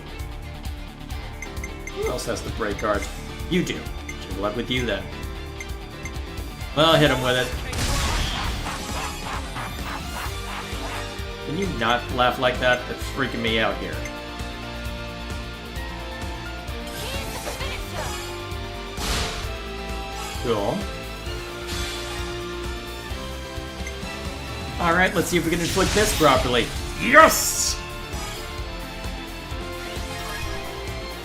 Who else has the break card? You do. Should have led with you then. Well, hit him with it. Can you not laugh like that? That's freaking me out here. Cool. Alright, let's see if we can inflict this properly. Yes!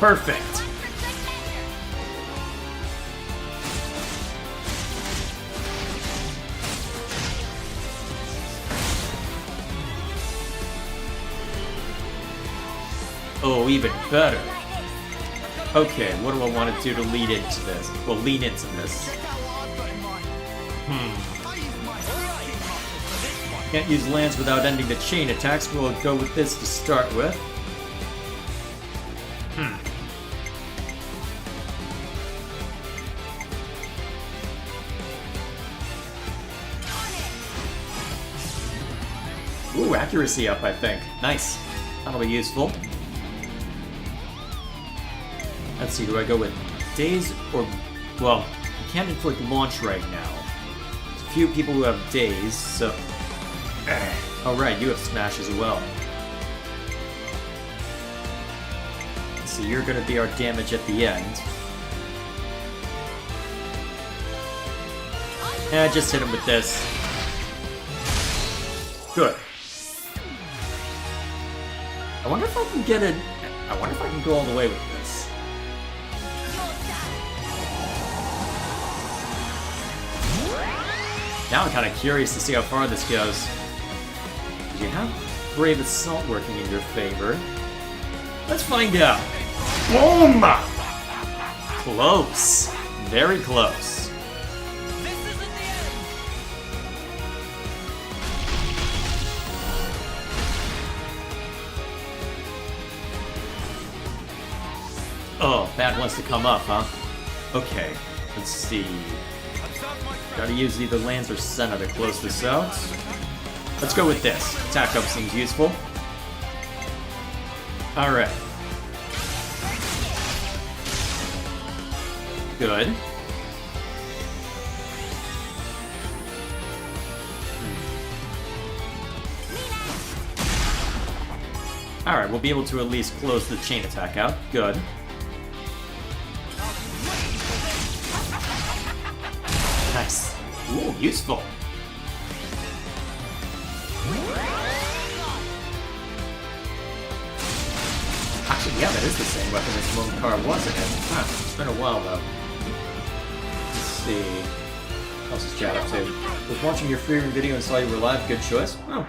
Perfect. Oh, even better. Okay, what do I want to do to lead into this? Well, lean into this. Can't use Lance without ending the chain attacks. We'll go with this to start with. accuracy up, I think. Nice. That'll be useful. Let's see, do I go with daze or... Well, I can't inflict launch right now. There's a few people who have daze, so... Oh right, you have smash as well. So you're gonna be our damage at the end. And I just hit him with this. Good. I wonder if I can get it... I wonder if I can go all the way with this. Now I'm kind of curious to see how far this goes. You have Brave Assault working in your favor. Let's find out. Boom! Close. Very close. Oh, Bad wants to come up, huh? Okay, let's see. Gotta use either Lance or Senna to close this out. Let's go with this. Attack up seems useful. Alright. Good. Alright, we'll be able to at least close the chain attack out. Good. Nice. Ooh, useful. Actually, yeah, that is the same weapon as Momkar, wasn't it? Huh, it's been a while, though. Let's see. What else is chat up to? Was watching your free video and saw you were live. Good choice. Oh.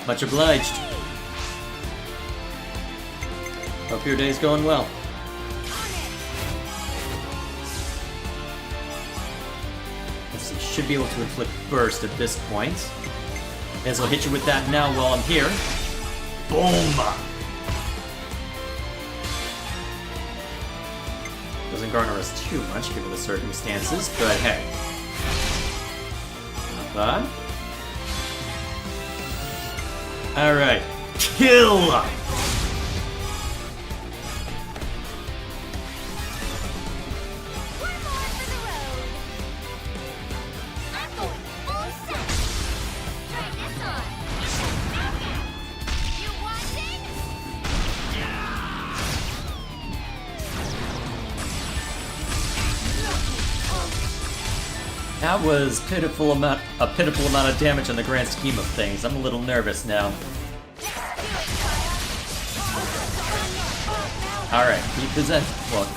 Much obliged. Hope your day's going well. Let's see, should be able to inflict burst at this point. May as well hit you with that now while I'm here. Boom! Doesn't garner us too much given the circumstances, but hey. Not bad. Alright. Kill! That was a pitiful amount of damage in the grand scheme of things. I'm a little nervous now. Alright, he present. Look.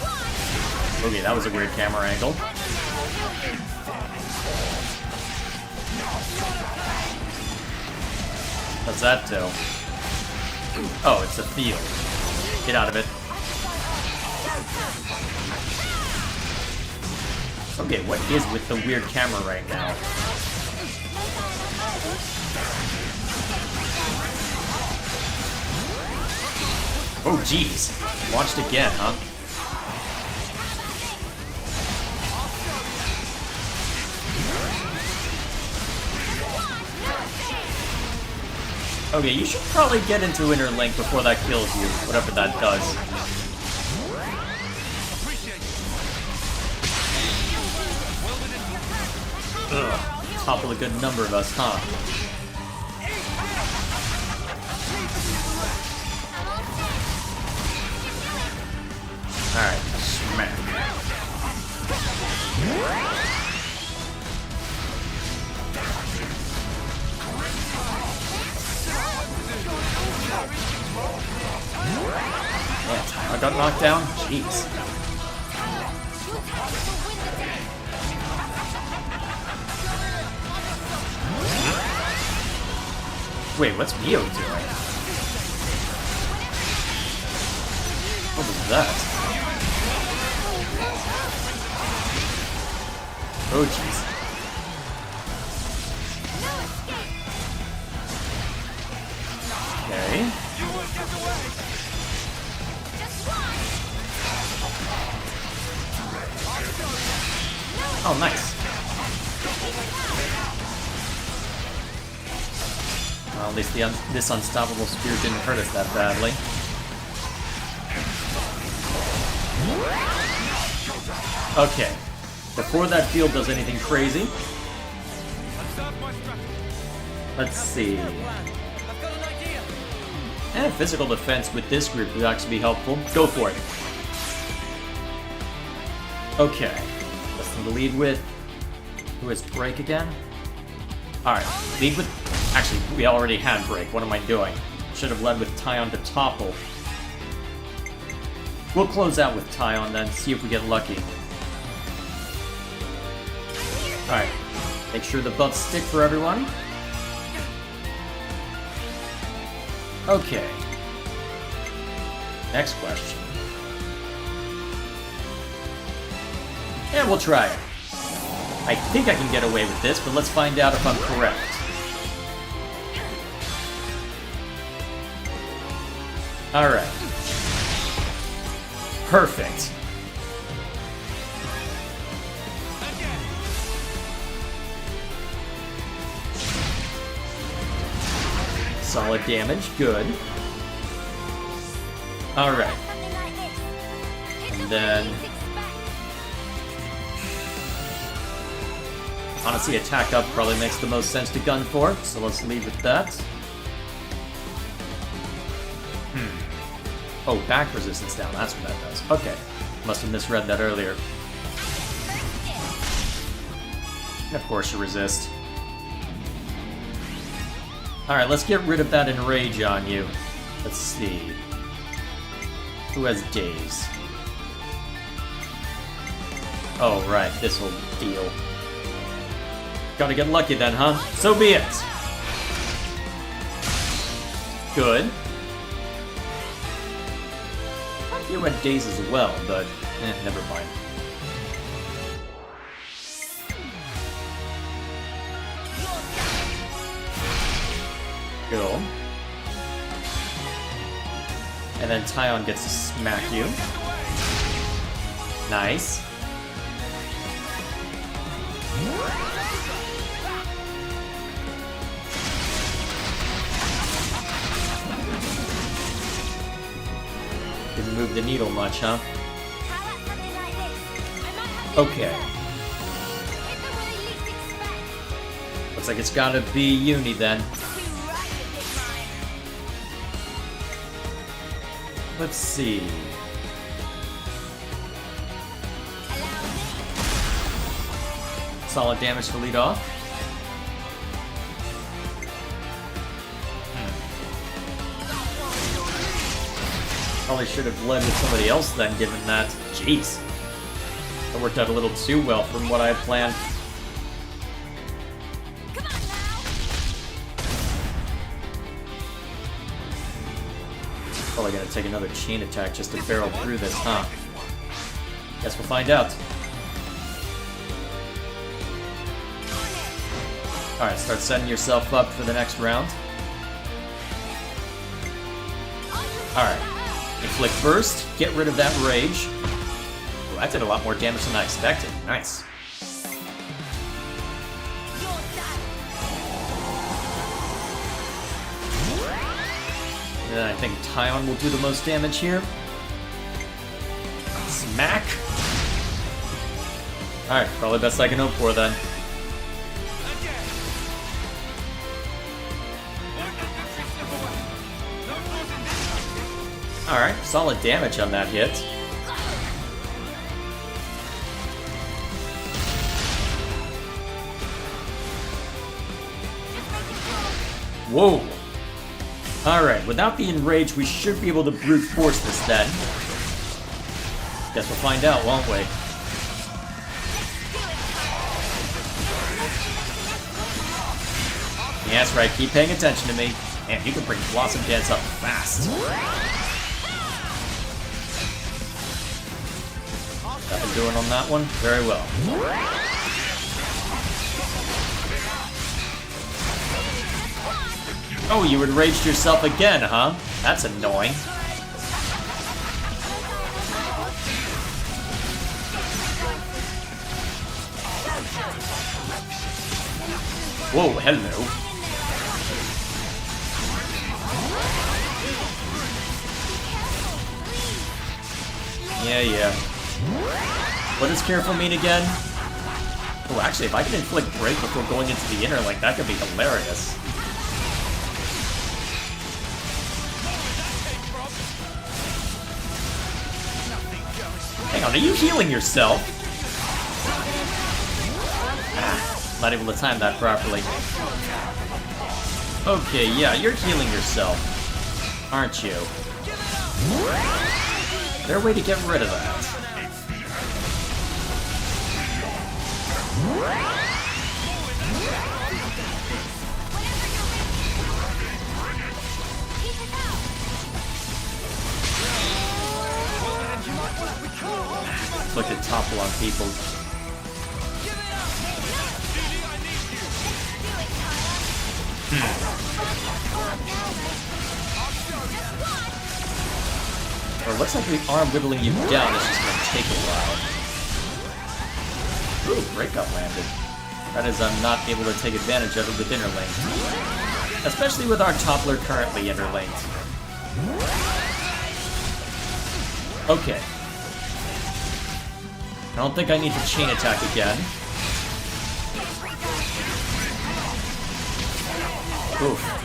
Okay, that was a weird camera angle. What's that do? Oh, it's a field. Get out of it. Okay, what is with the weird camera right now? Oh, jeez. Launched again, huh? Okay, you should probably get into Interlink before that kills you, whatever that does. Ugh, topple a good number of us, huh? Alright, smack. Man, Tyler got knocked down? Jeez. Wait, what's Mio doing? What was that? Oh, jeez. Okay. Oh, nice. Well, at least this unstoppable spear didn't hurt us that badly. Okay. Before that field does anything crazy. Let's see. And physical defense with this group would actually be helpful. Go for it. Okay. Listen to lead with. Who is Break again? Alright, lead with... Actually, we already had Break. What am I doing? Should have led with Tyon to topple. We'll close out with Tyon then, see if we get lucky. Alright. Make sure the buffs stick for everyone. Okay. Next question. Yeah, we'll try it. I think I can get away with this, but let's find out if I'm correct. Alright. Perfect. Solid damage, good. Alright. And then... honestly, attack up probably makes the most sense to gun for, so let's leave with that. Oh, back resistance down, that's what that does. Okay. Must have misread that earlier. And of course you resist. Alright, let's get rid of that enrage on you. Let's see. Who has daze? Oh, right, this'll deal. Gotta get lucky then, huh? So be it! Good. You had daze as well, but never mind. Cool. And then Tyon gets to smack you. Nice. Didn't move the needle much, huh? Okay. Looks like it's gotta be Uni then. Let's see. Solid damage to lead off. Probably should have led with somebody else then, given that. Jeez. That worked out a little too well from what I had planned. Probably gonna take another chain attack just to barrel through this, huh? Guess we'll find out. Alright, start setting yourself up for the next round. Alright. Inflict Burst, get rid of that rage. Ooh, that did a lot more damage than I expected. Nice. And then I think Tyon will do the most damage here. Smack! Alright, probably best I can hope for then. Alright, solid damage on that hit. Whoa! Alright, without the enrage, we should be able to brute force this then. Guess we'll find out, won't we? Yeah, that's right, keep paying attention to me. Man, you can bring Blossom Dance up fast. Nothing doing on that one? Very well. Oh, you enraged yourself again, huh? That's annoying. Whoa, hello. Yeah. What does careful mean again? Oh, actually, if I can inflict break before going into the inner link, that could be hilarious. Hang on, are you healing yourself? Ah, not able to time that properly. Okay, yeah, you're healing yourself, aren't you? Is there a way to get rid of that? Look at topple on people. Well, it looks like the arm whittling you down is just gonna take a while. Ooh, breakup landed. That is, I'm not able to take advantage of it with interlinked. Especially with our toppler currently interlinked. Okay. I don't think I need to chain attack again. Oof.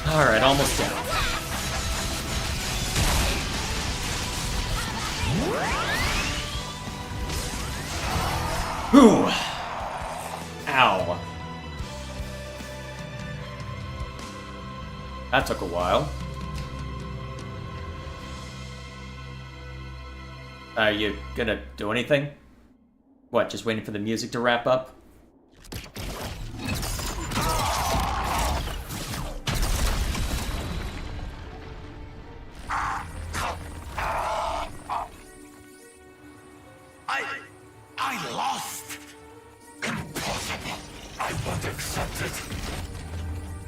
Alright, almost down. Ooh. Ow. That took a while. Are you gonna do anything? What, just waiting for the music to wrap up? I lost! Impossible! I won't accept it!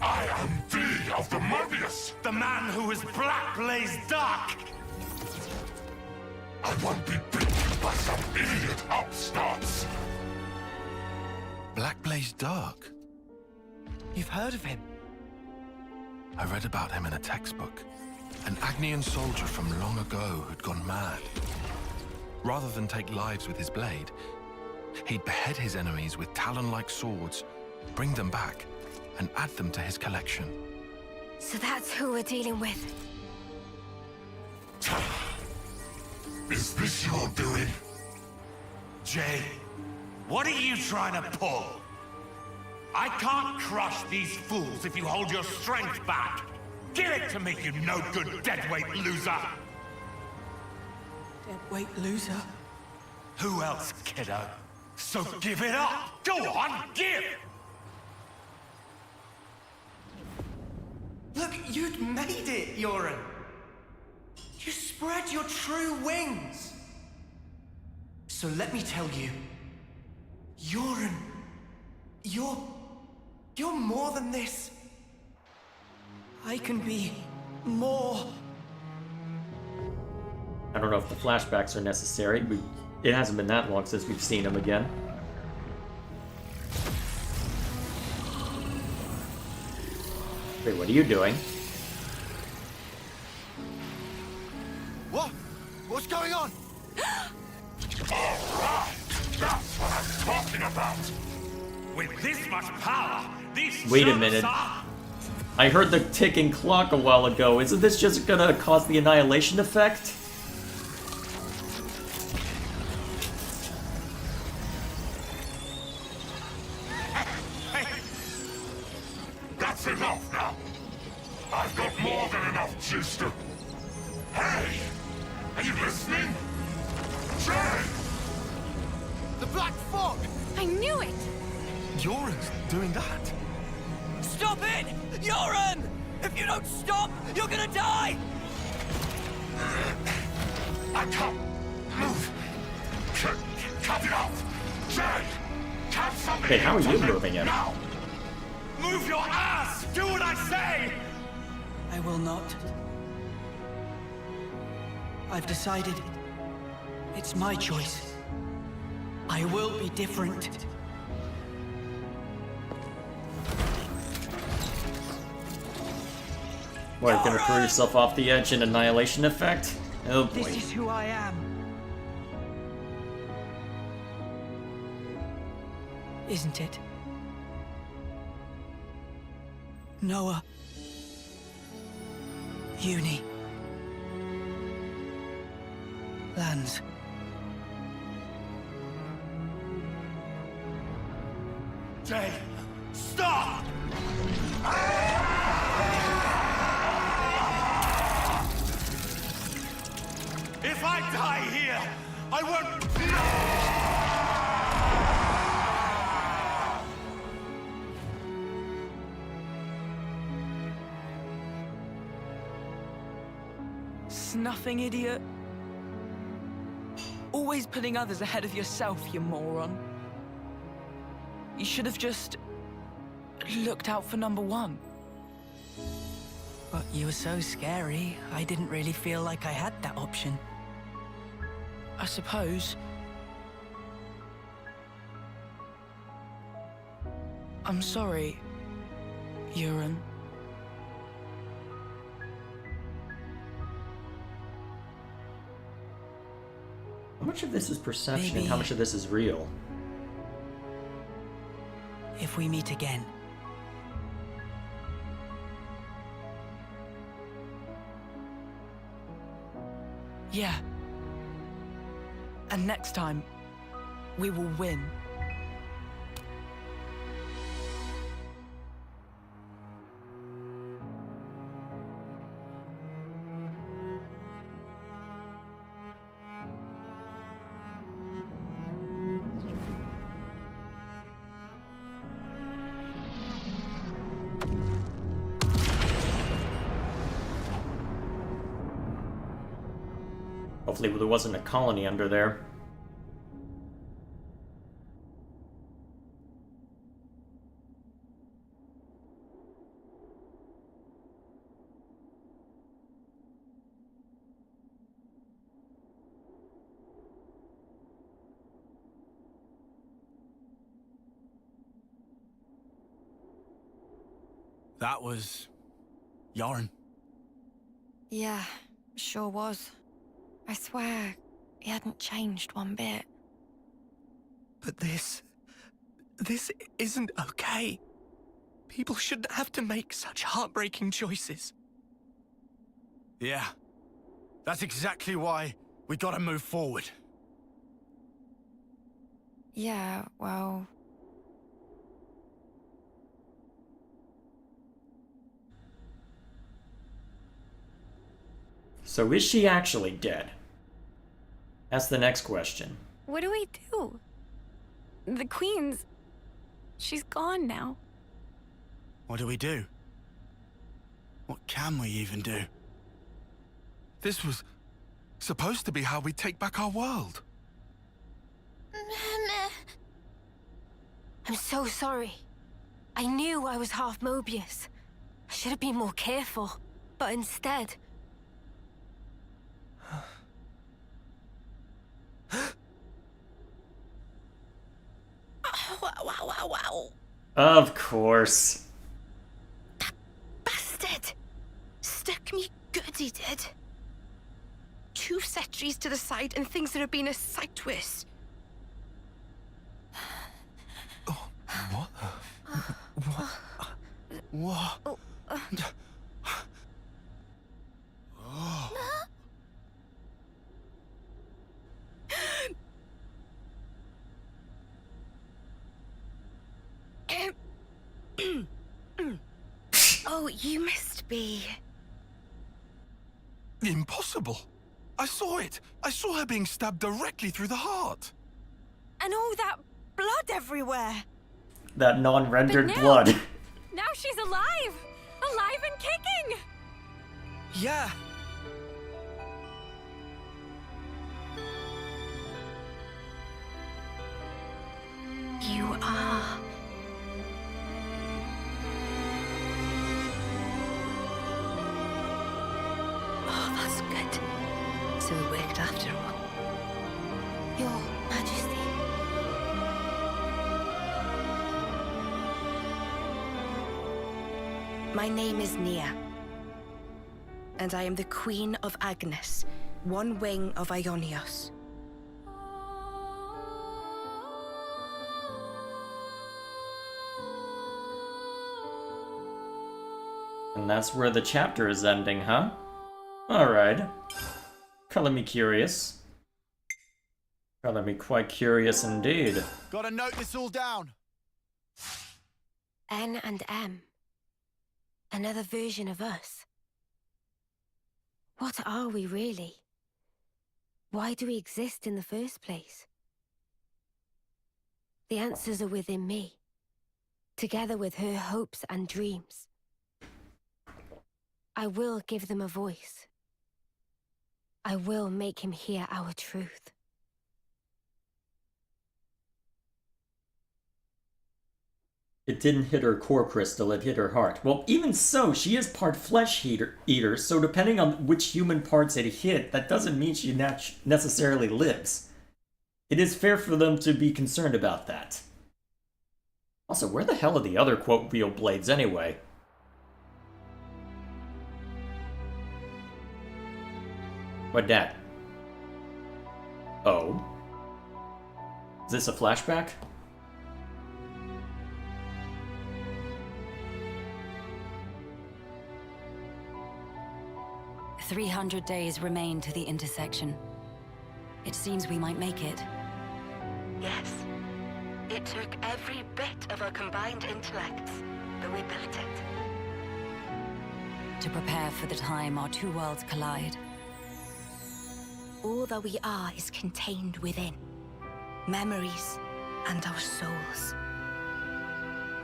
I am V of the Mobius! The man who is Black Blaze Dark! I won't be beaten by some idiot upstarts! Black Blaze Dark? You've heard of him? I read about him in a textbook. An Agnian soldier from long ago who'd gone mad. Rather than take lives with his blade, he'd behead his enemies with talon-like swords, bring them back, and add them to his collection. So that's who we're dealing with. Is this your doing? Jay, what are you trying to pull? I can't crush these fools if you hold your strength back. Give it to me, you no-good deadweight loser! Deadweight loser? Who else, kiddo? So give it up! Go on, give! Look, you'd made it, Yoren! You spread your true wings! So let me tell you, Yoren, you're more than this. I can be more. I don't know if the flashbacks are necessary. It hasn't been that long since we've seen him again. Wait, what are you doing? What? What's going on? Alright! That's what I'm talking about! With this much power, these Wait a minute. I heard the ticking clock a while ago. Isn't this just gonna cause the annihilation effect? That's enough now! I've got more than enough juice to... Hey! Are you listening? Jay! The Black Fog! I knew it! Yoren's doing that? Stop it! Yoren! If you don't stop, you're gonna die! I can't move! Cut it off! Jay! Cut something! Hey, how are you moving him? Now! Move your ass! Do what I say! I will not. I've decided. It's my choice. I will be different. What, gonna throw yourself off the edge in annihilation effect? Oh boy. This is who I am. Isn't it? Noah. Uni. Lands. Jay, stop! If I die here, I won't... Snuffing idiot. Always putting others ahead of yourself, you moron. You should have just looked out for number one. But you were so scary, I didn't really feel like I had that option. I suppose. I'm sorry, Euron. How much of this is perception and Maybe. how much of this is real? If we meet again. Yeah. And next time, we will win. Hopefully there wasn't a colony under there. That was... Yarn. Yeah, sure was. I swear, he hadn't changed one bit. But this isn't okay. People shouldn't have to make such heartbreaking choices. Yeah. That's exactly why we gotta move forward. Yeah, well... So is she actually dead? That's the next question. What do we do? The Queen's... she's gone now. What do we do? What can we even do? This was supposed to be how we take back our world. I'm so sorry. I knew I was half Mobius. I should have been more careful, but instead... Wow. Of course. Bastard! Stuck me good, he did. 2 sentries to the side and things that have been a sight worse. What? What? Oh, Oh, you must be... Impossible. I saw it. I saw her being stabbed directly through the heart. And all that blood everywhere. That non-rendered But now- blood. Now she's alive! Alive and kicking! Yeah. You are... Oh, that's good. So it worked after all. Your Majesty. My name is Nia. and I am the Queen of Agnus, one wing of Ionios. And that's where the chapter is ending, huh? Alright. Color me curious. Color me quite curious indeed. Gotta note this all down. N and M. Another version of us. What are we really? Why do we exist in the first place? The answers are within me, together with her hopes and dreams. I will give them a voice. I will make him hear our truth. It didn't hit her core crystal, it hit her heart. Well, even so, she is part flesh eater, so depending on which human parts it hit, that doesn't mean she necessarily lives. It is fair for them to be concerned about that. Also, where the hell are the other quote real blades anyway? What dat? Oh? Is this a flashback? "300 days remain to the intersection. It seems we might make it." Yes. It took every bit of our combined intellects, but we built it. To prepare for the time our two worlds collide. All that we are is contained within. Memories and our souls.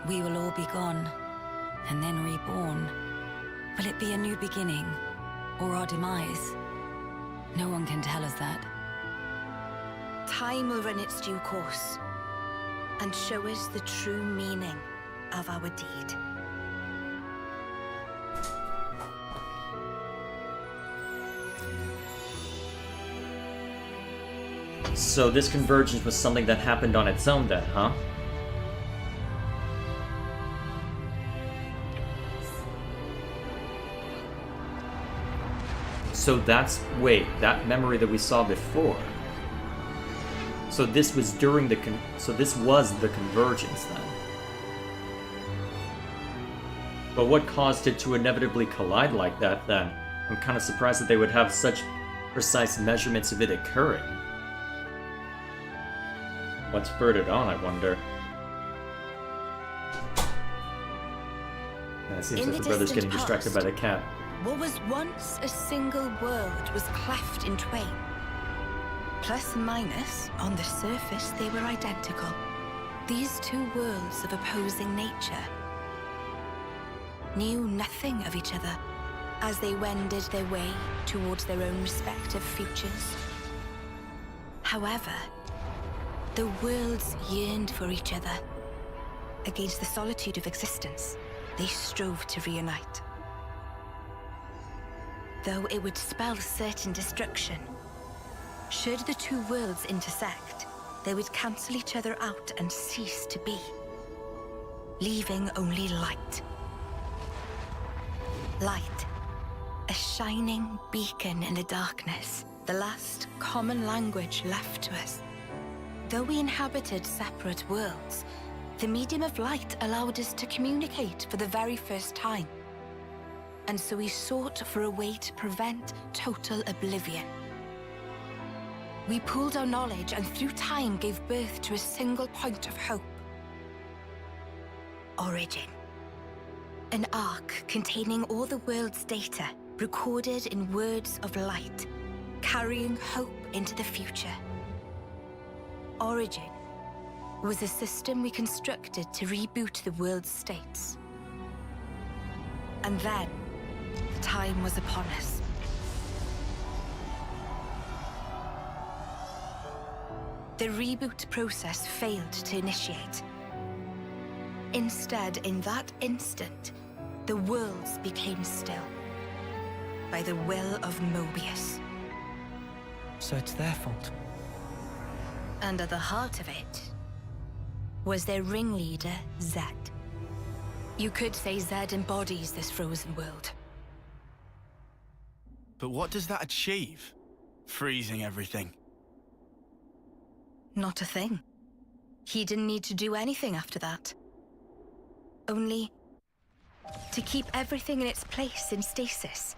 We will all be gone, and then reborn. Will it be a new beginning, or our demise? No one can tell us that. Time will run its due course, and show us the true meaning of our deed. So this convergence was something that happened on its own then, huh? So that's... wait, that memory that we saw before. So this was during the so this was the convergence then. But what caused it to inevitably collide like that then? I'm kind of surprised that they would have such precise measurements of it occurring. What spurred it on, I wonder? It seems like the brother's getting distracted by the cat. What was once a single world was cleft in twain. Plus and minus, on the surface, they were identical. These two worlds of opposing nature knew nothing of each other as they wended their way towards their own respective futures. However, the worlds yearned for each other. Against the solitude of existence, they strove to reunite. Though it would spell certain destruction, should the two worlds intersect, they would cancel each other out and cease to be, leaving only light. Light, a shining beacon in the darkness, the last common language left to us. Though we inhabited separate worlds, the medium of light allowed us to communicate for the very first time. And so we sought for a way to prevent total oblivion. We pooled our knowledge and through time gave birth to a single point of hope. Origin. An arc containing all the world's data, recorded in words of light, carrying hope into the future. Origin was a system we constructed to reboot the world's states. And then, time was upon us. The reboot process failed to initiate. Instead, in that instant, the worlds became still. By the will of Mobius. So it's their fault. And at the heart of it was their ringleader, Zed. You could say Zed embodies this frozen world. But what does that achieve? Freezing everything. Not a thing. He didn't need to do anything after that. Only to keep everything in its place in stasis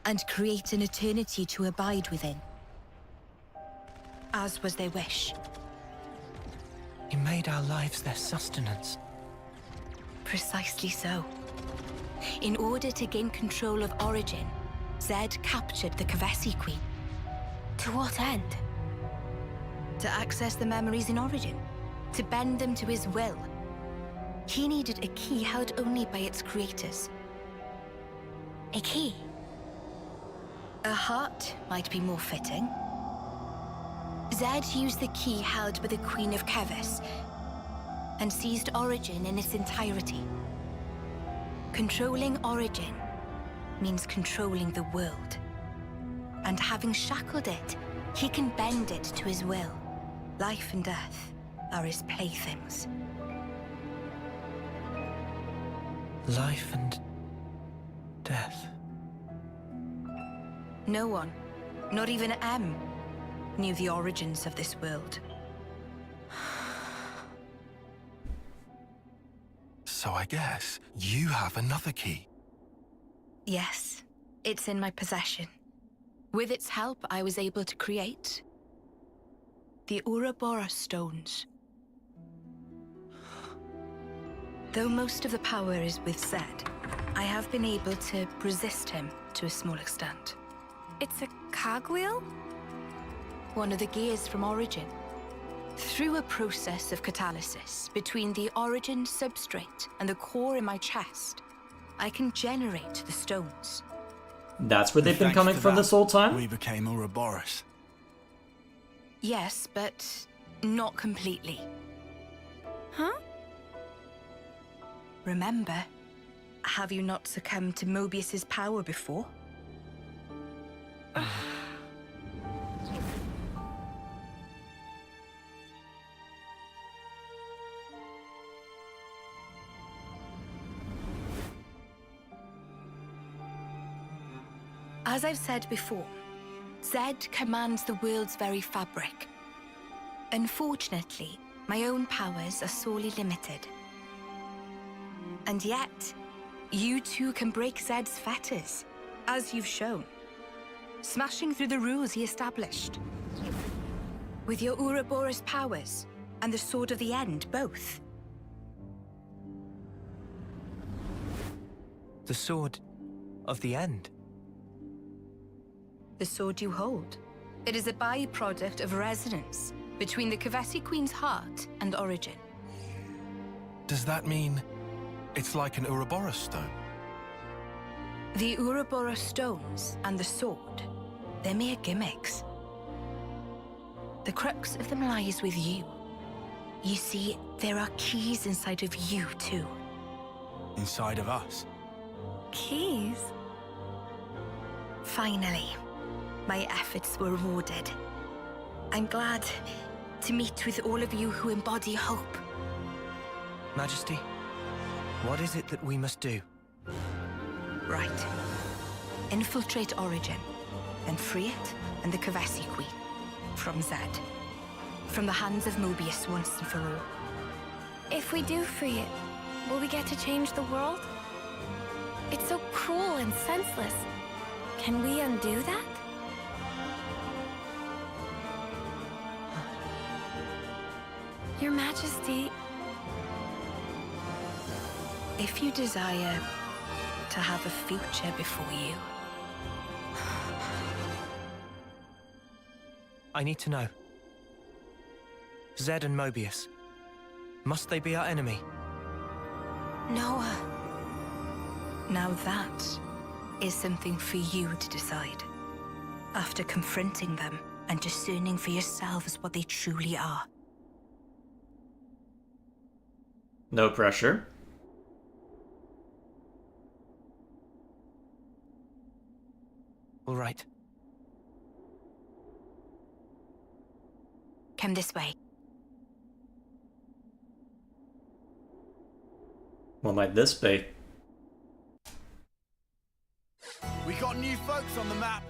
and create an eternity to abide within. As was their wish. He made our lives their sustenance. Precisely so. In order to gain control of Origin, Zed captured the Kavesi Queen. To what end? To access the memories in Origin, to bend them to his will. He needed a key held only by its creators. A key? A heart might be more fitting. Zed used the key held by the Queen of Kevis and seized Origin in its entirety. Controlling Origin means controlling the world. And having shackled it, he can bend it to his will. Life and death are his playthings. Life and death. No one, not even M, knew the origins of this world. So I guess you have another key. Yes, it's in my possession. With its help, I was able to create the Ouroboros stones. Though most of the power is with Zed, I have been able to resist him to a small extent. It's a cogwheel? One of the gears from Origin. Through a process of catalysis between the Origin substrate and the core in my chest, I can generate the stones. That's where they've been coming from this whole time? We became Ouroboros. Yes, but not completely. Huh? Remember, have you not succumbed to Mobius's power before? As I've said before, Zed commands the world's very fabric. Unfortunately, my own powers are sorely limited. And yet, you too can break Zed's fetters, as you've shown, smashing through the rules he established. With your Ouroboros powers and the Sword of the End, both. The Sword of the End? The sword you hold. It is a byproduct of resonance between the Kavesi Queen's heart and Origin. Does that mean it's like an Ouroboros stone? The Ouroboros stones and the sword, they're mere gimmicks. The crux of them lies with you. You see, there are keys inside of you too. Inside of us? Keys? Finally, my efforts were rewarded. I'm glad to meet with all of you who embody hope. Majesty, what is it that we must do? Right. Infiltrate Origin, and free it and the Kavesi Queen from Zed. From the hands of Mobius once and for all. If we do free it, will we get to change the world? It's so cruel and senseless. Can we undo that? Your Majesty... If you desire to have a future before you... I need to know. Zed and Mobius. Must they be our enemy? Noah. Now that is something for you to decide. After confronting them and discerning for yourselves what they truly are. No pressure. All right. Come this way. What might this be? We got new folks on the map.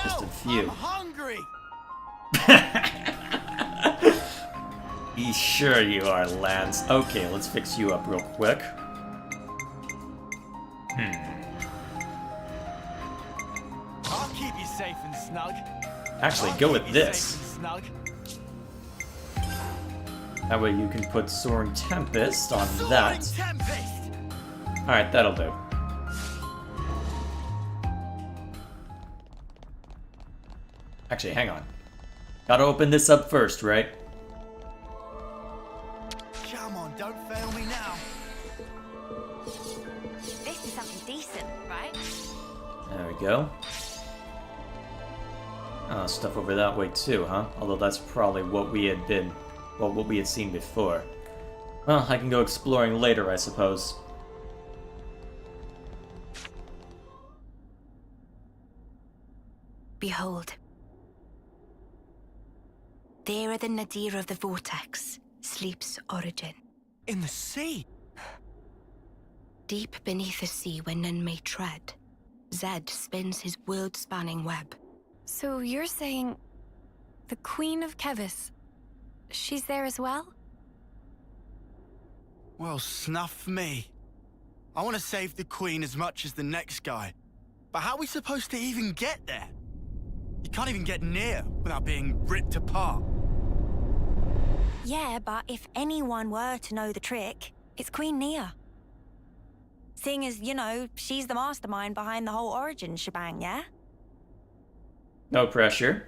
Just a few. I'm hungry. Be sure you are, Lance. Okay, let's fix you up real quick. I'll keep you safe and snug. Actually, go with this. That way you can put Soaring Tempest on that. Alright, that'll do. Actually, hang on. Gotta open this up first, right? Come on, don't fail me now. This is something decent, right? There we go. Stuff over that way too, huh? Although that's probably what we had been, well, what we had seen before. Well, I can go exploring later, I suppose. Behold. There at the nadir of the vortex sleeps Origin. In the sea? Deep beneath the sea where none may tread, Zed spins his world-spanning web. So you're saying the Queen of Kevis, she's there as well? Well, snuff me. I want to save the Queen as much as the next guy. But how are we supposed to even get there? You can't even get near without being ripped apart. Yeah, but if anyone were to know the trick, it's Queen Nia. Seeing as, you know, she's the mastermind behind the whole Origin shebang, yeah? No pressure.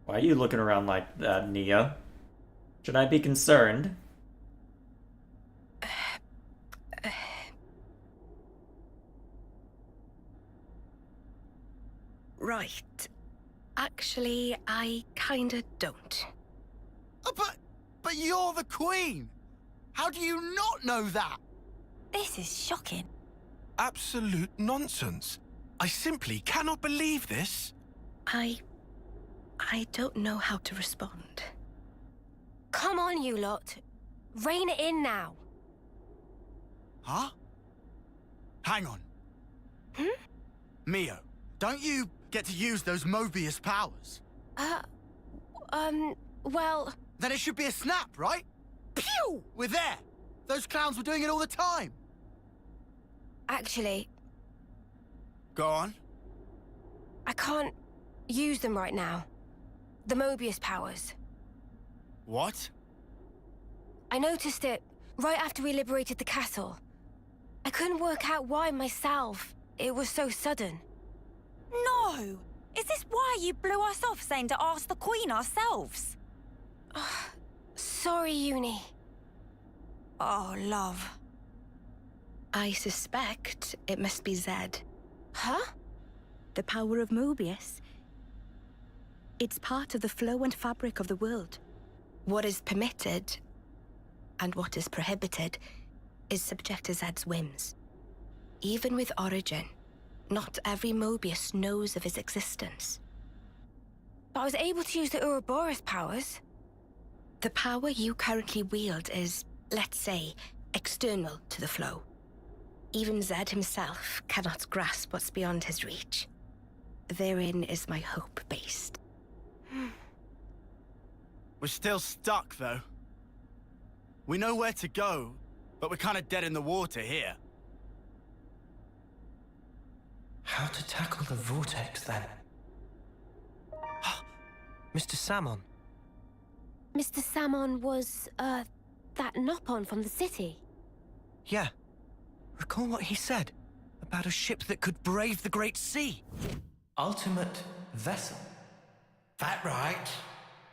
Why are you looking around like that, Nia? Should I be concerned? Right. Actually, I kinda don't. Oh, but you're the Queen! How do you not know that? This is shocking. Absolute nonsense. I simply cannot believe this. I don't know how to respond. Come on, you lot. Rein it in now. Huh? Hang on. Mio, don't you get to use those Mobius powers? Well... Then it should be a snap, right? Pew! We're there! Those clowns were doing it all the time! Actually, Go on. I can't use them right now. The Mobius powers. What? I noticed it right after we liberated the castle. I couldn't work out why myself. It was so sudden. No! Is this why you blew us off saying to ask the Queen ourselves? Sorry, Uni. Oh, love. I suspect it must be Zed. Huh? The power of Mobius. It's part of the flow and fabric of the world. What is permitted and what is prohibited is subject to Zed's whims. Even with Origin, not every Mobius knows of his existence. But I was able to use the Ouroboros powers. The power you currently wield is, let's say, external to the flow. Even Zed himself cannot grasp what's beyond his reach. Therein is my hope based. We're still stuck, though. We know where to go, but we're kind of dead in the water here. How to tackle the vortex, then? Mr. Samon. Mr. Samon was, that Nopon from the city. Yeah. Recall what he said about a ship that could brave the Great Sea. Ultimate vessel. That right.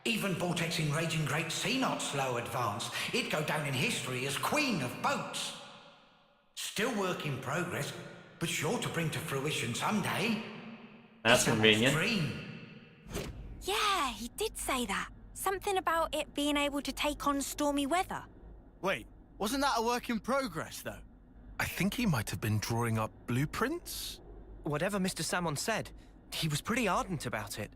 Even vortexing raging Great Sea not slow advance. It'd go down in history as Queen of Boats. Still work in progress, but sure to bring to fruition someday. That's convenient. Yeah, he did say that. Something about it being able to take on stormy weather. Wait, wasn't that a work in progress, though? I think he might have been drawing up blueprints. Whatever Mr. Samon said, he was pretty ardent about it.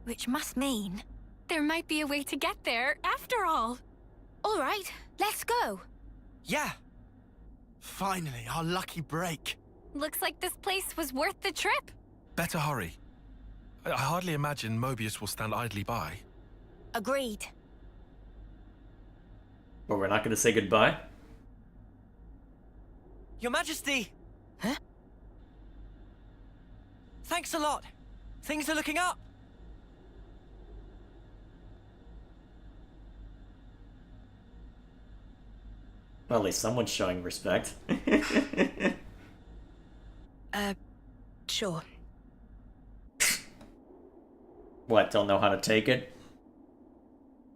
Which must mean... there might be a way to get there, after all. All right, let's go. Yeah. Finally, our lucky break. Looks like this place was worth the trip. Better hurry. I hardly imagine Mobius will stand idly by. Agreed. But we're not gonna say goodbye? Your Majesty! Huh? Thanks a lot. Things are looking up. Well, at least someone's showing respect. Sure. What, don't know how to take it?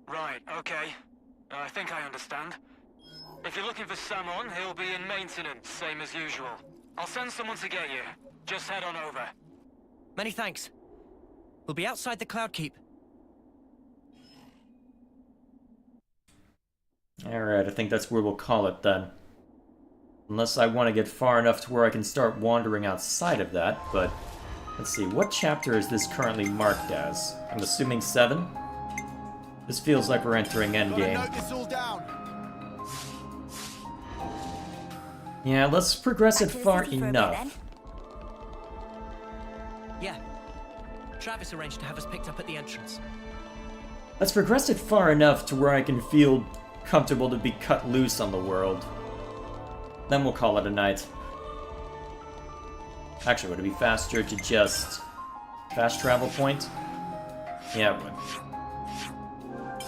Right, okay. I think I understand. If you're looking for Samon, he'll be in maintenance, same as usual. I'll send someone to get you. Just head on over. Many thanks. We'll be outside the Cloud Keep. Alright, I think that's where we'll call it then. Unless I want to get far enough to where I can start wandering outside of that, but... Let's see, what chapter is this currently marked as? I'm assuming 7? This feels like we're entering endgame. Note this all down. Yeah, let's progress it far enough. Yeah. Travis arranged to have us picked up at the entrance. Let's progress it far enough to where I can feel comfortable to be cut loose on the world. Then we'll call it a night. Actually, would it be faster to just... fast travel point? Yeah, it would.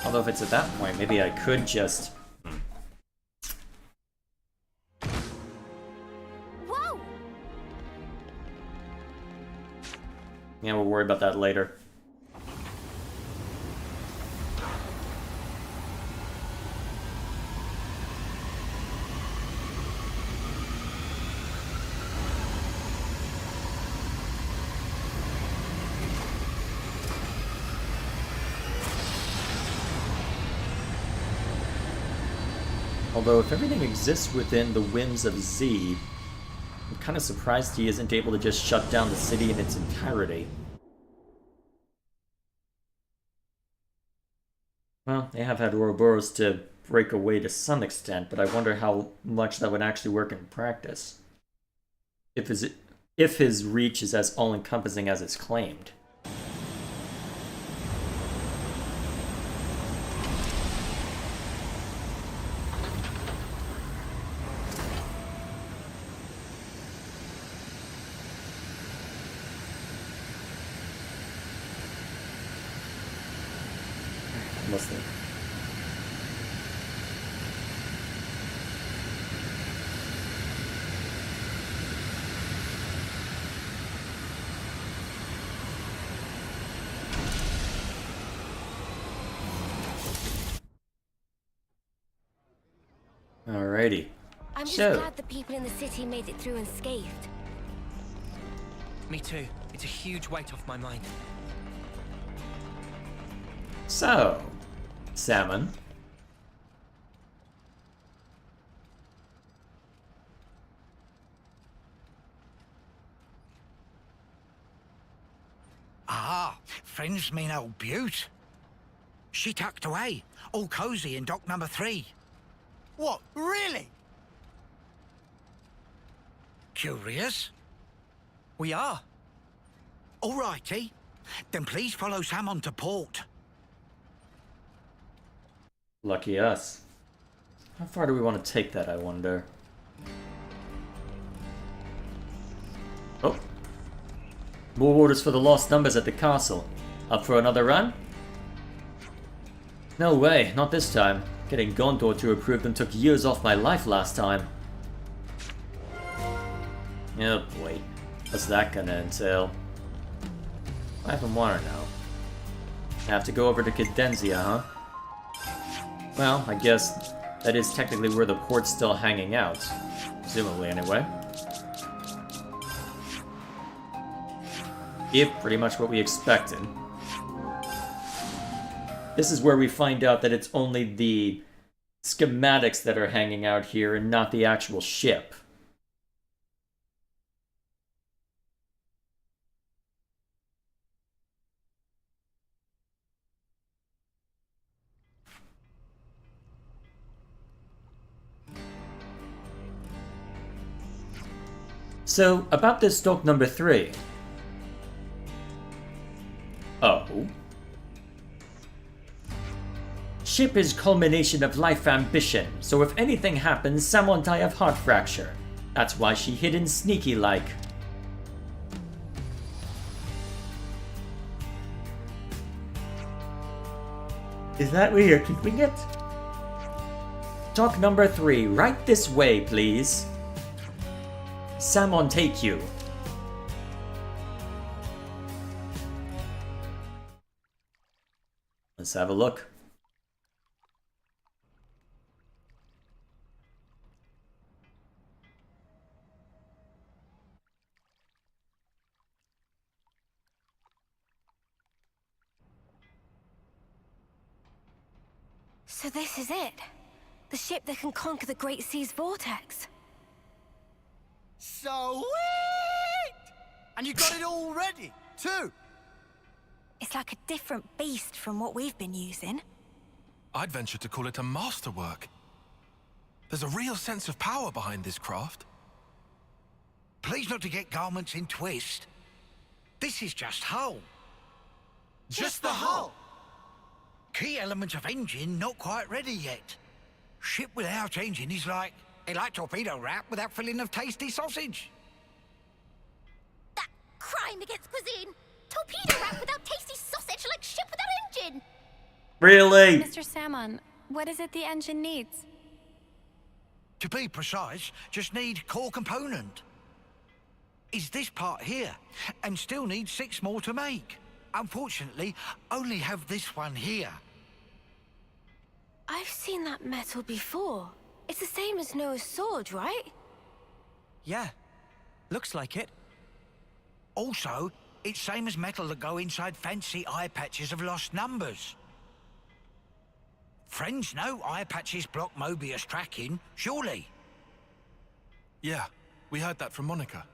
Although if it's at that point, maybe I could just... Whoa! Yeah, we'll worry about that later. Although, if everything exists within the whims of Z, I'm kind of surprised he isn't able to just shut down the city in its entirety. Well, they have had Ouroboros to break away to some extent, but I wonder how much that would actually work in practice. If his reach is as all-encompassing as it's claimed. Listening. Alrighty. I'm just glad the people in the city made it through unscathed. Me too. It's a huge weight off my mind. So, Salmon. Ah, friends mean old Butte. She tucked away, all cozy in dock number 3. What, really? Curious? We are. All righty. Then please follow Sam on to port. Lucky us. How far do we want to take that, I wonder? Oh. More orders for the lost numbers at the castle. Up for another run? No way, not this time. Getting Gondor to approve them took years off my life last time. Oh boy. What's that gonna entail? 5 and water now. Have to go over to Cadenzia, huh? Well, I guess that is technically where the port's still hanging out. Presumably, anyway. Yep, pretty much what we expected. This is where we find out that it's only the schematics that are hanging out here and not the actual ship. So, about this dock number 3. ship is culmination of life ambition, so if anything happens, Sam won't die of heart fracture. That's why she hid in sneaky like. Is that where you're keeping it? Talk number 3, right this way, please. Samon take you. Let's have a look. So this is it. The ship that can conquer the Great Sea's vortex. Sweet! And you got it all ready, too? It's like a different beast from what we've been using. I'd venture to call it a masterwork. There's a real sense of power behind this craft. Please not to get garments in twist. This is just hull. Just the hull? Key elements of engine not quite ready yet. Ship without engine is like torpedo wrap without filling of tasty sausage. That crime against cuisine! Torpedo wrap without tasty sausage like ship without engine! Really? Mr. Salmon, what is it the engine needs? To be precise, just need core component. Is this part here, and still need 6 more to make. Unfortunately, only have this one here. I've seen that metal before. It's the same as Noah's sword, right? Yeah, looks like it. Also, it's same as metal that go inside fancy eye patches of lost numbers. Friends know eye patches block Mobius tracking, surely? Yeah, we heard that from Monica.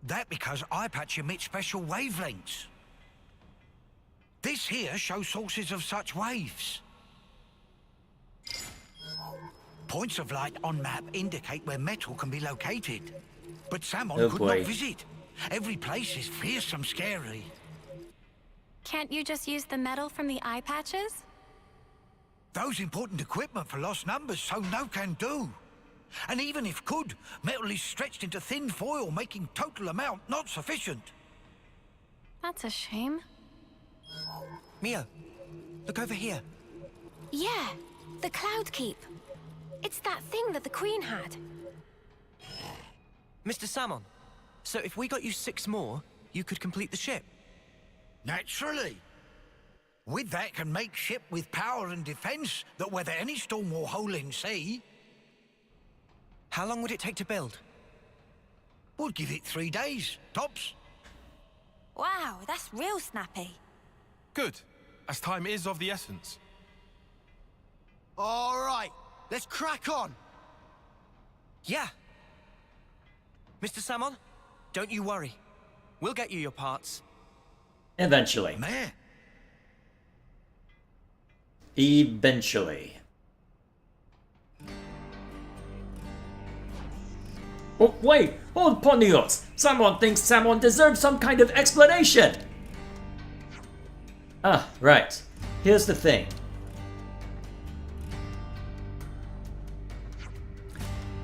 That because eye patch emits special wavelengths. This here shows sources of such waves. Points of light on map indicate where metal can be located. But Samon could not visit. Every place is fearsome scary. Can't you just use the metal from the eye patches? Those important equipment for lost numbers, so no can do. And even if could, metal is stretched into thin foil, making total amount not sufficient. That's a shame. Mia, look over here. Yeah, the Cloud Keep. It's that thing that the Queen had. Mr. Salmon, so if we got you 6 more, you could complete the ship? Naturally. With that can make ship with power and defense that weather any storm or hole in sea. How long would it take to build? We'll give it 3 days, tops. Wow, that's real snappy. Good, as time is of the essence. All right, let's crack on. Yeah. Mr. Salmon, don't you worry. We'll get you your parts. Eventually. Man. Eventually. Oh, wait! Hold Ponios! Someone thinks Samon deserves some kind of explanation! Ah, right. Here's the thing.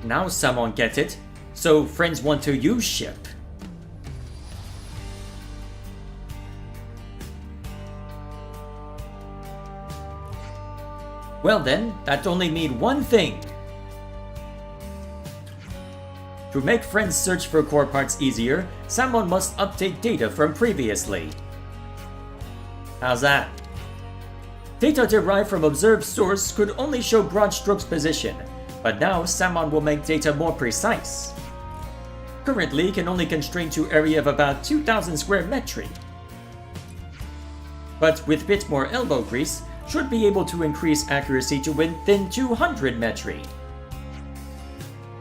Now Samon get it, so friends want to use ship. Well then, that only mean one thing. To make friends search for core parts easier, someone must update data from previously. How's that? Data derived from observed source could only show broad strokes position, but now Samon will make data more precise. Currently can only constrain to area of about 2000 square metri. But with bit more elbow grease, should be able to increase accuracy to within 200 metri.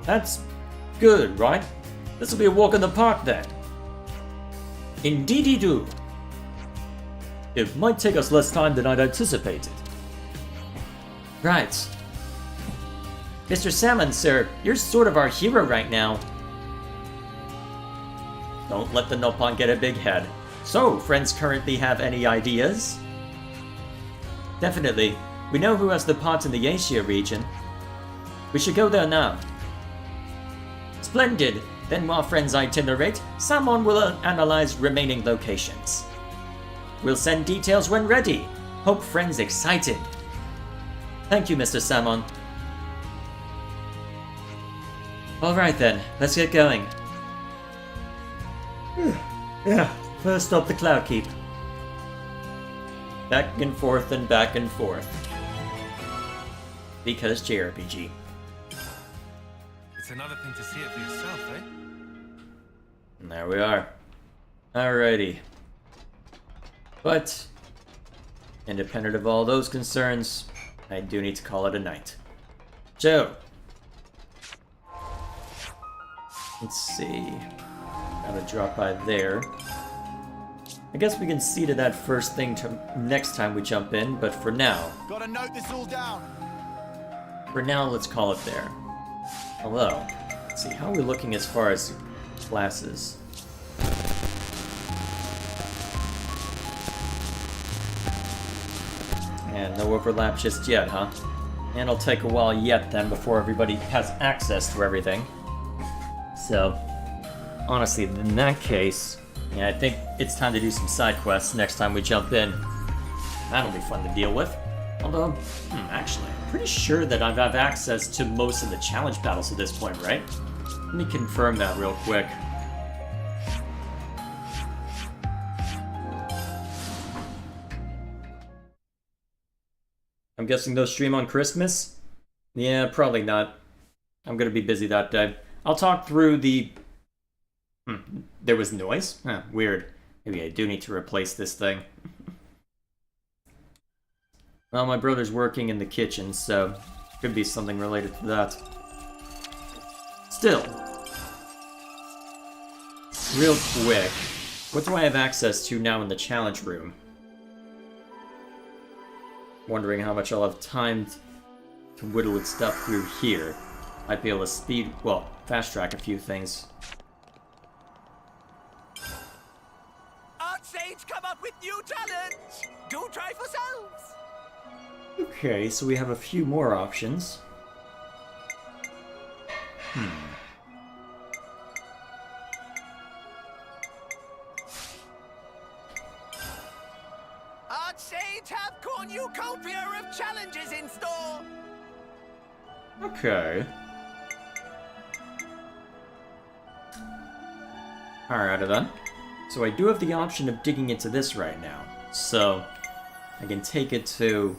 That's good, right? This will be a walk in the park then. Indeedy do. It might take us less time than I'd anticipated. Right. Mr. Salmon, sir, you're sort of our hero right now. Don't let the Nopon get a big head. So, friends currently have any ideas? Definitely. We know who has the pot in the Asia region. We should go there now. Splendid! Then while friends itinerate, someone will analyze remaining locations. We'll send details when ready. Hope friends excited. Thank you, Mr. Salmon. Alright then, let's get going. Yeah, first stop the Cloud Keep. Back and forth and back and forth. Because JRPG. It's another thing to see it for yourself, eh? And there we are. Alrighty. But, independent of all those concerns, I do need to call it a night. Joe! Let's see. Gotta drop by there. I guess we can see to that first thing next time we jump in, but for now... Gotta note this all down. For now, let's call it there. Hello. Let's see, how are we looking as far as classes? And no overlap just yet, huh? And it'll take a while yet then before everybody has access to everything. So, honestly, in that case, yeah, I think it's time to do some side quests next time we jump in. That'll be fun to deal with. Although, actually, I'm pretty sure that I've had access to most of the challenge battles at this point, right? Let me confirm that real quick. I'm guessing they'll stream on Christmas? Yeah, probably not. I'm gonna be busy that day. I'll talk through the... There was noise? Huh, weird. Maybe I do need to replace this thing. Well, my brother's working in the kitchen, so could be something related to that. Still. Real quick, what do I have access to now in the challenge room? Wondering how much I'll have time to whittle with stuff through here. Might be able to fast track a few things. Archsage, come up with new talent! Do try for selves! Okay, so we have a few more options. Archsage have cornucopia of challenges in store! Okay. Alright then. So I do have the option of digging into this right now. So, I can take it to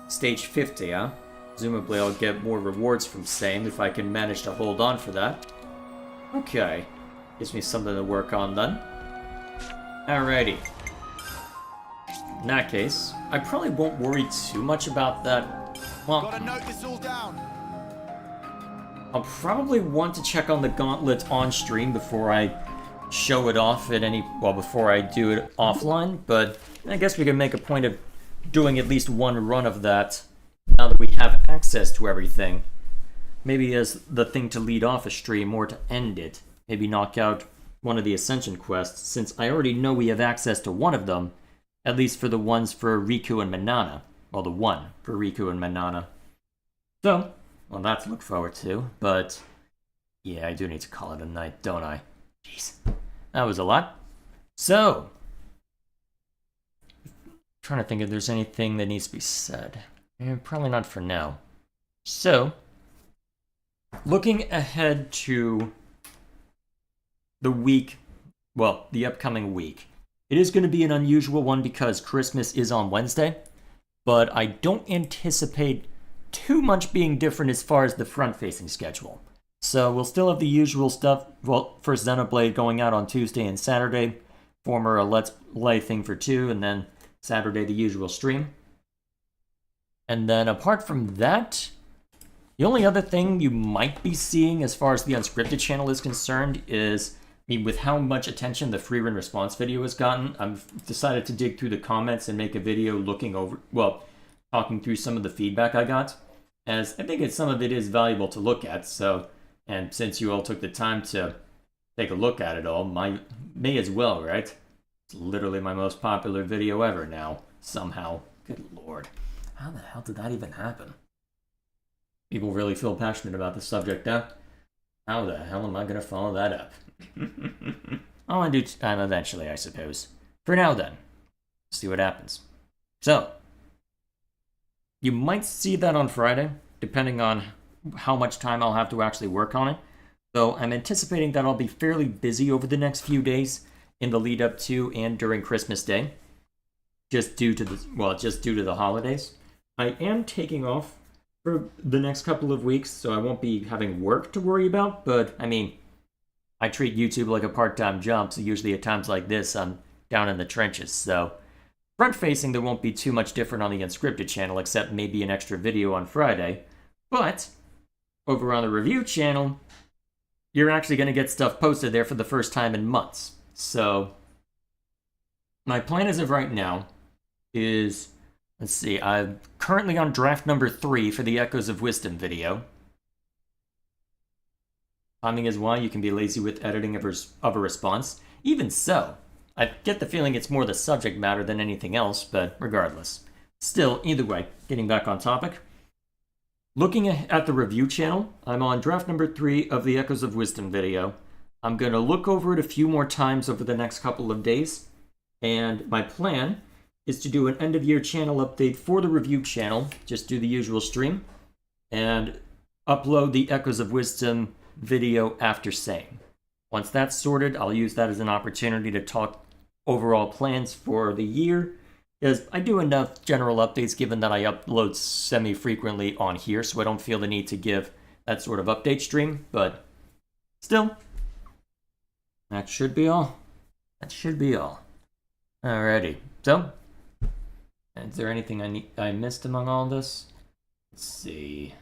stage 50, huh? Presumably I'll get more rewards from same if I can manage to hold on for that. Okay. Gives me something to work on then. Alrighty. In that case, I probably won't worry too much about that. Well, gotta note this all down. I'll probably want to check on the gauntlet on stream before I show it off at before I do it offline, but I guess we can make a point of doing at least one run of that now that we have access to everything. Maybe as the thing to lead off a stream or to end it. Maybe knock out one of the Ascension quests, since I already know we have access to one of them, at least for the ones for Riku and Manana. Well, the one for Riku and Manana. So, well, that to look forward to, but yeah, I do need to call it a night, don't I? Jeez, that was a lot. So, trying to think if there's anything that needs to be said. Probably not for now. So, looking ahead to the week, the upcoming week. It is going to be an unusual one because Christmas is on Wednesday, but I don't anticipate too much being different as far as the front-facing schedule. So we'll still have the usual stuff, for Xenoblade going out on Tuesday and Saturday, former a Let's Play thing for 2, and then Saturday the usual stream. And then apart from that, the only other thing you might be seeing as far as the Unscripted channel is concerned is, with how much attention the free run response video has gotten, I've decided to dig through the comments and make a video talking through some of the feedback I got, as I think some of it is valuable to look at, and since you all took the time to take a look at it all, may as well, right? It's literally my most popular video ever now, somehow. Good lord. How the hell did that even happen? People really feel passionate about the subject, huh? How the hell am I gonna follow that up? I'll do time eventually, I suppose. For now, then. See what happens. So, you might see that on Friday, depending on how much time I'll have to actually work on it. So I'm anticipating that I'll be fairly busy over the next few days in the lead up to and during Christmas Day. Just due to the holidays. I am taking off for the next couple of weeks, so I won't be having work to worry about, but I mean, I treat YouTube like a part-time job, so usually at times like this, I'm down in the trenches, so front-facing, there won't be too much different on the Unscripted channel, except maybe an extra video on Friday, but over on the review channel, you're actually going to get stuff posted there for the first time in months. So, my plan as of right now is, let's see, I'm currently on draft number 3 for the Echoes of Wisdom video. Timing is why you can be lazy with editing of a response. Even so, I get the feeling it's more the subject matter than anything else, but regardless. Still, either way, getting back on topic. Looking at the review channel, I'm on draft number 3 of the Echoes of Wisdom video. I'm going to look over it a few more times over the next couple of days, and my plan is to do an end-of-year channel update for the review channel, just do the usual stream, and upload the Echoes of Wisdom video after same. Once that's sorted, I'll use that as an opportunity to talk overall plans for the year, because I do enough general updates given that I upload semi-frequently on here, so I don't feel the need to give that sort of update stream, but still, that should be all. That should be all. Alrighty, so, is there anything I missed among all this? Let's see.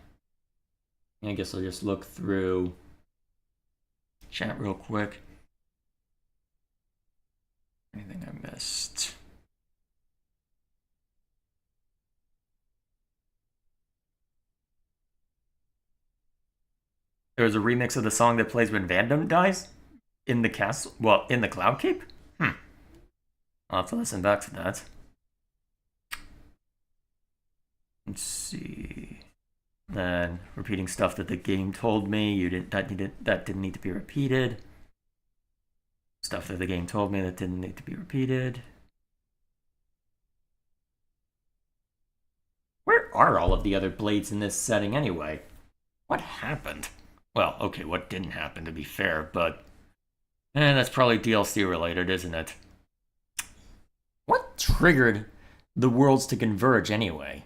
I guess I'll just look through chat real quick. Anything I missed? There's a remix of the song that plays when Vandom dies in the castle. Well, in the Cloud Cape. I'll have to listen back to that. Let's see. Then repeating stuff that the game told me that didn't need to be repeated. Stuff that the game told me that didn't need to be repeated. Where are all of the other blades in this setting anyway? What happened? Well, okay, what didn't happen to be fair, but that's probably DLC related, isn't it? What triggered the worlds to converge anyway?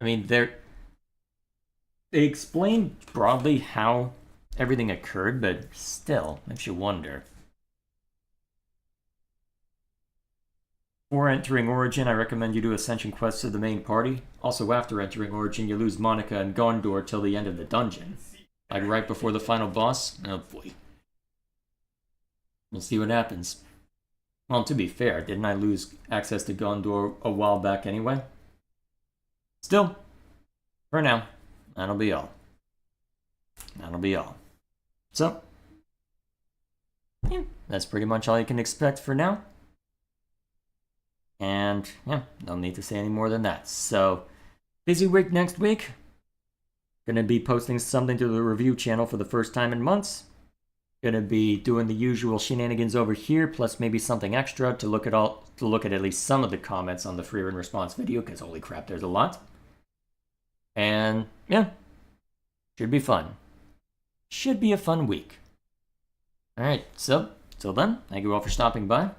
I mean, they explained broadly how everything occurred, but still, makes you wonder. Before entering Origin, I recommend you do Ascension quests to the main party. Also, after entering Origin, you lose Monica and Gondor till the end of the dungeon. Like right before the final boss? Oh boy. We'll see what happens. Well, to be fair, didn't I lose access to Gondor a while back anyway? Still, for now, that'll be all. That'll be all. So, yeah, that's pretty much all you can expect for now. And, yeah, no need to say any more than that. So, busy week next week. Gonna be posting something to the review channel for the first time in months. Gonna be doing the usual shenanigans over here, plus maybe something extra to look at least some of the comments on the free run response video, because holy crap, there's a lot. And yeah, should be fun. Should be a fun week. Alright, so till then, thank you all for stopping by.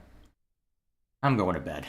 I'm going to bed.